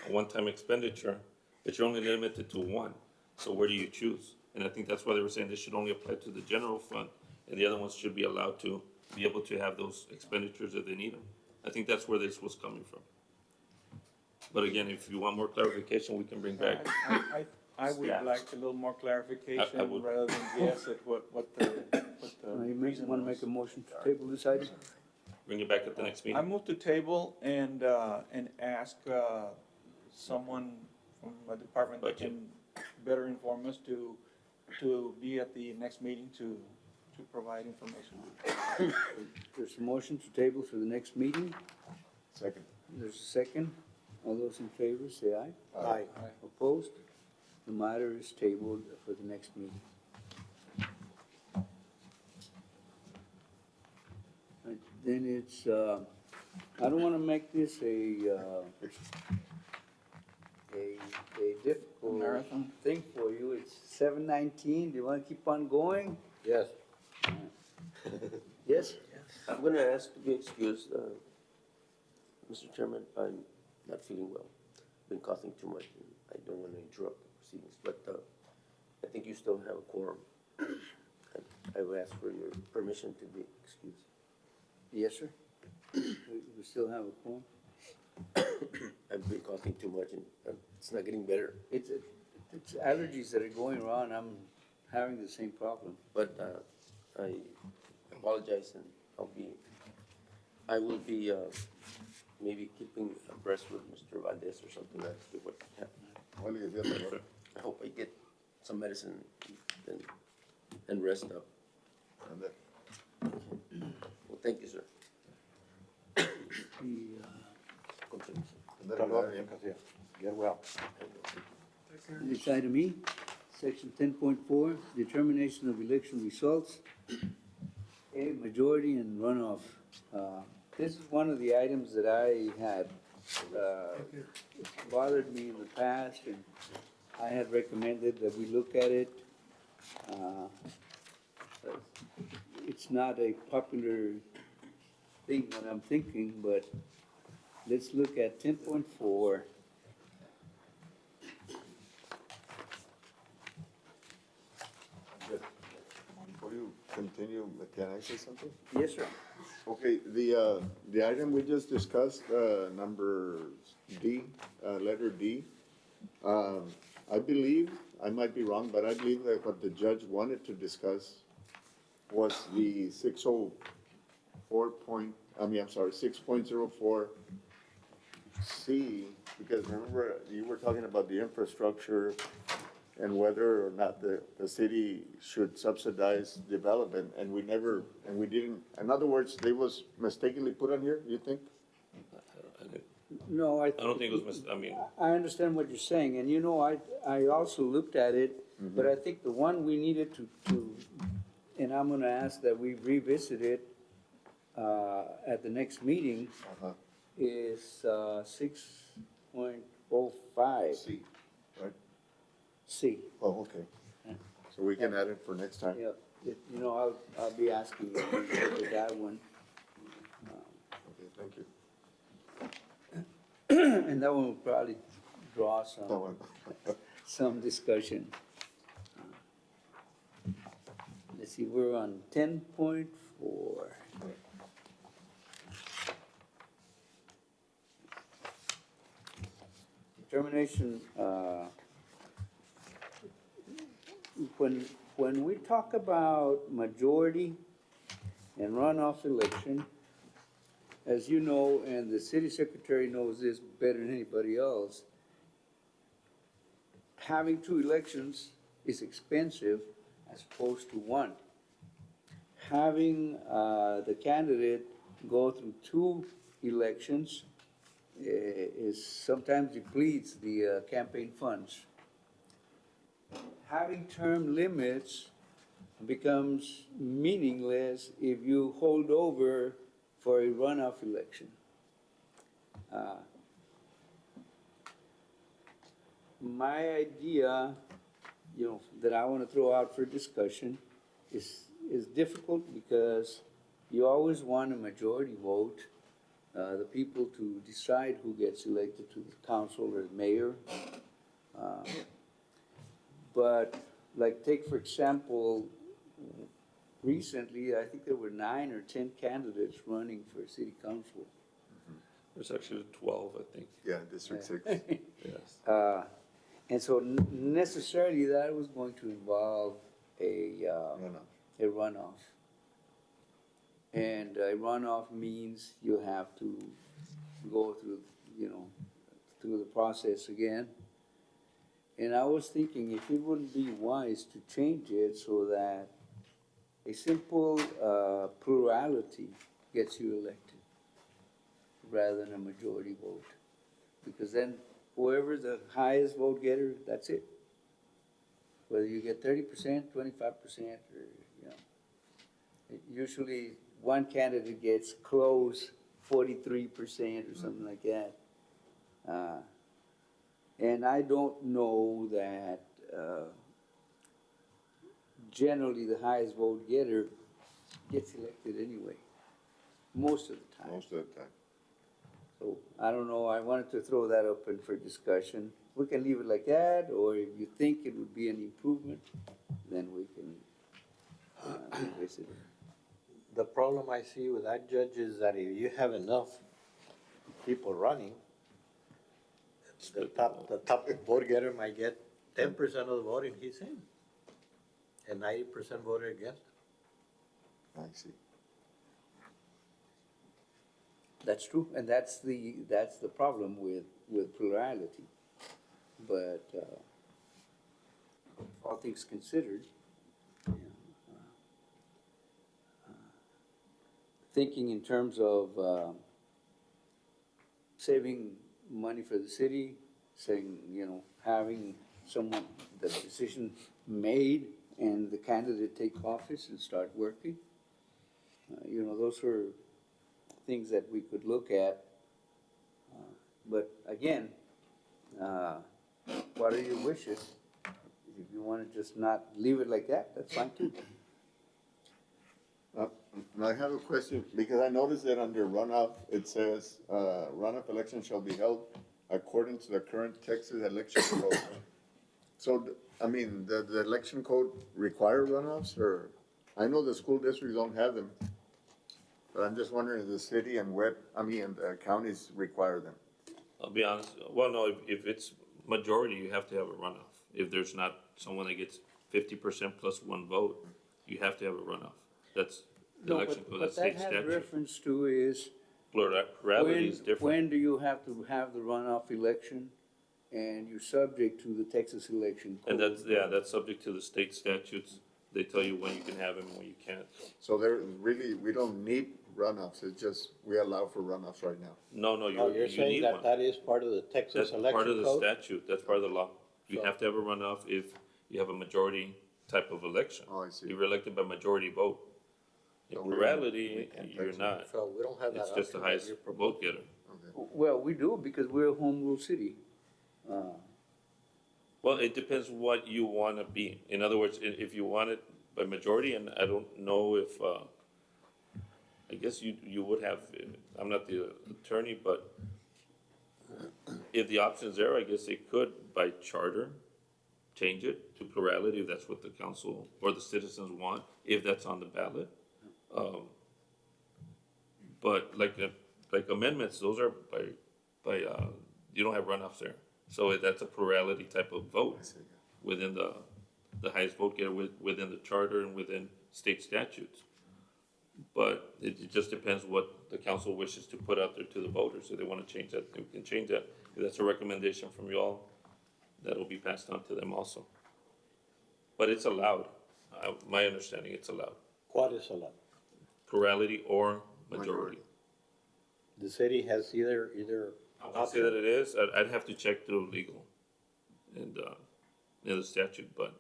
[SPEAKER 4] a one-time expenditure, but you're only limited to one. So where do you choose? And I think that's why they were saying this should only apply to the general fund, and the other ones should be allowed to be able to have those expenditures if they need them. I think that's where this was coming from. But again, if you want more clarification, we can bring back.
[SPEAKER 6] I would like a little more clarification
[SPEAKER 4] I would.
[SPEAKER 6] rather than guess at what the
[SPEAKER 1] You
[SPEAKER 6] reason
[SPEAKER 1] want to
[SPEAKER 6] was.
[SPEAKER 1] make a motion to table this item?
[SPEAKER 4] Bring it back at the next
[SPEAKER 6] I
[SPEAKER 4] meeting.
[SPEAKER 6] move to table and ask, someone from a department that
[SPEAKER 4] Budget.
[SPEAKER 6] can better inform us to be at the next meeting to provide information.
[SPEAKER 1] There's a motion to table for the next meeting.
[SPEAKER 7] Second.
[SPEAKER 1] There's a second. All those in favor, say aye.
[SPEAKER 7] Aye.
[SPEAKER 1] Opposed? The matter is tabled for the next meeting. Then it's, I don't wanna make this a difficult
[SPEAKER 6] Marathon?
[SPEAKER 1] thing for you. It's 7:19. Do you wanna keep on going?
[SPEAKER 8] Yes.
[SPEAKER 1] Yes?
[SPEAKER 8] I'm gonna ask to be excused, Mr. Chairman, I'm not feeling well. Been coughing too much, and I don't wanna interrupt the proceedings, but, I think you still have a quorum. I will ask for your permission to be excused.
[SPEAKER 1] Yes, sir. We still have a quorum?
[SPEAKER 8] I've been coughing too much and it's not getting better,
[SPEAKER 1] It's allergies that are going around. I'm having the same problem.
[SPEAKER 8] but, I apologize and I will be, maybe keeping abreast with Mr. Valdez or something as to what happened.
[SPEAKER 7] Well, you get the-
[SPEAKER 8] I hope I get some medicine and rest up.
[SPEAKER 7] and that-
[SPEAKER 8] Well, thank you, sir.
[SPEAKER 1] The,
[SPEAKER 7] and that-
[SPEAKER 2] Get well.
[SPEAKER 1] This item E, section 10.4, determination of election results. A, majority and runoff. This is one of the items that I had, bothered me in the past, and I had recommended that we look at it. It's not a popular thing that I'm thinking, but let's look at 10.4.
[SPEAKER 7] Before you continue, can I say something?
[SPEAKER 1] Yes, sir.
[SPEAKER 7] Okay, the item we just discussed, number D, letter D, I believe, I might be wrong, but I believe that what the judge wanted to discuss was the 6.04 C, because remember, you were talking about the infrastructure and whether or not the city should subsidize development, and we didn't, in other words, they was mistakenly put on here, you think?
[SPEAKER 1] No,
[SPEAKER 4] I don't think it was,
[SPEAKER 1] I understand what you're saying, and you know, I also looked at it, but I think the one we needed to, and I'm gonna ask that we revisit it, at the next meeting,
[SPEAKER 7] Uh-huh.
[SPEAKER 1] is, 6.05
[SPEAKER 7] C, right?
[SPEAKER 1] C.
[SPEAKER 7] Oh, okay. So we can add it for next time?
[SPEAKER 1] Yeah, you know, I'll be asking you for that one.
[SPEAKER 7] Okay, thank you.
[SPEAKER 1] And that one will probably draw
[SPEAKER 7] That
[SPEAKER 1] some,
[SPEAKER 7] one.
[SPEAKER 1] some discussion. Let's see, we're on 10.4. Determination, when we talk about majority and runoff election, as you know, and the city secretary knows this better than anybody else, having two elections is expensive as opposed to one. Having the candidate go through two elections is sometimes depletes the campaign funds. having term limits becomes meaningless if you hold over for a runoff election. My idea, that I want to throw out for discussion is difficult because you always want a majority vote, the people to decide who gets elected to the council or the mayor. But like, take for example, recently, I think there were 9 or 10 candidates running for city council.
[SPEAKER 4] There's actually 12, I think.
[SPEAKER 7] Yeah, District Six.
[SPEAKER 4] Yes.
[SPEAKER 1] And so necessarily that was going to involve a runoff. And a runoff means you have to go through, through the process again. And I was thinking if it wouldn't be wise to change it so that a simple plurality gets you elected rather than a majority vote. Because then whoever's the highest vote getter, that's it. Whether you get 30%, 25%, or, usually one candidate gets close, 43% or something like that. And I don't know that generally the highest vote getter gets elected anyway, most of the time.
[SPEAKER 7] Most of the time.
[SPEAKER 1] So I don't know, I wanted to throw that open for discussion. We can leave it like that, or if you think it would be an improvement, then we can revisit it.
[SPEAKER 2] The problem I see with that, Judge, is that if you have enough people running, the top vote getter might get 10% of the vote and he's in. And 90% voted against.
[SPEAKER 7] I see.
[SPEAKER 1] That's true, and that's the problem with plurality. But all things considered, thinking in terms of saving money for the city, saying, having someone, the decision made and the candidate take office and start working, those are things that we could look at. But again, what are your wishes? If you want to just not leave it like that, that's fine too.
[SPEAKER 7] I have a question, because I noticed that under runoff, it says, runoff election shall be held according to the current Texas election code. So, the election code require runoffs, or, I know the school districts don't have them, but I'm just wondering if the city and the counties require them.
[SPEAKER 4] I'll be honest, well, no, if it's majority, you have to have a runoff. If there's not someone that gets 50% plus one vote, you have to have a runoff. That's the election code, that's state
[SPEAKER 1] What that has
[SPEAKER 4] statute.
[SPEAKER 1] reference to is
[SPEAKER 4] Plurality is different.
[SPEAKER 1] when do you have to have the runoff election, and you're subject to the Texas election code.
[SPEAKER 4] And that's subject to the state statutes. They tell you when you can have them and when you can't.
[SPEAKER 7] So we don't need runoffs, it's just, we allow for runoffs right now.
[SPEAKER 4] No,
[SPEAKER 2] You're
[SPEAKER 4] you
[SPEAKER 2] saying
[SPEAKER 4] need
[SPEAKER 2] that
[SPEAKER 4] one.
[SPEAKER 2] that is part of the Texas
[SPEAKER 4] That's
[SPEAKER 2] election
[SPEAKER 4] part of the
[SPEAKER 2] code?
[SPEAKER 4] statute, that's part of the law. You
[SPEAKER 2] So-
[SPEAKER 4] have to have a runoff if you have a majority type of election.
[SPEAKER 7] Oh, I see.
[SPEAKER 4] You're elected by majority vote. In
[SPEAKER 7] So we
[SPEAKER 4] plurality,
[SPEAKER 7] can't
[SPEAKER 4] you're
[SPEAKER 7] touch it.
[SPEAKER 4] not.
[SPEAKER 2] So we don't have that
[SPEAKER 4] It's just the
[SPEAKER 2] option that
[SPEAKER 4] highest
[SPEAKER 2] you're
[SPEAKER 4] vote
[SPEAKER 2] proposing.
[SPEAKER 4] getter.
[SPEAKER 1] Well, we do, because we're a home rule city.
[SPEAKER 4] Well, it depends what you wanna be. In other words, if you want it by majority, and I don't know if, I guess you would have, I'm not the attorney, but if the option's there, I guess they could, by charter, change it to plurality, if that's what the council or the citizens want, if that's on the ballot. But like amendments, those are by, you don't have runoffs there. So that's a plurality type of vote within the highest vote getter, within the charter and within state statutes. But it just depends what the council wishes to put out there to the voters. If they wanna change that, we can change that. If that's a recommendation from you all, that'll be passed on to them also. But it's allowed. My understanding, it's allowed.
[SPEAKER 2] What is allowed?
[SPEAKER 4] Plurality or majority.
[SPEAKER 2] The city has either
[SPEAKER 4] I won't say that it is. I'd have to check through legal and, the statute, but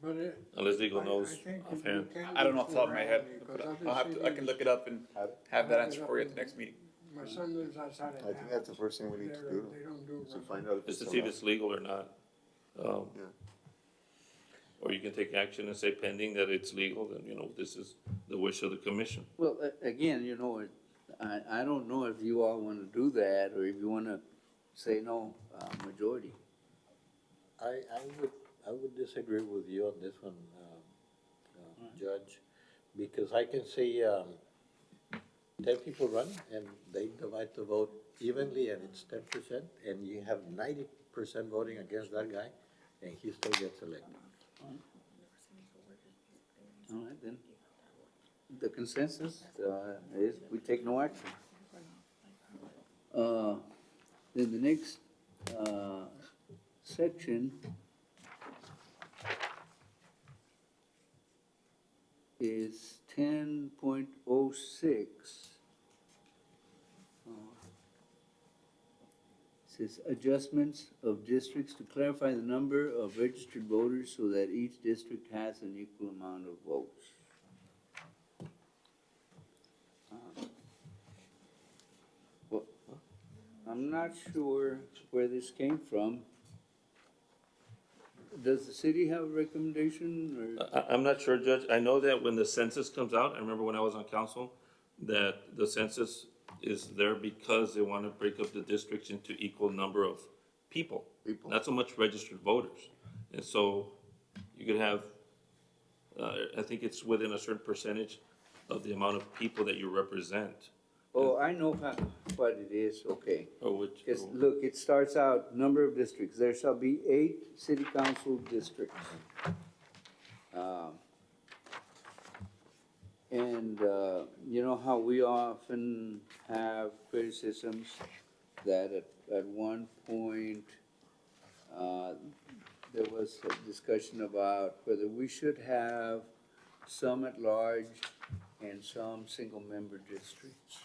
[SPEAKER 5] But it.
[SPEAKER 4] Unless legal
[SPEAKER 5] I
[SPEAKER 4] knows
[SPEAKER 5] think you
[SPEAKER 4] offhand.
[SPEAKER 5] can
[SPEAKER 10] I don't
[SPEAKER 5] do
[SPEAKER 10] know off the top of my head,
[SPEAKER 5] plurality,
[SPEAKER 10] but
[SPEAKER 5] 'cause other
[SPEAKER 10] I'll have to, I can
[SPEAKER 5] cities-
[SPEAKER 10] look it up and have that answer for you at the next meeting.
[SPEAKER 5] My son lives outside of town.
[SPEAKER 7] I think that's the first thing we need to do,
[SPEAKER 5] They don't do
[SPEAKER 7] to
[SPEAKER 5] it.
[SPEAKER 7] find out if
[SPEAKER 4] Just
[SPEAKER 7] it's
[SPEAKER 4] to see if
[SPEAKER 7] allowed.
[SPEAKER 4] it's legal or not. Um,
[SPEAKER 7] Yeah.
[SPEAKER 4] Or you can take action and say pending that it's legal, then, you know, this is the wish of the commission.
[SPEAKER 1] Well, again, you know, I don't know if you all wanna do that, or if you wanna say no, majority.
[SPEAKER 2] I would disagree with you on this one, Judge, because I can see, 10 people run and they divide the vote evenly and it's 10%, and you have 90% voting against that guy, and he still gets elected.
[SPEAKER 1] All right, then. The consensus, is we take no action. Then the next, section is 10.06. Says adjustments of districts to clarify the number of registered voters so that each district has an equal amount of votes. Well, I'm not sure where this came from. Does the city have a recommendation, or?
[SPEAKER 4] I'm not sure, Judge. I know that when the census comes out, I remember when I was on council, that the census is there because they want to break up the districts into equal number of people. Not so much registered voters. And so you could have, I think it's within a certain percentage of the amount of people that you represent.
[SPEAKER 1] Oh, I know what it is, okay.
[SPEAKER 4] Or which,
[SPEAKER 1] Because, look, it starts out, number of districts, there shall be 8 city council districts. And, you know how we often have criticisms that at one point, there was a discussion about whether we should have some at large and some single-member districts.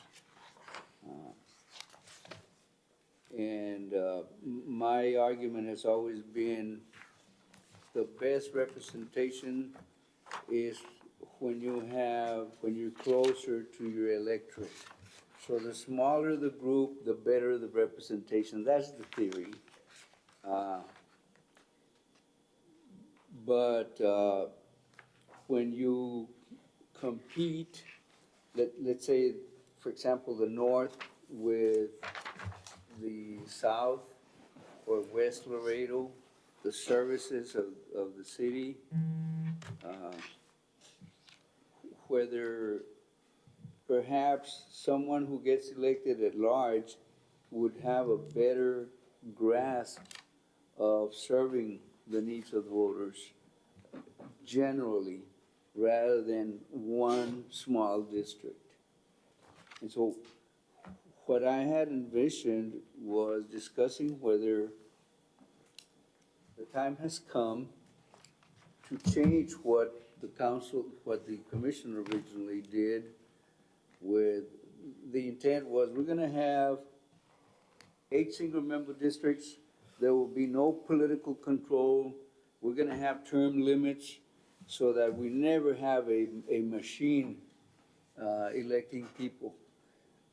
[SPEAKER 1] And my argument has always been the best representation is when you're closer to your electorate. So the smaller the group, the better the representation. That's the theory. But when you compete, let's say, for example, the North with the South or West Laredo, the services of the city, whether perhaps someone who gets elected at large would have a better grasp of serving the needs of the voters generally, rather than one small district. And so what I had envisioned was discussing whether the time has come to change what the council, what the commission originally did with, the intent was we're gonna have 8 single-member districts. There will be no political control. We're gonna have term limits so that we never have a machine electing people.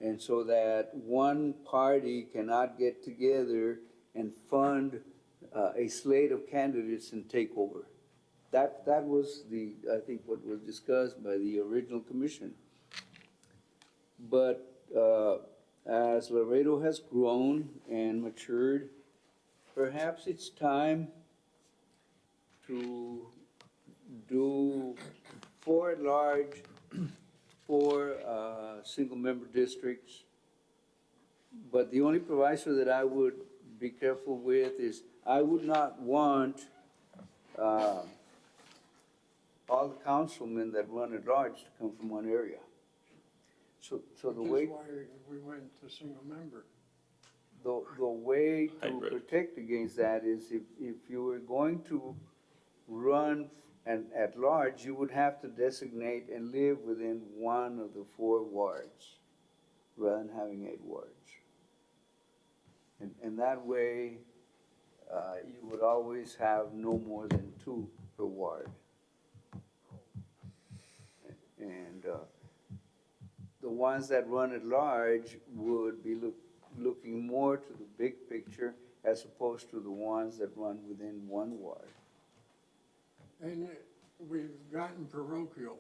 [SPEAKER 1] And so that one party cannot get together and fund a slate of candidates and take over. That was I think what was discussed by the original commission. But as Laredo has grown and matured, perhaps it's time to do 4 at large, 4 single-member districts. But the only proviso that I would be careful with is I would not want all the councilmen that run at large to come from one area. So the way.
[SPEAKER 5] That's why we went to single member.
[SPEAKER 1] The way to
[SPEAKER 4] Hybrid.
[SPEAKER 1] protect against that is if you were going to run and at large, you would have to designate and live within one of the 4 wards, rather than having 8 wards. And that way, you would always have no more than 2 per ward. And the ones that run at large would be looking more to the big picture as opposed to the ones that run within one ward.
[SPEAKER 5] And we've gotten parochial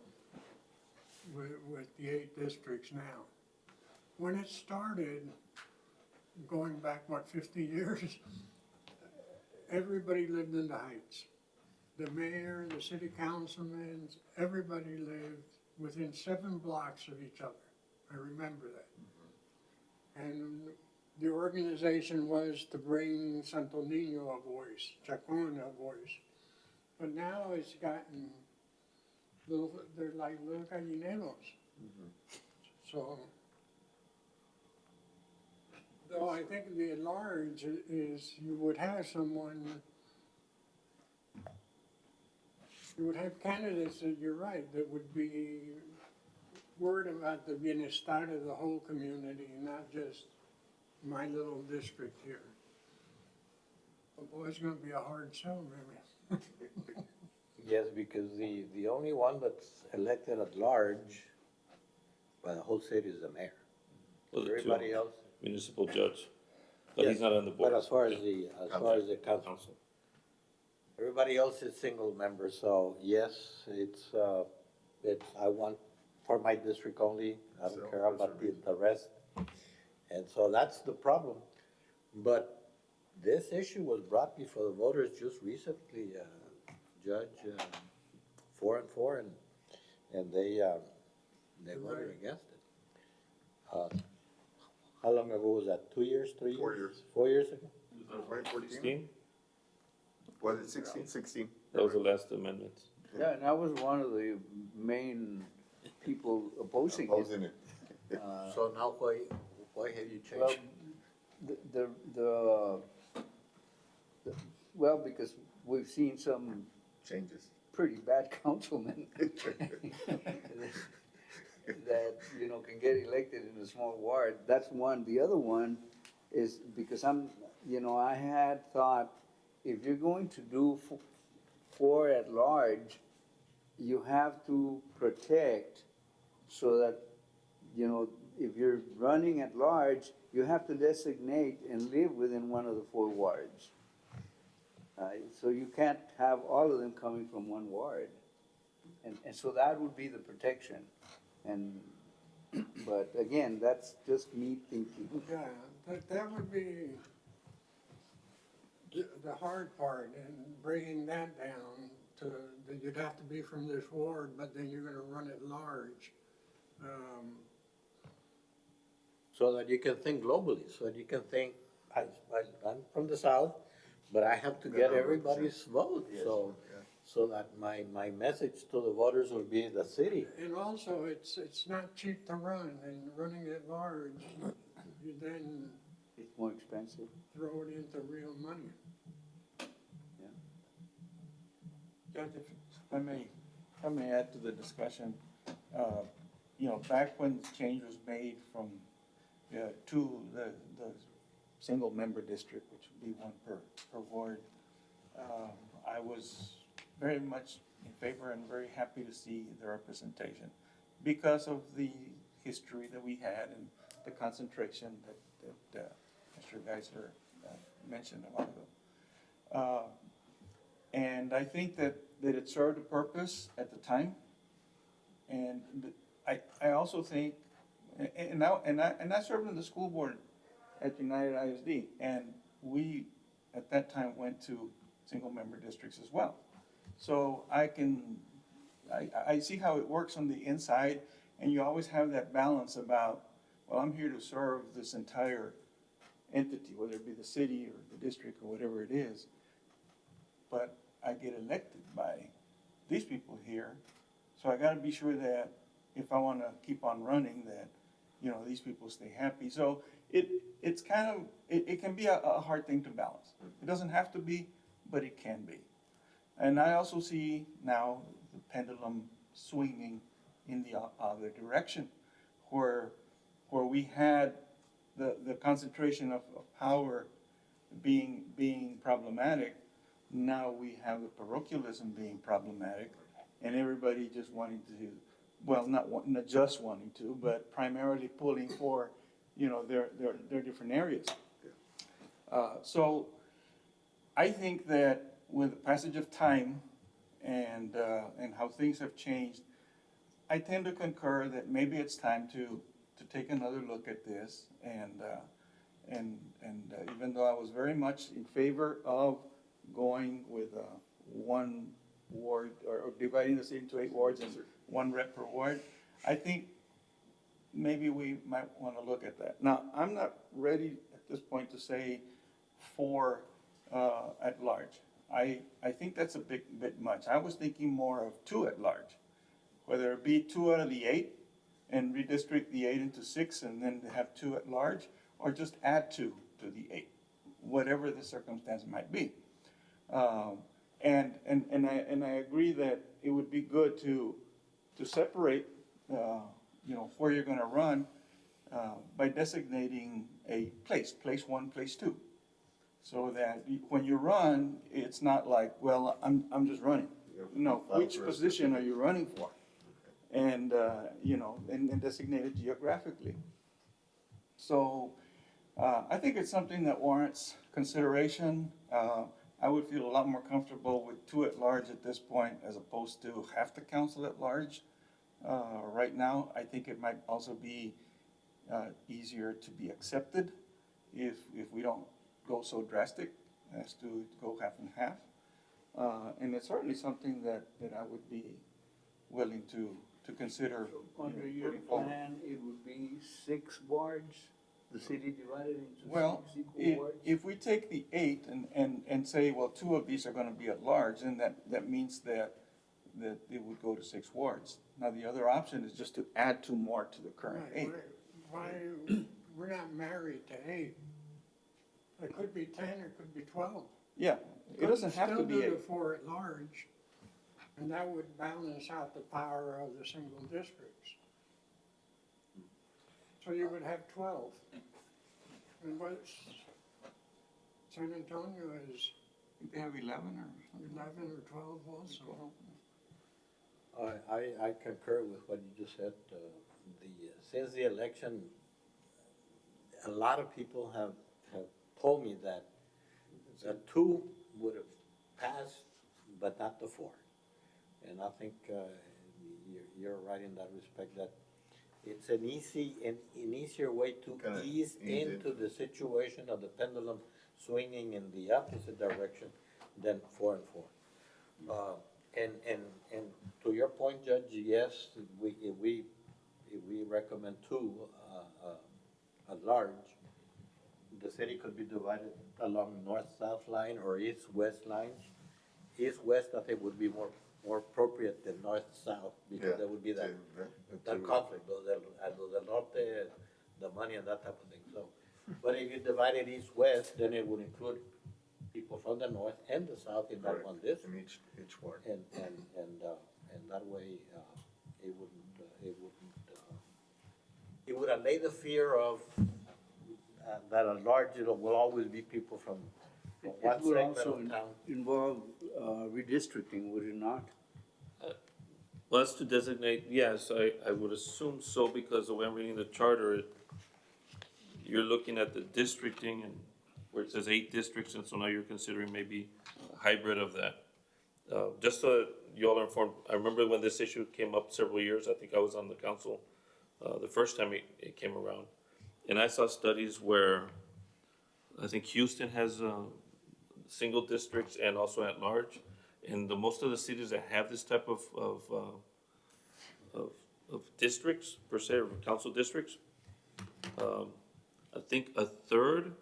[SPEAKER 5] with the 8 districts now. When it started, going back, 50 years, everybody lived in the Heights. The mayor, the city councilmen, everybody lived within 7 blocks of each other. I remember that. And the organization was to bring Santo Niño a voice, Chacon a voice. But now it's gotten they're like little gallineros. So, though I think the at-large is you would have candidates that you're right, that would be worried about the bienestar of the whole community, not just my little district here. But boy, it's gonna be a hard sell, maybe.
[SPEAKER 2] Yes, because the only one that's elected at large by the whole city is the mayor.
[SPEAKER 4] Well, the two
[SPEAKER 2] Everybody else.
[SPEAKER 4] municipal judge, but he's
[SPEAKER 2] Yes,
[SPEAKER 4] not on the board.
[SPEAKER 2] But as far as the council, everybody else is single member, so yes, it's, I want for my district only, I don't care about the rest. And so that's the problem. But this issue was brought before the voters just recently, Judge, 4-4, and they voted against it. How long ago was that? 2 years, 3 years?
[SPEAKER 7] 4 years.
[SPEAKER 2] 4 years ago?
[SPEAKER 7] 2014?
[SPEAKER 4] 16?
[SPEAKER 7] Was it 16? 16.
[SPEAKER 4] That was the last amendment.
[SPEAKER 1] Yeah, and I was one of the main people opposing it.
[SPEAKER 7] Opposing it.
[SPEAKER 2] So now why have you
[SPEAKER 1] Well,
[SPEAKER 2] changed?
[SPEAKER 1] well, because we've seen some
[SPEAKER 7] Changes.
[SPEAKER 1] pretty bad councilmen that, can get elected in a small ward. That's one. The other one is because I had thought, if you're going to do 4 at large, you have to protect so that, if you're running at large, you have to designate and live within one of the 4 wards. So you can't have all of them coming from one ward. And so that would be the protection. But again, that's just me thinking.
[SPEAKER 5] Yeah, that would be the hard part, and bringing that down to, that you'd have to be from this ward, but then you're gonna run it large.
[SPEAKER 2] So that you can think globally, so that you can think, I'm from the south, but I have to get everybody's vote, so that my message to the voters will be the city.
[SPEAKER 5] And also, it's not cheap to run, and running it large, you then
[SPEAKER 1] It's more expensive.
[SPEAKER 5] throw it into real money.
[SPEAKER 6] Judge, if I may add to the discussion, back when the change was made from, to the single member district, which would be 1 per ward, I was very much in favor and very happy to see the representation because of the history that we had and the concentration that Mr. Geisler mentioned a while ago. And I think that it served a purpose at the time. And I also think, and I served in the school board at United ISD, and we at that time went to single member districts as well. So I see how it works on the inside, and you always have that balance about, well, I'm here to serve this entire entity, whether it be the city or the district or whatever it is, but I get elected by these people here, so I gotta be sure that if I wanna keep on running, that, these people stay happy. So it's kind of, it can be a hard thing to balance. It doesn't have to be, but it can be. And I also see now the pendulum swinging in the other direction, where we had the concentration of power being problematic. now we have the parochialism being problematic, and everybody just wanting to, well, not just wanting to, but primarily pulling for, their different areas. So I think that with the passage of time and how things have changed, I tend to concur that maybe it's time to take another look at this, and even though I was very much in favor of going with one ward, or dividing the city into 8 wards and 1 rep per ward, I think maybe we might want to look at that. Now, I'm not ready at this point to say 4 at large. I think that's a bit much. I was thinking more of 2 at large, whether it be 2 out of the 8 and redistrict the 8 into 6 and then have 2 at large, or just add 2 to the 8, whatever the circumstance might be. And I agree that it would be good to separate, where you're going to run by designating a place 1, place 2, so that when you run, it's not like, well, I'm just running. No, which position are you running for? And and designate it geographically. So I think it's something that warrants consideration. I would feel a lot more comfortable with 2 at large at this point as opposed to half the council at large. Right now, I think it might also be easier to be accepted if we don't go so drastic as to go half and half. And it's certainly something that I would be willing to consider.
[SPEAKER 1] Under your
[SPEAKER 6] putting forward.
[SPEAKER 1] plan, it would be 6 wards, the city divided into
[SPEAKER 6] Well,
[SPEAKER 1] 6 equal wards?
[SPEAKER 6] if we take the 8 and say, well, 2 of these are gonna be at large, then that means that it would go to 6 wards. Now, the other option is just to add 2 more to the current 8.
[SPEAKER 5] Why, we're not married to 8. It could be 10, it could be 12.
[SPEAKER 6] Yeah, it doesn't have to be
[SPEAKER 5] Still
[SPEAKER 6] 8.
[SPEAKER 5] do the 4 at large, and that would balance out the power of the single districts. So you would have 12. And what's, San Antonio is
[SPEAKER 6] I think they have 11 or something.
[SPEAKER 5] 11 or 12 also.
[SPEAKER 2] I concur with what you just said. Since the election, a lot of people have told me that the 2 would have passed, but not the 4. And I think you're right in that respect, that it's an easier way to
[SPEAKER 7] Kinda
[SPEAKER 2] ease
[SPEAKER 7] ease
[SPEAKER 2] into the situation of the pendulum swinging in the opposite direction than 4 and 4. And to your point, Judge, yes, if we recommend 2 at large, the city could be divided along north-south line or east-west lines. East-west, I think, would be more appropriate than north-south, because there would be that conflict, lo del norte, the money and that type of thing. So, but if you divide it east-west, then it would include people from the north and the south in that one district.
[SPEAKER 7] In each ward.
[SPEAKER 2] And that way, it would allay the fear of that at large, will always be people from one
[SPEAKER 1] It would
[SPEAKER 2] segment
[SPEAKER 1] also
[SPEAKER 2] of town.
[SPEAKER 1] involve redistricting, would it not?
[SPEAKER 4] Well, as to designate, yes, I would assume so, because the way I'm reading the charter, you're looking at the districting and where it says 8 districts, and so now you're considering maybe a hybrid of that. Just so that you all are informed, I remember when this issue came up several years, I think I was on the council the first time it came around. And I saw studies where I think Houston has single districts and also at large. And most of the cities that have this type of districts, per se, or council districts, I think a third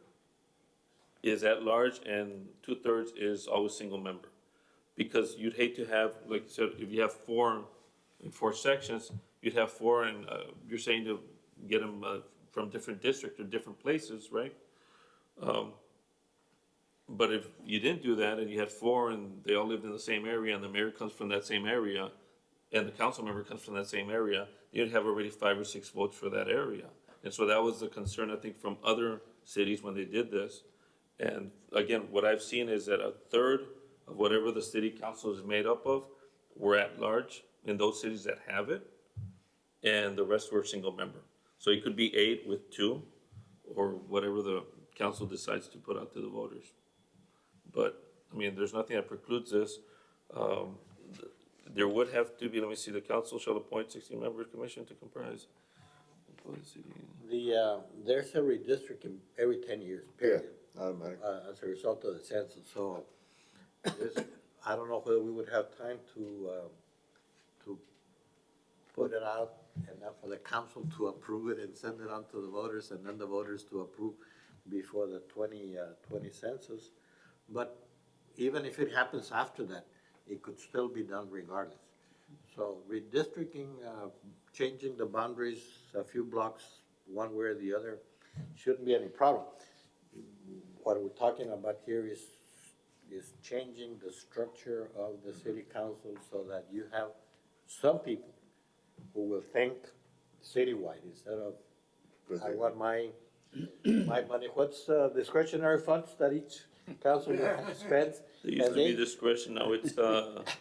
[SPEAKER 4] is at large and 2/3 is always single member. Because you'd hate to have, like you said, if you have 4 in 4 sections, you'd have 4, and you're saying to get them from different districts or different places, right? But if you didn't do that and you had 4 and they all lived in the same area and the mayor comes from that same area and the council member comes from that same area, you'd have already 5 or 6 votes for that area. And so that was the concern, I think, from other cities when they did this. And again, what I've seen is that a third of whatever the city council is made up of, were at large in those cities that have it, and the rest were single member. So it could be 8 with 2, or whatever the council decides to put out to the voters. But, I mean, there's nothing that precludes this. There would have to be, let me see, the council shall appoint 16-member commission to comprise.
[SPEAKER 2] There's a redistricting every 10 years, period.
[SPEAKER 7] Automatic.
[SPEAKER 2] As a result of the census, so I don't know whether we would have time to put it out and then for the council to approve it and send it on to the voters and then the voters to approve before the 2020 census. But even if it happens after that, it could still be done regardless. So redistricting, changing the boundaries a few blocks one way or the other shouldn't be any problem. What we're talking about here is changing the structure of the city council so that you have some people who will think citywide instead of, I want my money, what's discretionary funds that each council spends?
[SPEAKER 4] It used to be discretion, now it's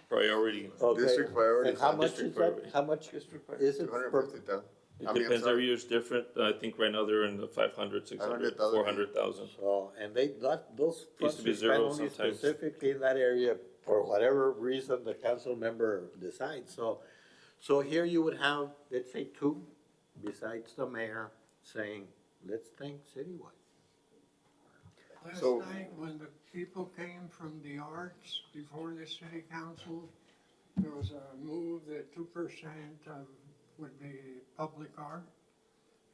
[SPEAKER 4] priority.
[SPEAKER 2] Okay.
[SPEAKER 7] District priorities.
[SPEAKER 2] And how much
[SPEAKER 4] District
[SPEAKER 2] is that?
[SPEAKER 4] priority.
[SPEAKER 2] How much is it?
[SPEAKER 7] 250,000.
[SPEAKER 4] It depends, every year is different. I think right now they're in the 500, 600,
[SPEAKER 7] 500,000.
[SPEAKER 4] 400,000.
[SPEAKER 2] So, and those
[SPEAKER 4] Used to
[SPEAKER 2] funds
[SPEAKER 4] be
[SPEAKER 2] are spent
[SPEAKER 4] zero
[SPEAKER 2] only
[SPEAKER 4] sometimes.
[SPEAKER 2] specifically in that area for whatever reason the council member decides. So here you would have, let's say, 2, besides the mayor, saying, let's think citywide.
[SPEAKER 7] So-
[SPEAKER 5] Last night, when the people came from the arts before the city council, there was a move that 2% would be public art.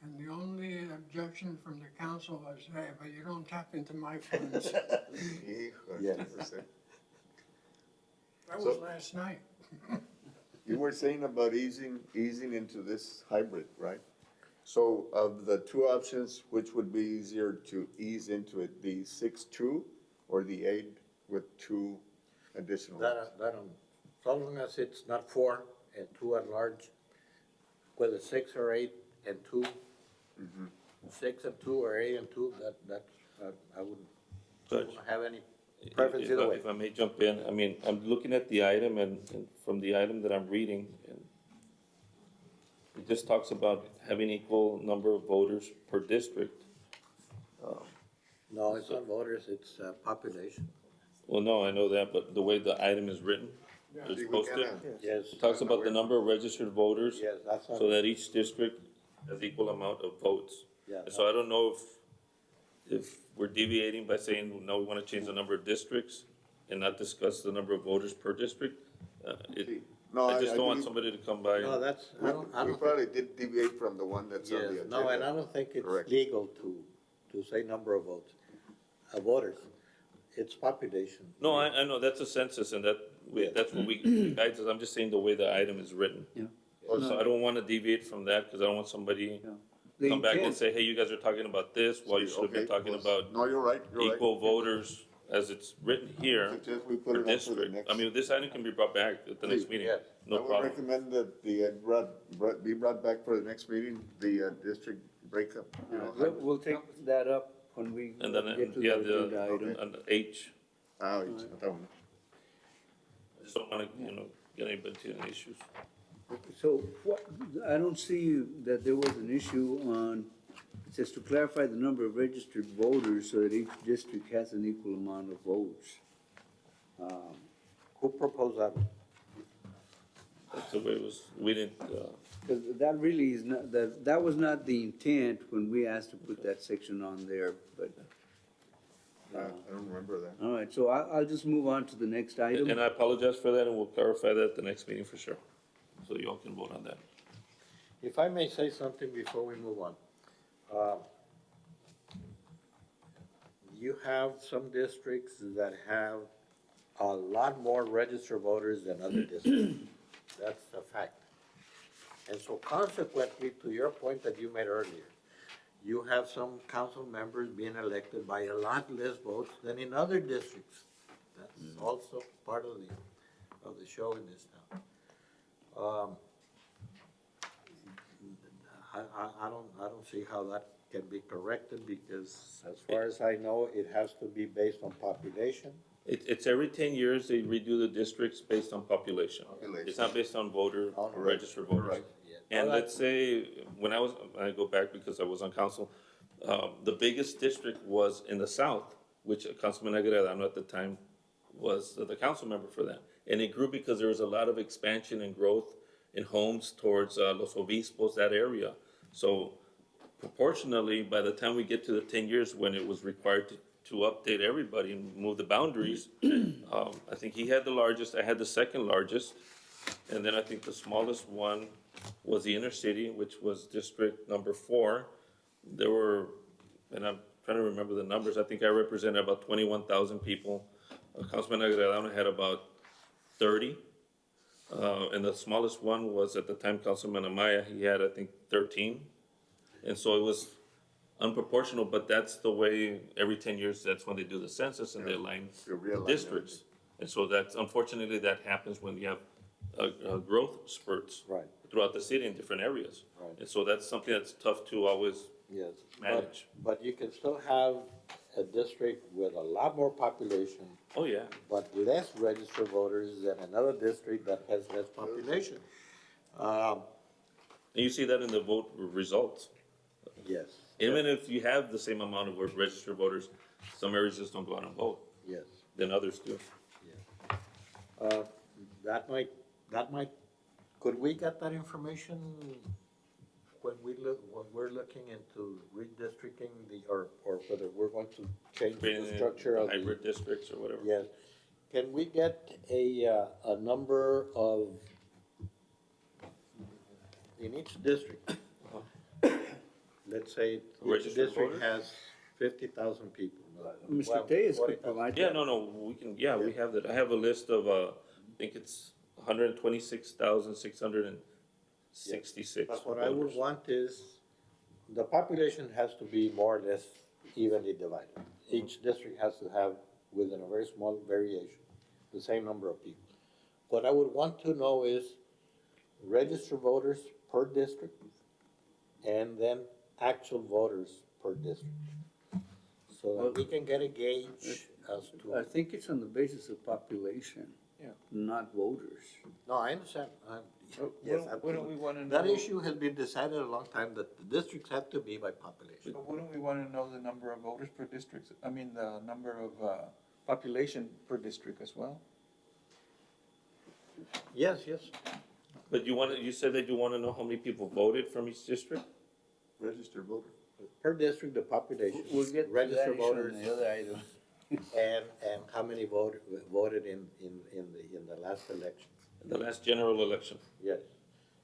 [SPEAKER 5] And the only objection from the council was, hey, but you don't tap into my funds.
[SPEAKER 2] Yes.
[SPEAKER 7] 100%.
[SPEAKER 5] That was last night.
[SPEAKER 7] You were saying about easing into this hybrid, right? So of the 2 options, which would be easier to ease into it, the 6-2 or the 8 with 2 additional?
[SPEAKER 2] So long as it's not 4 and 2 at large, whether 6 or 8 and 2, 6 and 2 or 8 and 2, I wouldn't have any preference either way.
[SPEAKER 4] If I may jump in, I mean, I'm looking at the item and from the item that I'm reading, and it just talks about having equal number of voters per district.
[SPEAKER 2] No, it's not voters, it's population.
[SPEAKER 4] Well, no, I know that, but the way the item is written, it's
[SPEAKER 7] See, we
[SPEAKER 4] posted,
[SPEAKER 7] kinda-
[SPEAKER 2] Yes,
[SPEAKER 4] it talks about the number of registered voters,
[SPEAKER 2] yes, that's
[SPEAKER 4] so that each district has equal amount of votes.
[SPEAKER 2] Yeah.
[SPEAKER 4] And so I don't know if we're deviating by saying, no, we wanna change the number of districts and not discuss the number of voters per district.
[SPEAKER 7] No,
[SPEAKER 4] I just don't want
[SPEAKER 7] believe
[SPEAKER 4] somebody to come by
[SPEAKER 2] No,
[SPEAKER 4] and,
[SPEAKER 2] that's,
[SPEAKER 7] We
[SPEAKER 2] I don't
[SPEAKER 7] probably did deviate from the one that's on the
[SPEAKER 2] yes,
[SPEAKER 7] agenda.
[SPEAKER 2] no, and I don't think it's
[SPEAKER 7] Correct.
[SPEAKER 2] legal to say number of votes, voters. It's population.
[SPEAKER 4] no, I know, that's a census and that's what we guides us. I'm just saying the way the item is written.
[SPEAKER 1] Yeah.
[SPEAKER 4] So I don't wanna deviate from that, cause I don't want somebody
[SPEAKER 1] The
[SPEAKER 4] come back and
[SPEAKER 1] intent-
[SPEAKER 4] say, hey, you guys are talking about this, while you should have been
[SPEAKER 7] Okay,
[SPEAKER 4] talking
[SPEAKER 7] well,
[SPEAKER 4] about
[SPEAKER 7] No, you're right, you're right.
[SPEAKER 4] equal voters as it's written here
[SPEAKER 7] Suggest we
[SPEAKER 4] per
[SPEAKER 7] put it on for the
[SPEAKER 4] district.
[SPEAKER 7] next.
[SPEAKER 4] I mean, this item can be brought back at the next
[SPEAKER 7] Please,
[SPEAKER 4] meeting,
[SPEAKER 2] yes.
[SPEAKER 4] no
[SPEAKER 7] I would
[SPEAKER 4] problem.
[SPEAKER 7] recommend that be brought back for the next meeting, the district breakup, you know.
[SPEAKER 1] We'll take that up when we
[SPEAKER 4] And then,
[SPEAKER 1] get to
[SPEAKER 4] yeah,
[SPEAKER 1] the agenda item.
[SPEAKER 4] and the H,
[SPEAKER 7] Ah, está bueno.
[SPEAKER 4] I just don't wanna, get anybody to any issues.
[SPEAKER 1] So what, I don't see that there was an issue on, it says to clarify the number of registered voters so that each district has an equal amount of votes.
[SPEAKER 2] Who proposed that?
[SPEAKER 4] That's the way it was, we didn't,
[SPEAKER 1] Because that really is not, that was not the intent when we asked to put that section on there, but,
[SPEAKER 7] I don't remember that.
[SPEAKER 1] all right, so I'll just move on to the next item.
[SPEAKER 4] and I apologize for that, and we'll clarify that at the next meeting for sure. So you all can vote on that.
[SPEAKER 2] If I may say something before we move on. You have some districts that have a lot more registered voters than other districts. That's a fact. And so consequently, to your point that you made earlier, you have some council members being elected by a lot less votes than in other districts. That's also part of the show in this town. I don't see how that can be corrected because as far as I know, it has to be based on population
[SPEAKER 4] It's every 10 years, they redo the districts based on population.
[SPEAKER 7] Population.
[SPEAKER 4] It's not based on voter, or registered voters.
[SPEAKER 7] Right.
[SPEAKER 4] And let's say, I go back because I was on council, the biggest district was in the south, which Councilman Agredano at the time was the council member for that. And it grew because there was a lot of expansion and growth in homes towards Los Obispos, that area. So proportionally, by the time we get to the 10 years when it was required to update everybody and move the boundaries, I think he had the largest, I had the second largest, and then I think the smallest one was the inner city, which was District Number 4. There were, and I'm trying to remember the numbers, I think I represented about 21,000 people. Councilman Agredano had about 30. And the smallest one was at the time Councilman Amaya, he had, I think, 13. And so it was unproportional, but that's the way, every 10 years, that's when they do the census and they align
[SPEAKER 7] You realign
[SPEAKER 4] districts. And so that's, unfortunately, that happens when you have growth spurts
[SPEAKER 2] Right.
[SPEAKER 4] throughout the city in different areas.
[SPEAKER 2] Right.
[SPEAKER 4] And so that's something that's tough to always
[SPEAKER 2] Yes.
[SPEAKER 4] manage.
[SPEAKER 2] But you can still have a district with a lot more population,
[SPEAKER 4] Oh, yeah.
[SPEAKER 2] but less registered voters than another district that has less population.
[SPEAKER 4] And you see that in the vote results.
[SPEAKER 2] Yes,
[SPEAKER 4] Even if you have the same amount of registered voters, some areas just don't go out and vote,
[SPEAKER 2] yes,
[SPEAKER 4] then others do.
[SPEAKER 2] yes. That might, could we get that information when we're looking into redistricting or whether we're going to change
[SPEAKER 4] Creating
[SPEAKER 2] the structure of the.
[SPEAKER 4] hybrid districts or whatever.
[SPEAKER 2] Yes. Can we get a number of, in each district, let's say each
[SPEAKER 4] Registered
[SPEAKER 2] district
[SPEAKER 4] voters?
[SPEAKER 2] has 50,000 people.
[SPEAKER 1] Mr. Tejas could
[SPEAKER 2] 40,000.
[SPEAKER 1] provide
[SPEAKER 4] Yeah,
[SPEAKER 1] that.
[SPEAKER 4] no, we can, yeah, we have that. I have a list of, I think it's 126,666
[SPEAKER 2] But what I would
[SPEAKER 4] voters.
[SPEAKER 2] want is, the population has to be more or less evenly divided. Each district has to have, within a very small variation, the same number of people. What I would want to know is registered voters per district, and then actual voters per district. So that we can get a gauge as
[SPEAKER 1] I
[SPEAKER 2] to,
[SPEAKER 1] think it's on the basis of population,
[SPEAKER 10] Yeah.
[SPEAKER 1] not voters.
[SPEAKER 2] no, I understand. Yes,
[SPEAKER 10] Wouldn't we wanna know?
[SPEAKER 2] that issue has been decided a long time, that the districts have to be by population.
[SPEAKER 6] But wouldn't we wanna know the number of voters per district, I mean, the number of, population per district as well?
[SPEAKER 2] Yes, yes.
[SPEAKER 4] But you said that you wanna know how many people voted from each district?
[SPEAKER 7] Registered voter.
[SPEAKER 2] Per district, the population.
[SPEAKER 1] We'll get to that
[SPEAKER 2] registered
[SPEAKER 1] issue on
[SPEAKER 2] voters,
[SPEAKER 1] the other item.
[SPEAKER 2] and how many voted in the last election.
[SPEAKER 4] The last general election.
[SPEAKER 2] Yes.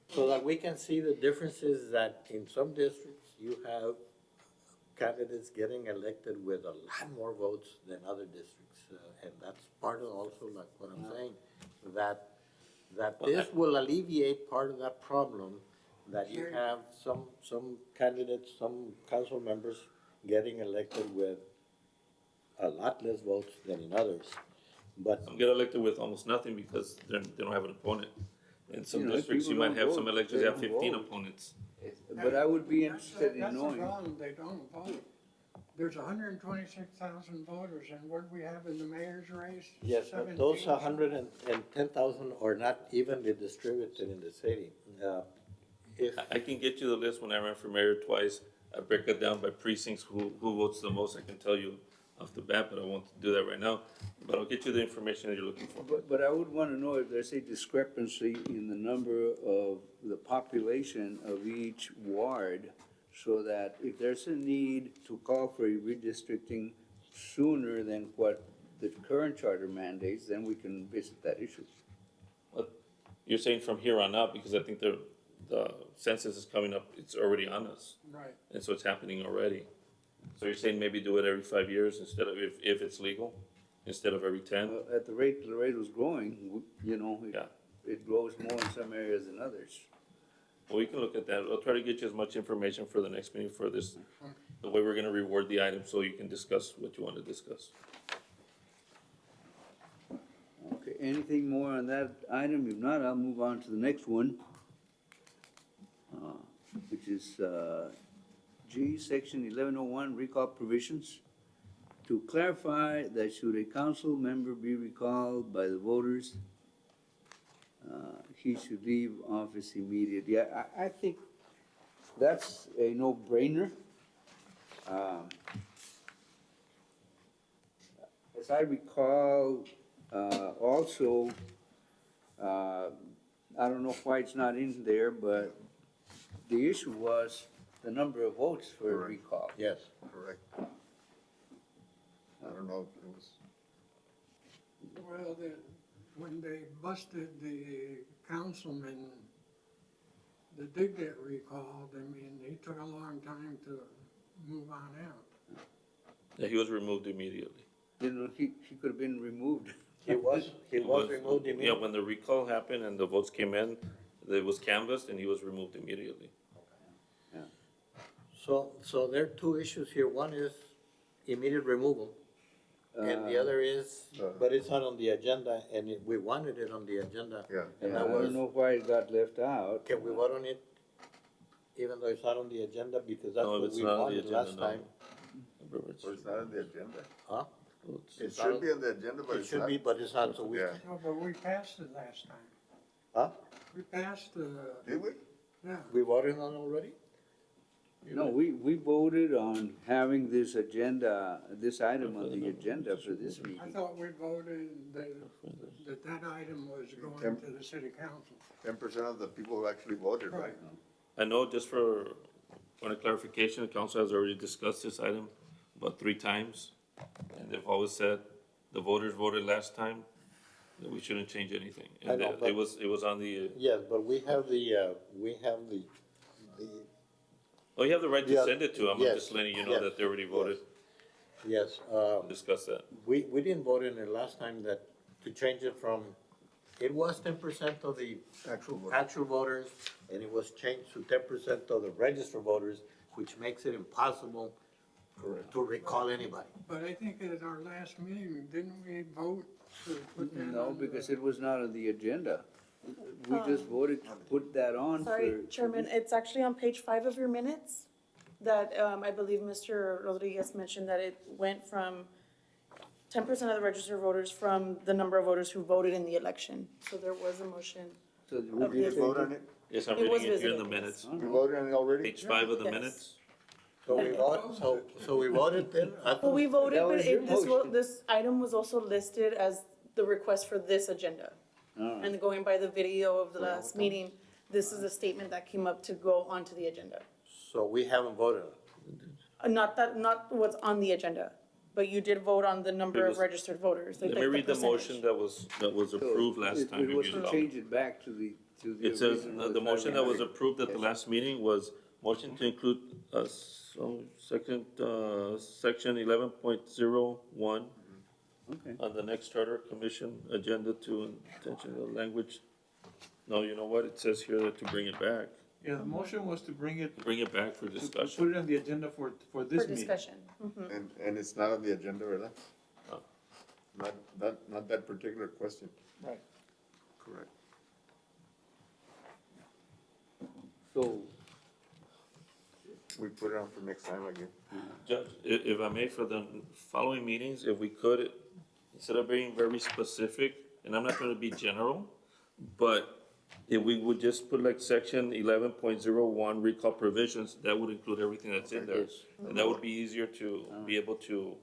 [SPEAKER 2] So that we can see the differences that in some districts you have candidates getting elected with a lot more votes than other districts. And that's part of also like what I'm saying, that this will alleviate part of that problem, that you have some candidates, some council members getting elected with a lot less votes than in others. But
[SPEAKER 4] Some get elected with almost nothing because they don't have an opponent. In some
[SPEAKER 1] You know, if
[SPEAKER 4] districts, you
[SPEAKER 1] people
[SPEAKER 4] might
[SPEAKER 1] don't
[SPEAKER 4] have some
[SPEAKER 1] vote,
[SPEAKER 4] elections
[SPEAKER 1] they
[SPEAKER 4] that have
[SPEAKER 1] don't
[SPEAKER 4] 15
[SPEAKER 1] vote.
[SPEAKER 4] opponents.
[SPEAKER 1] But I would be interested in
[SPEAKER 5] That's the
[SPEAKER 1] knowing.
[SPEAKER 5] problem, they don't vote. There's 126,000 voters, and what do we have in the mayor's race?
[SPEAKER 2] yes, but those 110,000 are not evenly distributed in the city. If,
[SPEAKER 4] I can get you the list when I ran for mayor twice. I break it down by precincts, who votes the most. I can tell you off the bat, but I won't do that right now. But I'll get you the information that you're looking for.
[SPEAKER 1] But I would want to know if there's a discrepancy in the number of the population of each ward, so that if there's a need to call for a redistricting sooner than what the current charter mandates, then we can visit that issue.
[SPEAKER 4] But you're saying from here on out, because I think the census is coming up, it's already on us.
[SPEAKER 5] Right.
[SPEAKER 4] And so it's happening already. So you're saying maybe do it every 5 years instead of, if it's legal, instead of every 10?
[SPEAKER 1] At the rate Laredo's growing, you know,
[SPEAKER 4] Yeah.
[SPEAKER 1] it grows more in some areas than others.
[SPEAKER 4] Well, we can look at that. I'll try to get you as much information for the next meeting for this, the way we're gonna reward the item, so you can discuss what you want to discuss.
[SPEAKER 1] Okay, anything more on that item? If not, I'll move on to the next one, which is G, Section 1101, recall provisions. to clarify that should a council member be recalled by the voters, he should leave office immediately. Yeah, I think that's a no-brainer. As I recall, also, I don't know why it's not in there, but the issue was the number of votes for a
[SPEAKER 7] Correct.
[SPEAKER 1] recall.
[SPEAKER 2] Yes.
[SPEAKER 7] Correct. I don't know if it was,
[SPEAKER 5] Well, when they busted the councilman that did get recalled, I mean, he took a long time to move on out.
[SPEAKER 4] Yeah, he was removed immediately.
[SPEAKER 1] You know, he could have been removed.
[SPEAKER 2] He was removed
[SPEAKER 4] Yeah,
[SPEAKER 2] immediately.
[SPEAKER 4] when the recall happened and the votes came in, it was canvassed and he was removed immediately.
[SPEAKER 2] So there are two issues here. One is immediate removal. And the other is, but it's not on the agenda, and we wanted it on the agenda.
[SPEAKER 7] yeah.
[SPEAKER 2] And
[SPEAKER 1] I
[SPEAKER 2] that was,
[SPEAKER 1] don't know why it got left out.
[SPEAKER 2] can we vote on it, even though it's not on the agenda, because that's
[SPEAKER 4] No,
[SPEAKER 2] what
[SPEAKER 4] it's
[SPEAKER 2] we
[SPEAKER 4] not on the
[SPEAKER 2] wanted
[SPEAKER 4] agenda,
[SPEAKER 2] last
[SPEAKER 4] no.
[SPEAKER 2] time?
[SPEAKER 7] Or it's not on the agenda.
[SPEAKER 2] Huh?
[SPEAKER 7] It should be on the agenda, but
[SPEAKER 2] It
[SPEAKER 7] it's
[SPEAKER 2] should
[SPEAKER 7] not.
[SPEAKER 2] be, but it's not, so we,
[SPEAKER 7] Yeah.
[SPEAKER 5] No, but we passed it last time.
[SPEAKER 2] huh?
[SPEAKER 5] We passed
[SPEAKER 7] Did we?
[SPEAKER 5] yeah.
[SPEAKER 2] We voted on it already?
[SPEAKER 1] No, we voted on having this agenda, this item on the agenda for this
[SPEAKER 5] I
[SPEAKER 1] meeting.
[SPEAKER 5] thought we voted that item was going to the city council.
[SPEAKER 7] 10% of the people who actually voted, right?
[SPEAKER 1] Uh-huh.
[SPEAKER 4] I know, just for point of clarification, the council has already discussed this item about 3 times. And they've always said, the voters voted last time, that we shouldn't change anything.
[SPEAKER 2] I
[SPEAKER 4] And
[SPEAKER 2] know,
[SPEAKER 4] it
[SPEAKER 2] but-
[SPEAKER 4] was on the,
[SPEAKER 2] Yes, but we have the,
[SPEAKER 4] oh, you have the right to
[SPEAKER 2] Yeah,
[SPEAKER 4] send it to them. I'm
[SPEAKER 2] yes,
[SPEAKER 4] just letting you know
[SPEAKER 2] yes,
[SPEAKER 4] that they already voted,
[SPEAKER 2] yes,
[SPEAKER 4] discuss that.
[SPEAKER 2] we didn't vote in it last time that, to change it from, it was 10% of the actual voters, and it was changed to 10% of the registered voters, which makes it impossible to recall anybody.
[SPEAKER 5] But I think at our last meeting, didn't we vote to put that
[SPEAKER 1] No,
[SPEAKER 5] on
[SPEAKER 1] because
[SPEAKER 5] the-
[SPEAKER 1] it was not on the agenda. We just voted to put that on for.
[SPEAKER 3] Sorry, Chairman, it's actually on page 5 of your minutes that, I believe Mr. Rodriguez mentioned that it went from 10% of the registered voters from the number of voters who voted in the election. So there was a motion.
[SPEAKER 1] So
[SPEAKER 3] Of
[SPEAKER 1] we
[SPEAKER 7] Did
[SPEAKER 1] did
[SPEAKER 7] you vote on it?
[SPEAKER 4] Yes, I'm
[SPEAKER 3] It was
[SPEAKER 4] reading it here in the
[SPEAKER 3] visited,
[SPEAKER 4] minutes.
[SPEAKER 7] You voted on it already?
[SPEAKER 4] Page 5 of the
[SPEAKER 3] Yes.
[SPEAKER 4] minutes.
[SPEAKER 2] So we voted, so we voted then? I
[SPEAKER 3] Well,
[SPEAKER 2] thought-
[SPEAKER 3] we voted,
[SPEAKER 1] That
[SPEAKER 3] but
[SPEAKER 1] was your motion.
[SPEAKER 3] this item was also listed as the request for this agenda.
[SPEAKER 1] All right.
[SPEAKER 3] And going by the video of the last meeting, this is a statement that came up to go onto the agenda.
[SPEAKER 2] So we haven't voted on it.
[SPEAKER 3] Not what's on the agenda, but you did vote on the number
[SPEAKER 4] It
[SPEAKER 3] of
[SPEAKER 4] was-
[SPEAKER 3] registered voters.
[SPEAKER 4] Let
[SPEAKER 3] like
[SPEAKER 4] me read the
[SPEAKER 3] percentage.
[SPEAKER 4] motion that was approved last time.
[SPEAKER 1] It
[SPEAKER 4] if
[SPEAKER 1] was
[SPEAKER 4] you
[SPEAKER 1] to
[SPEAKER 4] allow me.
[SPEAKER 1] change it back to the
[SPEAKER 4] It says,
[SPEAKER 1] original,
[SPEAKER 4] the
[SPEAKER 1] if I
[SPEAKER 4] motion that was
[SPEAKER 1] remember.
[SPEAKER 4] approved at the last meeting was motion to include, section 11.01
[SPEAKER 1] Okay.
[SPEAKER 4] on the next charter commission agenda to intentional language. No, you know what? It says here that to bring it back,
[SPEAKER 6] Yeah, the motion was to bring it,
[SPEAKER 4] bring it back for
[SPEAKER 6] to
[SPEAKER 4] discussion.
[SPEAKER 6] put it on the agenda for
[SPEAKER 3] For
[SPEAKER 6] this meeting.
[SPEAKER 3] discussion.
[SPEAKER 7] And it's not on the agenda, ¿verdad?
[SPEAKER 4] No.
[SPEAKER 7] Not that particular question.
[SPEAKER 6] Right.
[SPEAKER 7] Correct.
[SPEAKER 1] So,
[SPEAKER 7] We put it on for next time, I guess.
[SPEAKER 4] Judge, if I may, for the following meetings, if we could, instead of being very specific, and I'm not trying to be general, but if we would just put like section 11.01 recall provisions, that would include everything that's in there.
[SPEAKER 1] Yes.
[SPEAKER 4] And that would be easier to be able to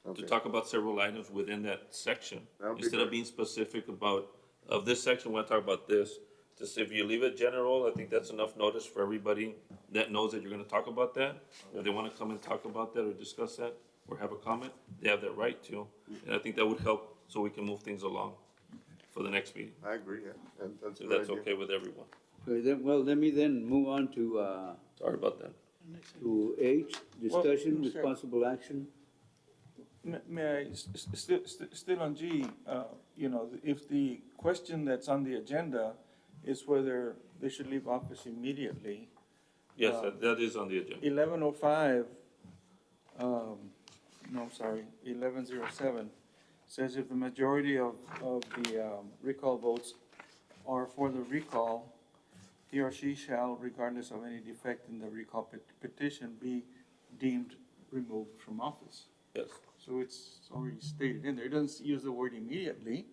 [SPEAKER 7] Okay.
[SPEAKER 4] talk about several items within that section.
[SPEAKER 7] That would be
[SPEAKER 4] Instead of
[SPEAKER 7] good.
[SPEAKER 4] being specific about, of this section, we're gonna talk about this. Just if you leave it general, I think that's enough notice for everybody that knows that you're gonna talk about that. If they wanna come and talk about that or discuss that, or have a comment, they have that right to. And I think that would help so we can move things along for the next meeting,
[SPEAKER 7] I agree, yeah. That's a
[SPEAKER 4] if
[SPEAKER 7] good
[SPEAKER 4] that's
[SPEAKER 7] idea.
[SPEAKER 4] okay with everyone.
[SPEAKER 1] well, let me then move on to,
[SPEAKER 4] Sorry about that.
[SPEAKER 1] to H, discussion,
[SPEAKER 6] Well, sir.
[SPEAKER 1] responsible action.
[SPEAKER 6] May I, still on G, you know, if the question that's on the agenda is whether they should leave office immediately,
[SPEAKER 4] Yes, that is on the agenda.
[SPEAKER 6] 1105, no, I'm sorry, 1107 says if the majority of the recall votes are for the recall, he or she shall, regardless of any defect in the recall petition, be deemed removed from office.
[SPEAKER 4] Yes.
[SPEAKER 6] so it's already stated in there. It doesn't use the word immediately.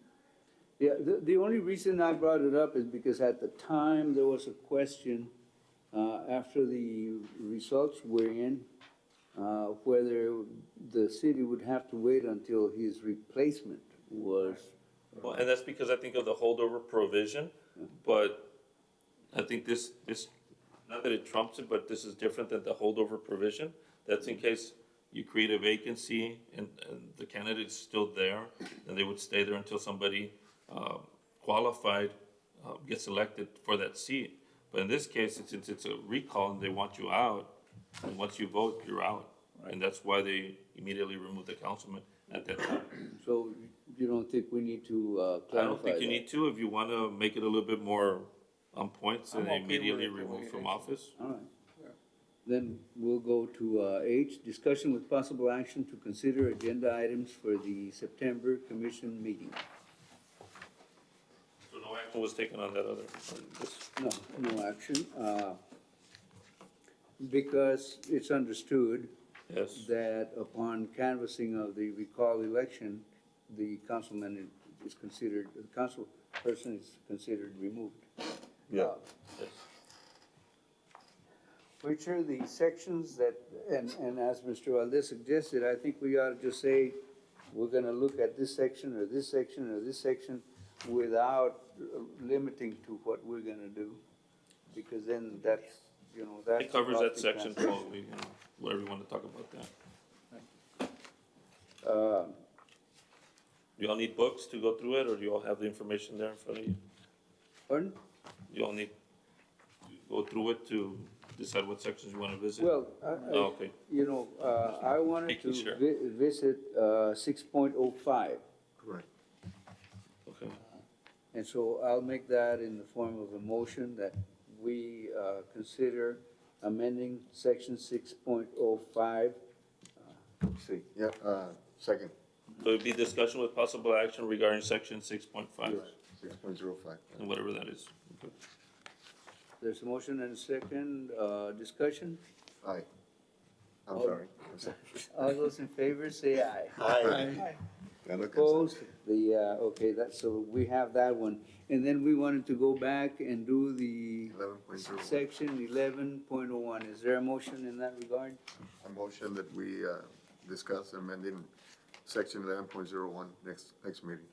[SPEAKER 1] Yeah, the only reason I brought it up is because at the time, there was a question, after the results were in, whether the city would have to wait until his replacement was.
[SPEAKER 4] Well, and that's because I think of the holdover provision, but I think this, not that it trumps it, but this is different than the holdover provision. That's in case you create a vacancy and the candidate's still there, and they would stay there until somebody, qualified, gets elected for that seat. But in this case, since it's a recall and they want you out, and once you vote, you're out. And that's why they immediately remove the councilman at that time.
[SPEAKER 1] So you don't think we need to clarify
[SPEAKER 4] I don't think you
[SPEAKER 1] that?
[SPEAKER 4] need to. If you wanna make it a little bit more on point,
[SPEAKER 5] I'm
[SPEAKER 4] and
[SPEAKER 5] okay with
[SPEAKER 4] immediately
[SPEAKER 5] it the way
[SPEAKER 4] remove
[SPEAKER 5] it
[SPEAKER 4] from
[SPEAKER 5] is.
[SPEAKER 4] office.
[SPEAKER 1] All right. Then we'll go to H, discussion with possible action to consider agenda items for the September commission meeting.
[SPEAKER 4] So no action was taken on that other, on this.
[SPEAKER 1] No action, because it's understood
[SPEAKER 4] Yes.
[SPEAKER 1] that upon canvassing of the recall election, the councilman is considered, the council person is considered removed.
[SPEAKER 7] Yeah.
[SPEAKER 4] Yes.
[SPEAKER 1] Which are the sections that, and as Mr. Valdez suggested, I think we ought to just say, we're gonna look at this section or this section or this section without limiting to what we're gonna do. Because then that's, that's.
[SPEAKER 4] It covers that
[SPEAKER 1] often
[SPEAKER 4] section,
[SPEAKER 1] considered.
[SPEAKER 4] probably, whatever you wanna talk about that. You all need books to go through it, or do you all have the information there in front of you?
[SPEAKER 1] Pardon?
[SPEAKER 4] You all need to go through it to decide what sections you wanna visit?
[SPEAKER 1] Well,
[SPEAKER 4] Oh, okay.
[SPEAKER 1] I wanted
[SPEAKER 4] Making
[SPEAKER 1] to
[SPEAKER 4] sure.
[SPEAKER 1] visit 6.05.
[SPEAKER 7] Correct.
[SPEAKER 4] Okay.
[SPEAKER 1] And so I'll make that in the form of a motion that we consider amending section 6.05.
[SPEAKER 7] See, yeah, second,
[SPEAKER 4] So it'd be discussion with possible action regarding section 6.5,
[SPEAKER 7] 6.05.
[SPEAKER 4] and whatever that is. Okay.
[SPEAKER 1] There's a motion and a second, discussion.
[SPEAKER 7] Aye. I'm
[SPEAKER 1] Oh.
[SPEAKER 7] sorry. I'm sorry.
[SPEAKER 1] All those in favor say aye.
[SPEAKER 7] Aye. Ya lo cansé.
[SPEAKER 1] Opposed? Okay, so we have that one. And then we wanted to go back and do the
[SPEAKER 7] 11.01.
[SPEAKER 1] section 11.01. Is there a motion in that regard?
[SPEAKER 7] A motion that we discuss amending section 11.01 next meeting.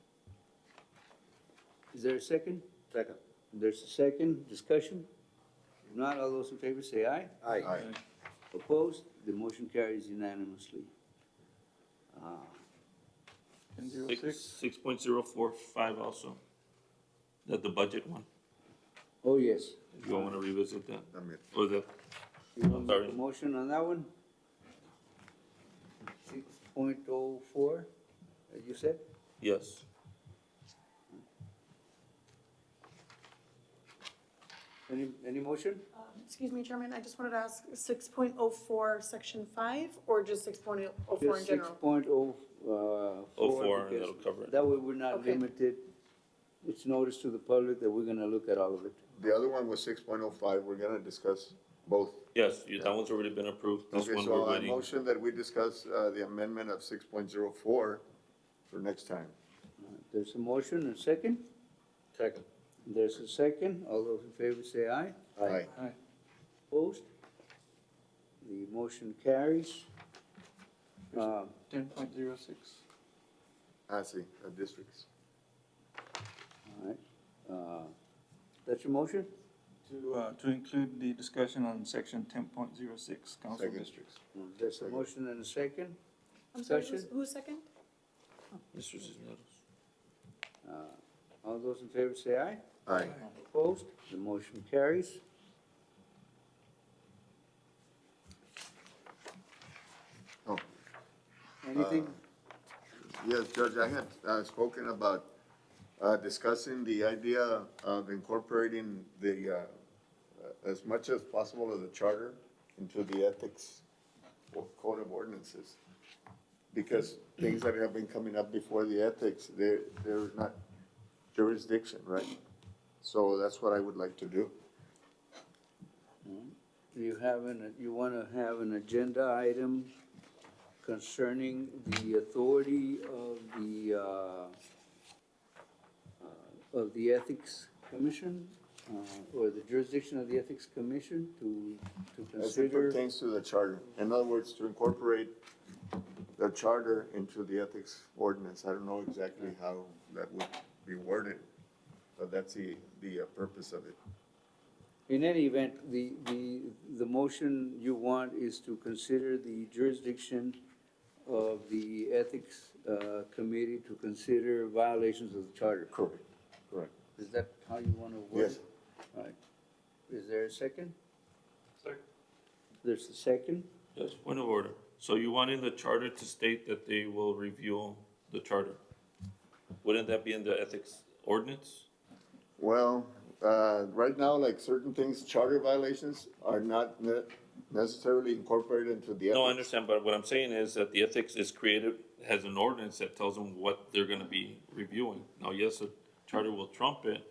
[SPEAKER 1] Is there a second?
[SPEAKER 2] Second.
[SPEAKER 1] There's a second, discussion? If not, all those in favor say aye.
[SPEAKER 7] Aye.
[SPEAKER 1] Opposed? The motion carries unanimously.
[SPEAKER 6] And 06,
[SPEAKER 4] 6.045 also, that the budget one,
[SPEAKER 1] Oh, yes.
[SPEAKER 4] if you all wanna revisit that,
[SPEAKER 7] También.
[SPEAKER 4] or the,
[SPEAKER 1] You want to
[SPEAKER 4] Sorry.
[SPEAKER 1] make a motion on that one? 6.04, as you said?
[SPEAKER 4] yes.
[SPEAKER 1] Any motion?
[SPEAKER 3] Excuse me, Chairman, I just wanted to ask 6.04, Section 5, or just 6.04 in
[SPEAKER 1] Just
[SPEAKER 3] general?
[SPEAKER 1] 6.04.
[SPEAKER 4] 04, and
[SPEAKER 1] because
[SPEAKER 4] that'll cover it.
[SPEAKER 1] That way we're not
[SPEAKER 3] Okay.
[SPEAKER 1] limited. It's notice to the public that we're gonna look at all of it.
[SPEAKER 7] The other one was 6.05. We're gonna discuss both.
[SPEAKER 4] Yes, that one's already been approved, this
[SPEAKER 7] Okay,
[SPEAKER 4] one
[SPEAKER 7] so
[SPEAKER 4] we're
[SPEAKER 7] I
[SPEAKER 4] waiting.
[SPEAKER 7] motion that we discuss the amendment of 6.04 for next time.
[SPEAKER 1] There's a motion and a second?
[SPEAKER 2] Second.
[SPEAKER 1] There's a second. All those in favor say aye.
[SPEAKER 7] Aye.
[SPEAKER 1] Opposed? The motion carries.
[SPEAKER 6] 10.06.
[SPEAKER 7] See, districts.
[SPEAKER 1] All right. That's your motion?
[SPEAKER 6] To include the discussion on section 10.06, council
[SPEAKER 7] Second.
[SPEAKER 6] districts.
[SPEAKER 1] There's a motion and a second.
[SPEAKER 3] I'm sorry,
[SPEAKER 1] Discussion?
[SPEAKER 3] who's second?
[SPEAKER 4] Mr. Cisneros.
[SPEAKER 1] All those in favor say aye.
[SPEAKER 7] Aye.
[SPEAKER 1] Opposed? The motion carries.
[SPEAKER 7] Oh.
[SPEAKER 1] Anything?
[SPEAKER 7] Yes, Judge, I had spoken about discussing the idea of incorporating the, as much as possible of the charter into the ethics code of ordinances. Because things that have been coming up before the ethics, they're not jurisdiction, right? So that's what I would like to do.
[SPEAKER 1] You wanna have an agenda item concerning the authority of the Ethics Commission, or the jurisdiction of the Ethics Commission to
[SPEAKER 7] As it
[SPEAKER 1] consider.
[SPEAKER 7] pertains to the charter. In other words, to incorporate the charter into the ethics ordinance. I don't know exactly how that would be worded, but that's the purpose of it.
[SPEAKER 1] In any event, the motion you want is to consider the jurisdiction of the Ethics Committee to consider violations of the charter.
[SPEAKER 7] Correct, correct.
[SPEAKER 1] Is that how you want to word it?
[SPEAKER 7] Yes.
[SPEAKER 1] Right. Is there a second?
[SPEAKER 10] Second.
[SPEAKER 1] There's a second?
[SPEAKER 4] Yes, point of order. So you want in the charter to state that they will review the charter? Wouldn't that be in the ethics ordinance?
[SPEAKER 7] Well, right now, like certain things, charter violations are not necessarily incorporated into the ethics.
[SPEAKER 4] No, I understand, but what I'm saying is that the ethics is created, has an ordinance that tells them what they're gonna be reviewing. Now, yes, the charter will trump it.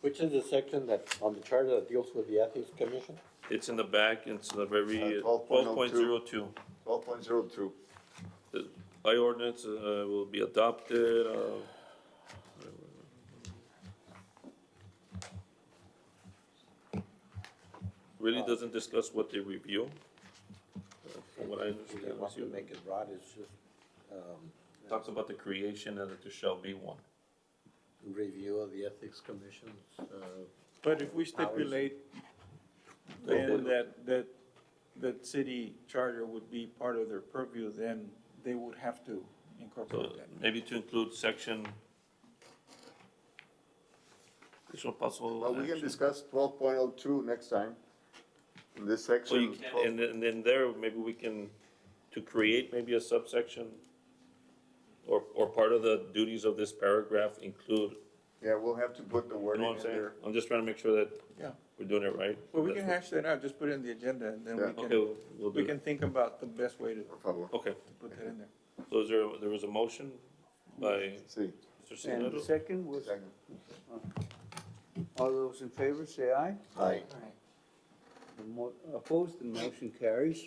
[SPEAKER 2] Which is the section that, on the charter that deals with the Ethics Commission?
[SPEAKER 4] It's in the back, it's the very,
[SPEAKER 7] 12.02.
[SPEAKER 4] 12.02.
[SPEAKER 7] 12.02.
[SPEAKER 4] By ordinance, will be adopted, really doesn't discuss what they review. From what I
[SPEAKER 2] If
[SPEAKER 4] understand,
[SPEAKER 2] you want to make it broad, it's just,
[SPEAKER 4] talks about the creation and that there shall be one.
[SPEAKER 2] review of the Ethics Commission's,
[SPEAKER 6] But if we stipulate then that city charter would be part of their purview, then they would have to
[SPEAKER 4] So
[SPEAKER 6] incorporate that.
[SPEAKER 4] maybe to include section. Additional possible
[SPEAKER 7] Well, we can
[SPEAKER 4] action.
[SPEAKER 7] discuss 12.02 next time. In this
[SPEAKER 4] So you
[SPEAKER 7] section.
[SPEAKER 4] can, and then there, maybe we can, to create maybe a subsection or part of the duties of this paragraph include,
[SPEAKER 7] Yeah, we'll have to put the
[SPEAKER 4] you
[SPEAKER 7] wording
[SPEAKER 4] know
[SPEAKER 7] in
[SPEAKER 4] what I'm saying?
[SPEAKER 7] there.
[SPEAKER 4] I'm just trying to make sure that
[SPEAKER 6] Yeah.
[SPEAKER 4] we're doing it right.
[SPEAKER 6] Well, we
[SPEAKER 4] That's
[SPEAKER 6] can hash that out, just put it in the agenda, and then
[SPEAKER 7] Yeah.
[SPEAKER 6] we
[SPEAKER 4] Okay,
[SPEAKER 6] can,
[SPEAKER 4] we'll do
[SPEAKER 6] we
[SPEAKER 4] it.
[SPEAKER 6] can think about the best way to
[SPEAKER 7] Por favor.
[SPEAKER 4] Okay,
[SPEAKER 6] put that in there.
[SPEAKER 4] so there was a motion by
[SPEAKER 7] Sí.
[SPEAKER 4] Mr.
[SPEAKER 1] And the
[SPEAKER 4] Sinato?
[SPEAKER 1] second was,
[SPEAKER 7] Second.
[SPEAKER 1] all those in favor, say aye.
[SPEAKER 7] Aye.
[SPEAKER 1] Opposed, the motion carries.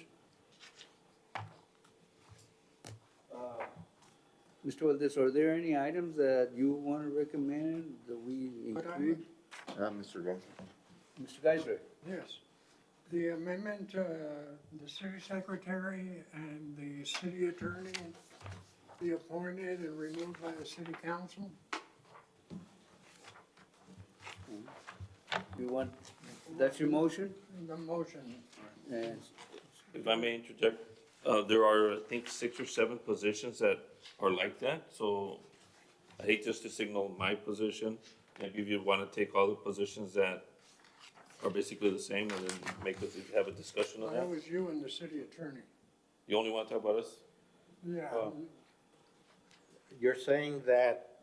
[SPEAKER 1] Mr. Valdez, are there any items that you want to recommend that we
[SPEAKER 5] Could I-
[SPEAKER 1] include?
[SPEAKER 7] Mr. Garza.
[SPEAKER 1] Mr. Geisler?
[SPEAKER 5] Yes. The amendment, the city secretary and the city attorney be appointed and removed by the city council.
[SPEAKER 1] You want, that's your motion?
[SPEAKER 5] The motion.
[SPEAKER 1] And
[SPEAKER 4] If I may interject, there are, I think, 6 or 7 positions that are like that, so I hate just to signal my position. Maybe if you wanna take all the positions that are basically the same and then have a discussion on
[SPEAKER 5] That
[SPEAKER 4] that.
[SPEAKER 5] was you and the city attorney.
[SPEAKER 4] You only wanna talk about us?
[SPEAKER 5] Yeah.
[SPEAKER 2] you're saying that,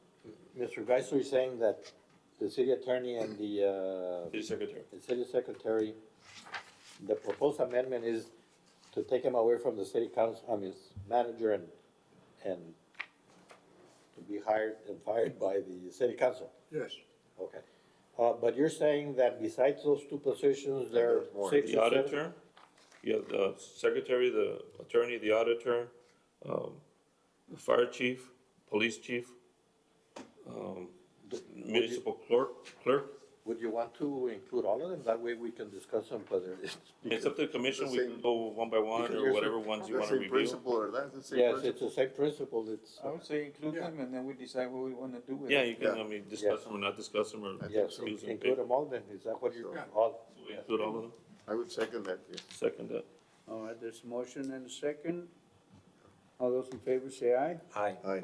[SPEAKER 2] Mr. Geisler is saying that the city attorney and
[SPEAKER 4] City Secretary.
[SPEAKER 2] the city secretary, the proposed amendment is to take him away from the city council, manager and to be hired and fired by the city council.
[SPEAKER 5] Yes.
[SPEAKER 2] Okay. But you're saying that besides those two positions, there are
[SPEAKER 7] There's more.
[SPEAKER 2] 6
[SPEAKER 4] The
[SPEAKER 2] or 7?
[SPEAKER 4] auditor, you have the secretary, the attorney, the auditor, the fire chief, police chief, municipal clerk.
[SPEAKER 2] Would you want to include all of them? That way we can discuss them, whether it's.
[SPEAKER 4] It's up to the commission, we
[SPEAKER 7] The same-
[SPEAKER 4] can go one by one
[SPEAKER 2] Because
[SPEAKER 4] or
[SPEAKER 2] you're
[SPEAKER 4] whatever ones you
[SPEAKER 7] The
[SPEAKER 4] wanna
[SPEAKER 7] same
[SPEAKER 4] review.
[SPEAKER 7] principle, or that's the same
[SPEAKER 2] Yes,
[SPEAKER 7] principle.
[SPEAKER 2] it's the same principle, it's,
[SPEAKER 6] I would say include
[SPEAKER 5] Yeah.
[SPEAKER 6] them, and then we decide what we wanna do with it.
[SPEAKER 4] Yeah, you can,
[SPEAKER 7] Yeah.
[SPEAKER 4] I mean, discuss them or not discuss them or
[SPEAKER 2] yes,
[SPEAKER 4] excuse them.
[SPEAKER 2] include them all then, is that what you're,
[SPEAKER 5] Yeah.
[SPEAKER 2] all?
[SPEAKER 4] We include all of them,
[SPEAKER 7] I would second that, yes.
[SPEAKER 4] second that.
[SPEAKER 1] all right, there's a motion and a second. All those in favor, say aye.
[SPEAKER 2] Aye.
[SPEAKER 7] Aye.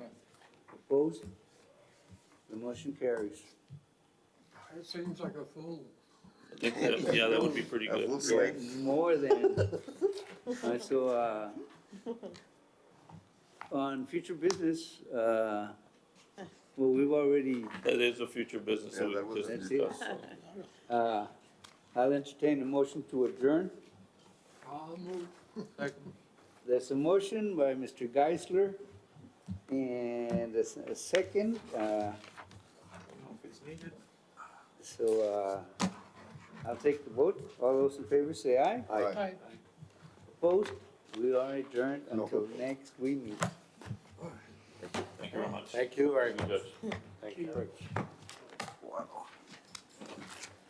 [SPEAKER 1] Opposed? The motion carries.
[SPEAKER 5] It seems like a full.
[SPEAKER 4] I think that, yeah, that would be pretty
[SPEAKER 7] A full
[SPEAKER 4] good.
[SPEAKER 7] slate.
[SPEAKER 1] More than, so, on future business, well, we've already,
[SPEAKER 4] That is a future business that
[SPEAKER 7] Yeah,
[SPEAKER 4] we
[SPEAKER 7] that was-
[SPEAKER 4] just
[SPEAKER 1] That's it.
[SPEAKER 4] discussed, so.
[SPEAKER 1] I'll entertain a motion to adjourn.
[SPEAKER 5] I'll move.
[SPEAKER 1] There's a motion by Mr. Geisler, and there's a second,
[SPEAKER 6] If it's needed.
[SPEAKER 1] so, I'll take the vote. All those in favor say aye.
[SPEAKER 7] Aye.
[SPEAKER 1] Opposed? We are adjourned until next we meet.
[SPEAKER 4] Thank you very much.
[SPEAKER 2] Thank you very
[SPEAKER 4] Thank
[SPEAKER 2] much.
[SPEAKER 4] you, Judge.
[SPEAKER 2] Thank you.